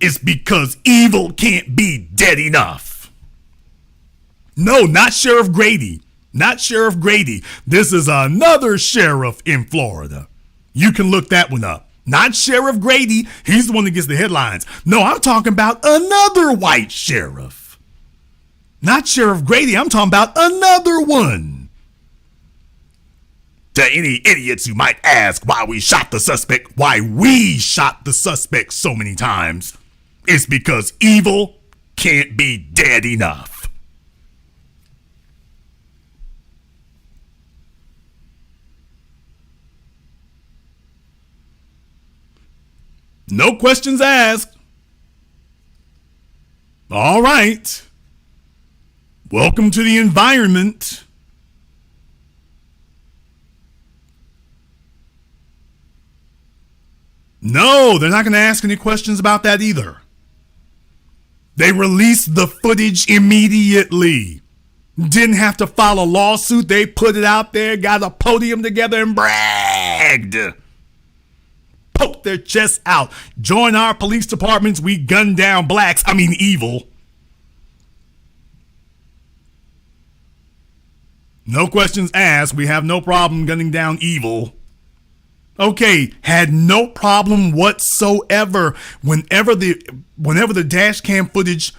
it's because evil can't be dead enough. No, not Sheriff Grady. Not Sheriff Grady. This is another sheriff in Florida. You can look that one up. Not Sheriff Grady. He's the one that gets the headlines. No, I'm talking about another white sheriff. Not Sheriff Grady. I'm talking about another one. To any idiots who might ask why we shot the suspect so many times, it's because evil can't be dead enough. No questions asked. All right. Welcome to the environment. No, they're not going to ask any questions about that either. They released the footage immediately. Didn't have to file a lawsuit. They put it out there, got a podium together and bragged. Poked their chests out. Join our police departments. We gun down blacks. Evil. No questions asked. We have no problem gunning down evil. Okay, had no problem whatsoever. Whenever the dash cam footage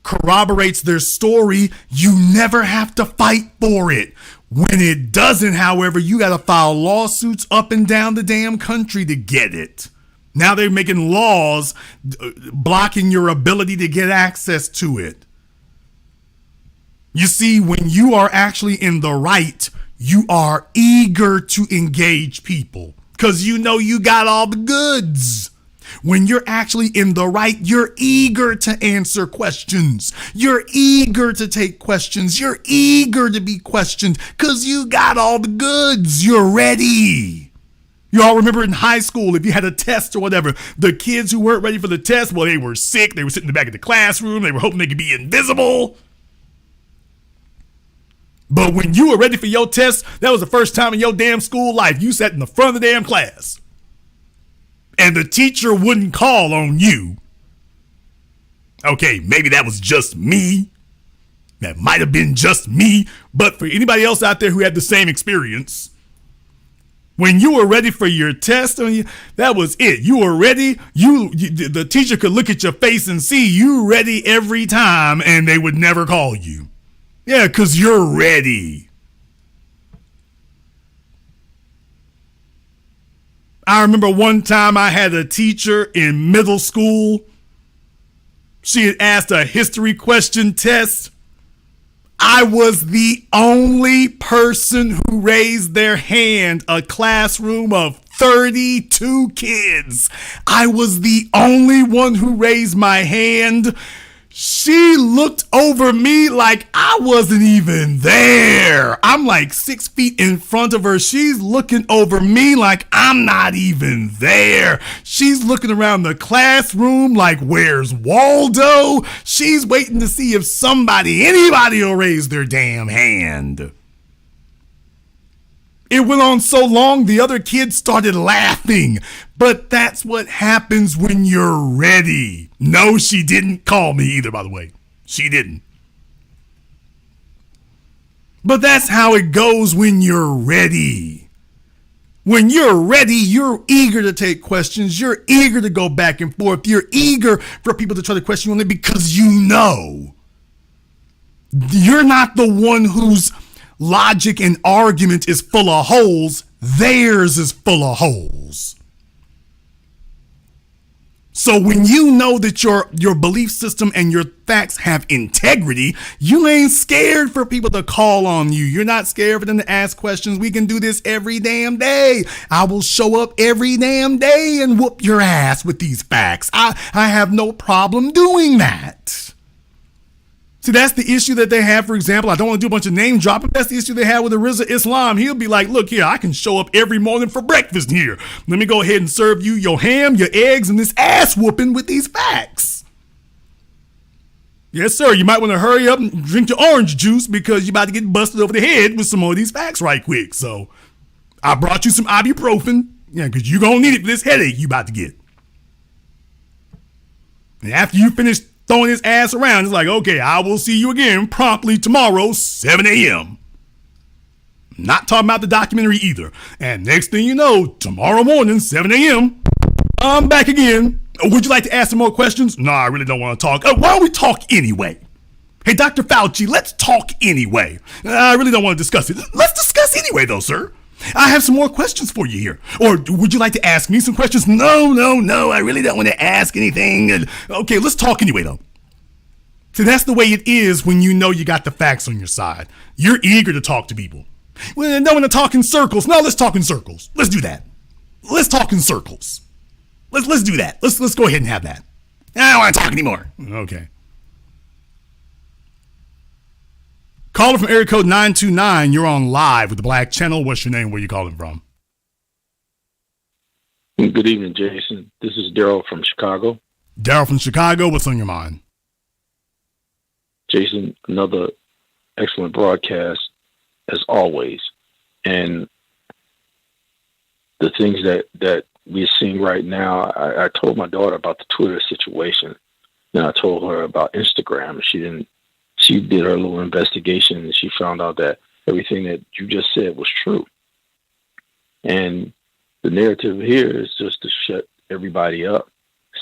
corroborates their story, you never have to fight for it. When it doesn't, however, you got to file lawsuits up and down the damn country to get it. Now they're making laws blocking your ability to get access to it. You see, when you are actually in the right, you are eager to engage people. Because you know you got all the goods. When you're actually in the right, you're eager to answer questions. You're eager to take questions. You're eager to be questioned because you got all the goods. You're ready. You all remember in high school, if you had a test or whatever, the kids who weren't ready for the test, well, they were sick. They were sitting in the back of the classroom. They were hoping they could be invisible. But when you were ready for your test, that was the first time in your damn school life you sat in the front of the damn class. And the teacher wouldn't call on you. Okay, maybe that was just me. That might have been just me. But for anybody else out there who had the same experience, When you were ready for your test, that was it. You were ready. The teacher could look at your face and see you ready every time, and they would never call you. Yeah, because you're ready. I remember one time I had a teacher in middle school. She had asked a history question test. I was the only person who raised their hand, a classroom of 32 kids. I was the only one who raised my hand. She looked over me like I wasn't even there. I'm like 6 feet in front of her. She's looking over me like I'm not even there. She's looking around the classroom like, where's Waldo? She's waiting to see if anybody will raise their damn hand. It went on so long, the other kids started laughing. But that's what happens when you're ready. No, she didn't call me either, by the way. She didn't. But that's how it goes when you're ready. When you're ready, you're eager to take questions. You're eager to go back and forth. You're eager for people to try to question you on it because you know. You're not the one whose logic and argument is full of holes. Theirs is full of holes. So when you know that your belief system and your facts have integrity, you ain't scared for people to call on you. You're not scared for them to ask questions. We can do this every damn day. I will show up every damn day and whoop your ass with these facts. I have no problem doing that. See, that's the issue that they have. For example, I don't want to do a bunch of name dropping. That's the issue they have with the Rizza Islam. He'll be like, look here, I can show up every morning for breakfast here. Let me go ahead and serve you your ham, your eggs, and this ass whooping with these facts. Yes, sir. You might want to hurry up and drink your orange juice because you're about to get busted over the head with some more of these facts right quick. So I brought you some ibuprofen. Yeah, because you're going to need it for this headache you about to get. And after you finish throwing his ass around, it's like, okay, I will see you again promptly tomorrow, 7 a.m. Not talking about the documentary either. And next thing you know, tomorrow morning, 7 a.m., I'm back again. Would you like to ask some more questions? No, I really don't want to talk. Why don't we talk anyway? Hey, Dr. Fauci, let's talk anyway. I really don't want to discuss it. Let's discuss anyway, though, sir. I have some more questions for you here. Or would you like to ask me some questions? No, I really don't want to ask anything. Okay, let's talk anyway, though. See, that's the way it is when you know you got the facts on your side. You're eager to talk to people. Well, no one to talk in circles. No, let's talk in circles. Let's do that. Let's talk in circles. Let's do that. Let's go ahead and have that. I don't want to talk anymore. Okay. Caller from area code 929. You're on live with the Black Channel. What's your name? Where you calling from? Good evening, Jason. This is Daryl from Chicago. Daryl from Chicago. What's on your mind? Jason, another excellent broadcast as always. And the things that we're seeing right now, I told my daughter about the Twitter situation. And I told her about Instagram. She did her little investigation and she found out that everything that you just said was true. And the narrative here is just to shut everybody up,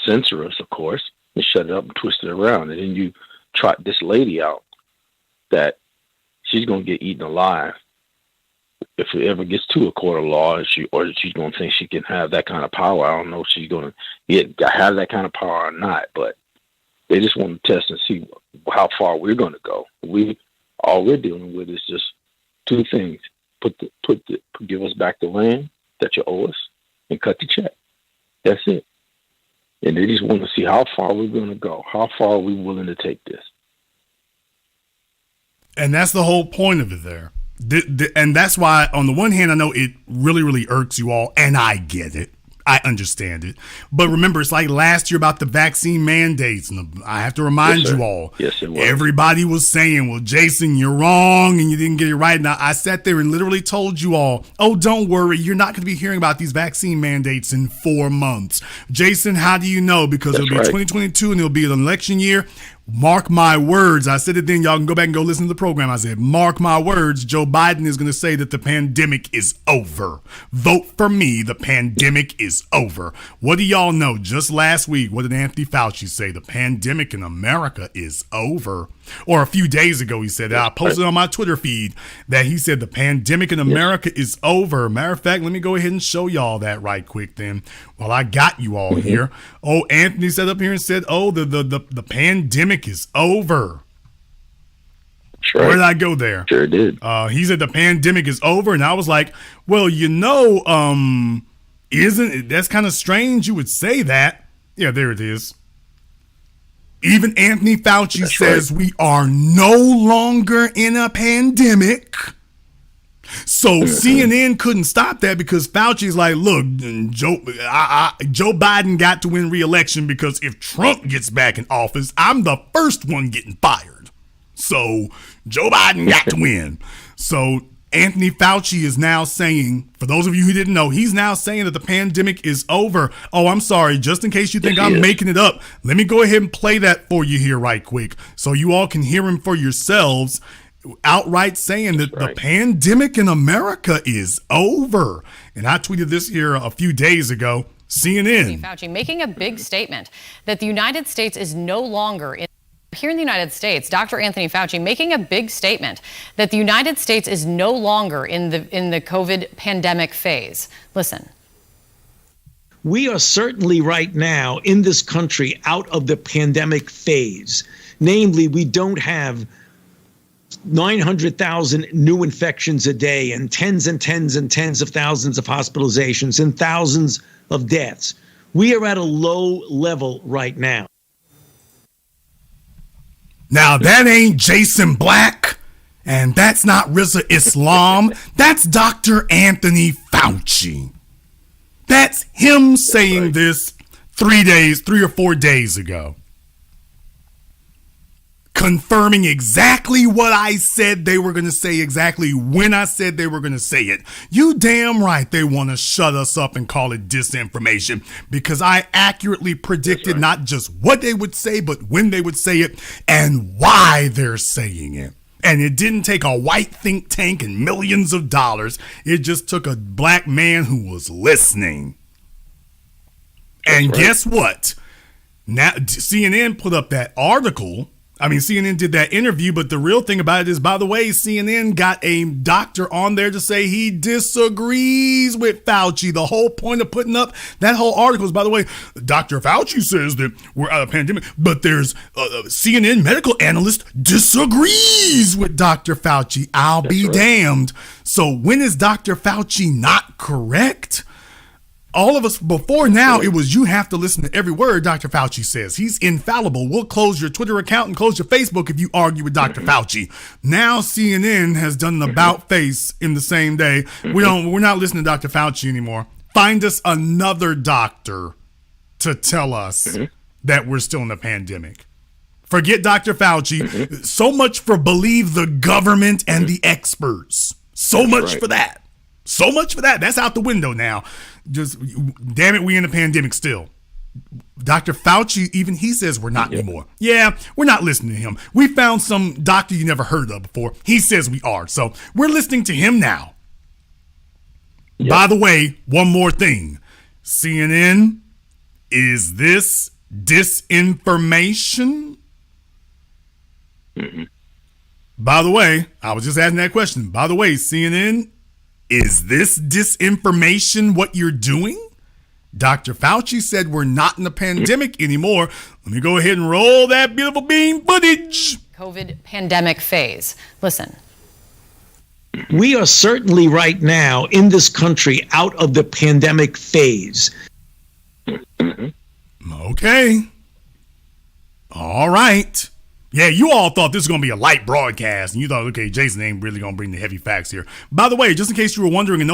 censor us, of course, and shut it up and twist it around. And then you trot this lady out that she's going to get eaten alive if it ever gets to a court of law, or she's going to think she can have that kind of power. I don't know if she's going to have that kind of power or not, but they just want to test and see how far we're going to go. All we're dealing with is just two things: give us back the land that you owe us, and cut the check. That's it. And they just want to see how far we're going to go. How far are we willing to take this? And that's the whole point of it there. And that's why, on the one hand, I know it really, really irks you all, and I get it. I understand it. But remember, it's like last year about the vaccine mandates. And I have to remind you all. Yes, it was. Everybody was saying, well, Jason, you're wrong and you didn't get it right. Now, I sat there and literally told you all, oh, don't worry. You're not going to be hearing about these vaccine mandates in 4 months. Jason, how do you know? Because it'll be 2022 and it'll be an election year. Mark my words. I said it then. Y'all can go back and go listen to the program. I said, mark my words. Joe Biden is going to say that the pandemic is over. Vote for me. The pandemic is over. What do y'all know? Just last week, what did Anthony Fauci say? The pandemic in America is over. Or a few days ago, he said, I posted on my Twitter feed that he said the pandemic in America is over. Matter of fact, let me go ahead and show y'all that right quick then while I got you all here. Oh, Anthony sat up here and said, oh, the pandemic is over. Right. Where did I go there? Sure did. He said the pandemic is over, and I was like, well, isn't it? That's kind of strange you would say that. Yeah, there it is. Even Anthony Fauci says we are no longer in a pandemic. So CNN couldn't stop that because Fauci's like, look, Joe Biden got to win re-election because if Trump gets back in office, I'm the first one getting fired. So Joe Biden got to win. So Anthony Fauci is now saying, for those of you who didn't know, he's now saying that the pandemic is over. Oh, I'm sorry. Just in case you think I'm making it up, let me go ahead and play that for you here right quick so you all can hear him for yourselves, outright saying that the pandemic in America is over. And I tweeted this here a few days ago. CNN. Fauci making a big statement that the United States is no longer in. Here in the United States, Dr. Anthony Fauci making a big statement that the United States is no longer in the COVID pandemic phase. Listen. We are certainly right now in this country out of the pandemic phase. Namely, we don't have 900,000 new infections a day and tens and tens and tens of thousands of hospitalizations and thousands of deaths. We are at a low level right now. Now, that ain't Jason Black, and that's not Rizza Islam. That's Dr. Anthony Fauci. That's him saying this 3 or 4 days ago. Confirming exactly what I said they were going to say, exactly when I said they were going to say it. You damn right they want to shut us up and call it disinformation because I accurately predicted not just what they would say, but when they would say it and why they're saying it. And it didn't take a white think tank and millions of dollars. It just took a black man who was listening. And guess what? Now CNN put up that article. I mean, CNN did that interview, but the real thing about it is, by the way, CNN got a doctor on there to say he disagrees with Fauci. The whole point of putting up that whole article is, by the way, Dr. Fauci says that we're out of pandemic, but there's a CNN medical analyst disagrees with Dr. Fauci. I'll be damned. So when is Dr. Fauci not correct? All of us before now, it was you have to listen to every word Dr. Fauci says. He's infallible. We'll close your Twitter account and close your Facebook if you argue with Dr. Fauci. Now CNN has done an about face in the same day. We're not listening to Dr. Fauci anymore. Find us another doctor to tell us that we're still in a pandemic. Forget Dr. Fauci. So much for believe the government and the experts. So much for that. So much for that. That's out the window now. Just damn it, we in a pandemic still. Dr. Fauci, even he says we're not anymore. Yeah, we're not listening to him. We found some doctor you never heard of before. He says we are. So we're listening to him now. By the way, one more thing. CNN, is this disinformation? By the way, I was just asking that question. By the way, CNN, is this disinformation what you're doing? Dr. Fauci said we're not in a pandemic anymore. Let me go ahead and roll that beautiful bean footage. COVID pandemic phase. Listen. We are certainly right now in this country out of the pandemic phase. Okay. All right. Yeah, you all thought this was going to be a light broadcast, and you thought, okay, Jason ain't really going to bring the heavy facts here. By the way, just in case you were wondering and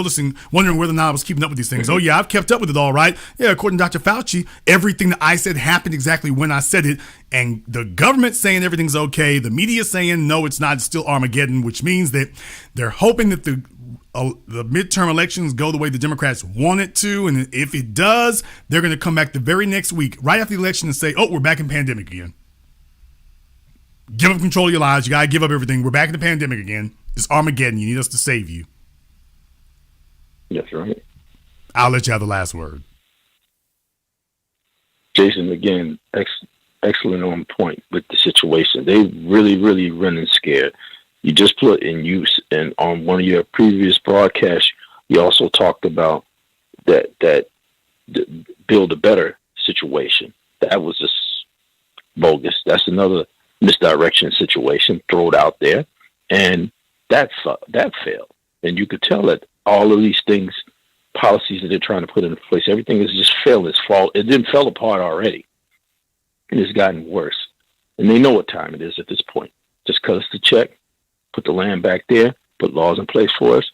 wondering whether or not I was keeping up with these things, oh yeah, I've kept up with it all right. Yeah, according to Dr. Fauci, everything that I said happened exactly when I said it, and the government saying everything's okay, the media saying no, it's not, it's still Armageddon, which means that they're hoping that the midterm elections go the way the Democrats want it to, and if it does, they're going to come back the very next week, right after the election, and say, oh, we're back in pandemic again. Give up control of your lives. You got to give up everything. We're back in the pandemic again. It's Armageddon. You need us to save you. That's right. I'll let you have the last word. Jason, again, excellent on point with the situation. They really running scared. You just put in use, and on one of your previous broadcasts, you also talked about that build a better situation. That was just bogus. That's another misdirection situation. Throw it out there, and that failed. And you could tell that all of these things, policies that they're trying to put into place, everything is just failed. It didn't fell apart already, and it's gotten worse. And they know what time it is at this point. Just cut us the check, put the land back there, put laws in place for us,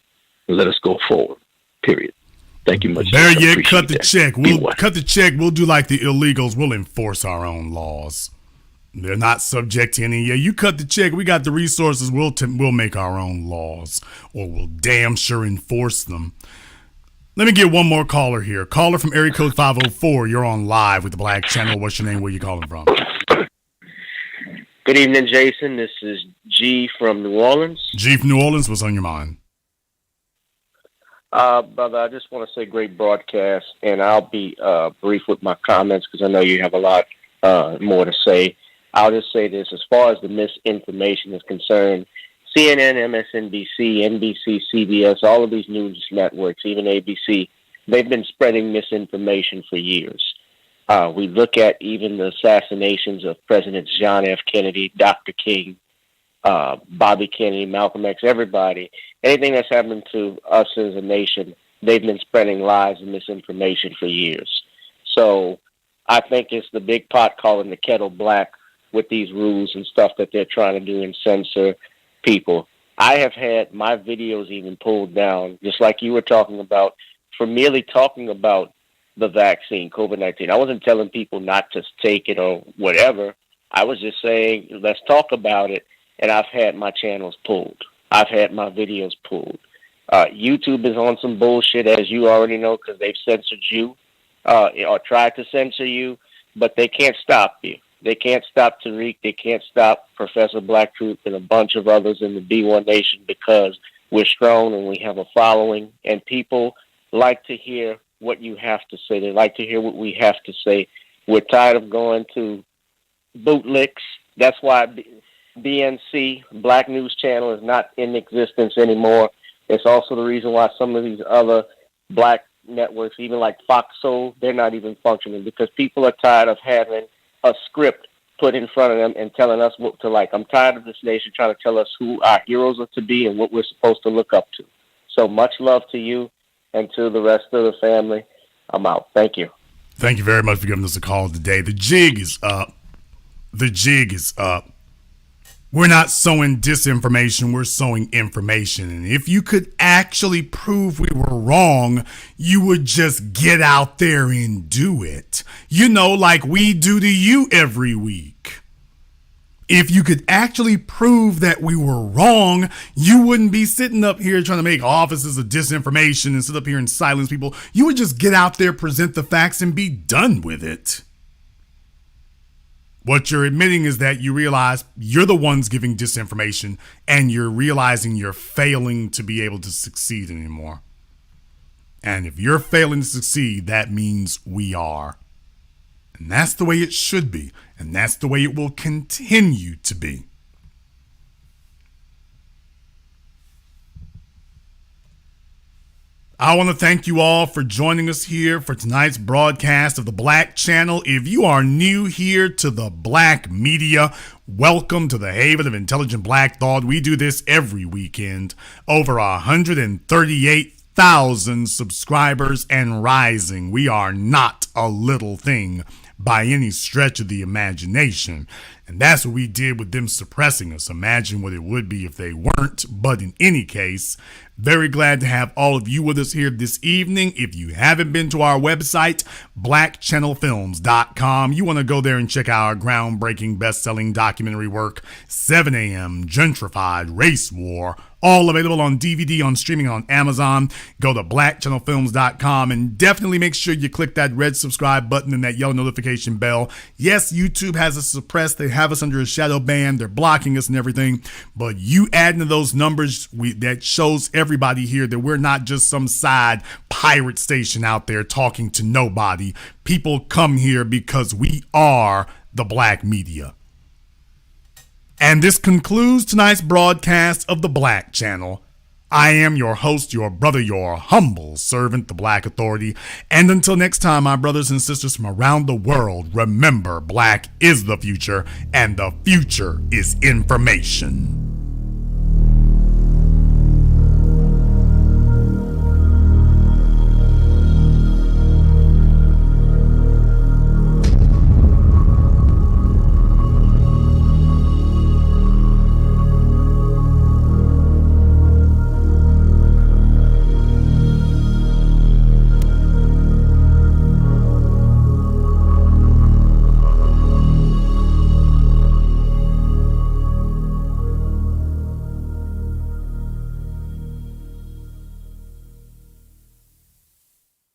and let us go forward. Period. Thank you much. Better yet, cut the check. We'll cut the check. We'll do like the illegals. We'll enforce our own laws. They're not subject to any. Yeah, you cut the check. We got the resources. We'll make our own laws, or we'll damn sure enforce them. Let me get one more caller here. Caller from area code 504. You're on live with the Black Channel. What's your name? Where you calling from? Good evening, Jason. This is G from New Orleans. G from New Orleans. What's on your mind? Brother, I just want to say great broadcast, and I'll be brief with my comments because I know you have a lot more to say. I'll just say this. As far as the misinformation is concerned, CNN, MSNBC, NBC, CBS, all of these news networks, even ABC, they've been spreading misinformation for years. We look at even the assassinations of Presidents John F. Kennedy, Dr. King, Bobby Kennedy, Malcolm X, everybody. Anything that's happened to us as a nation, they've been spreading lies and misinformation for years. So I think it's the big pot calling the kettle black with these rules and stuff that they're trying to do and censor people. I have had my videos even pulled down, just like you were talking about, for merely talking about the vaccine, COVID-19. I wasn't telling people not to take it or whatever. I was just saying, let's talk about it. And I've had my channels pulled. I've had my videos pulled. YouTube is on some bullshit, as you already know, because they've censored you or tried to censor you, but they can't stop you. They can't stop Tariq. They can't stop Professor Black Truth and a bunch of others in the B1 Nation because we're strong and we have a following, and people like to hear what you have to say. They like to hear what we have to say. We're tired of going to bootlicks. That's why BNC, Black News Channel, is not in existence anymore. It's also the reason why some of these other black networks, even like Fox Soul, they're not even functioning because people are tired of having a script put in front of them and telling us what to like. I'm tired of this nation trying to tell us who our heroes are to be and what we're supposed to look up to. So much love to you and to the rest of the family. I'm out. Thank you. Thank you very much for giving us a call today. The jig is up. The jig is up. We're not sowing disinformation, we're sowing information. And if you could actually prove we were wrong, you would just get out there and do it. You know, like we do to you every week. If you could actually prove that we were wrong, you wouldn't be sitting up here trying to make offices of disinformation and sit up here and silence people. You would just get out there, present the facts, and be done with it. What you're admitting is that you realize you're the ones giving disinformation and you're realizing you're failing to be able to succeed anymore. And if you're failing to succeed, that means we are. And that's the way it should be. And that's the way it will continue to be. I want to thank you all for joining us here for tonight's broadcast of the Black Channel. If you are new here to the Black media, welcome to the haven of intelligent Black thought. We do this every weekend. Over 138,000 subscribers and rising. We are not a little thing by any stretch of the imagination. And that's what we did with them suppressing us. Imagine what it would be if they weren't. But in any case, very glad to have all of you with us here this evening. If you haven't been to our website, blackchannelfilms.com, you want to go there and check out our groundbreaking best-selling documentary work, 7 a.m. Gentrified Race War, All available on DVD, on streaming on Amazon. Go to blackchannelfilms.com and definitely make sure you click that red subscribe button and that yellow notification bell. Yes, YouTube has us suppressed. They have us under a shadow ban. They're blocking us and everything. But you adding to those numbers, that shows everybody here that we're not just some side pirate station out there talking to nobody. People come here because we are the black media. And this concludes tonight's broadcast of the Black Channel. I am your host, your brother, your humble servant, the Black Authority. And until next time, my brothers and sisters from around the world, remember, black is the future, and the future is information.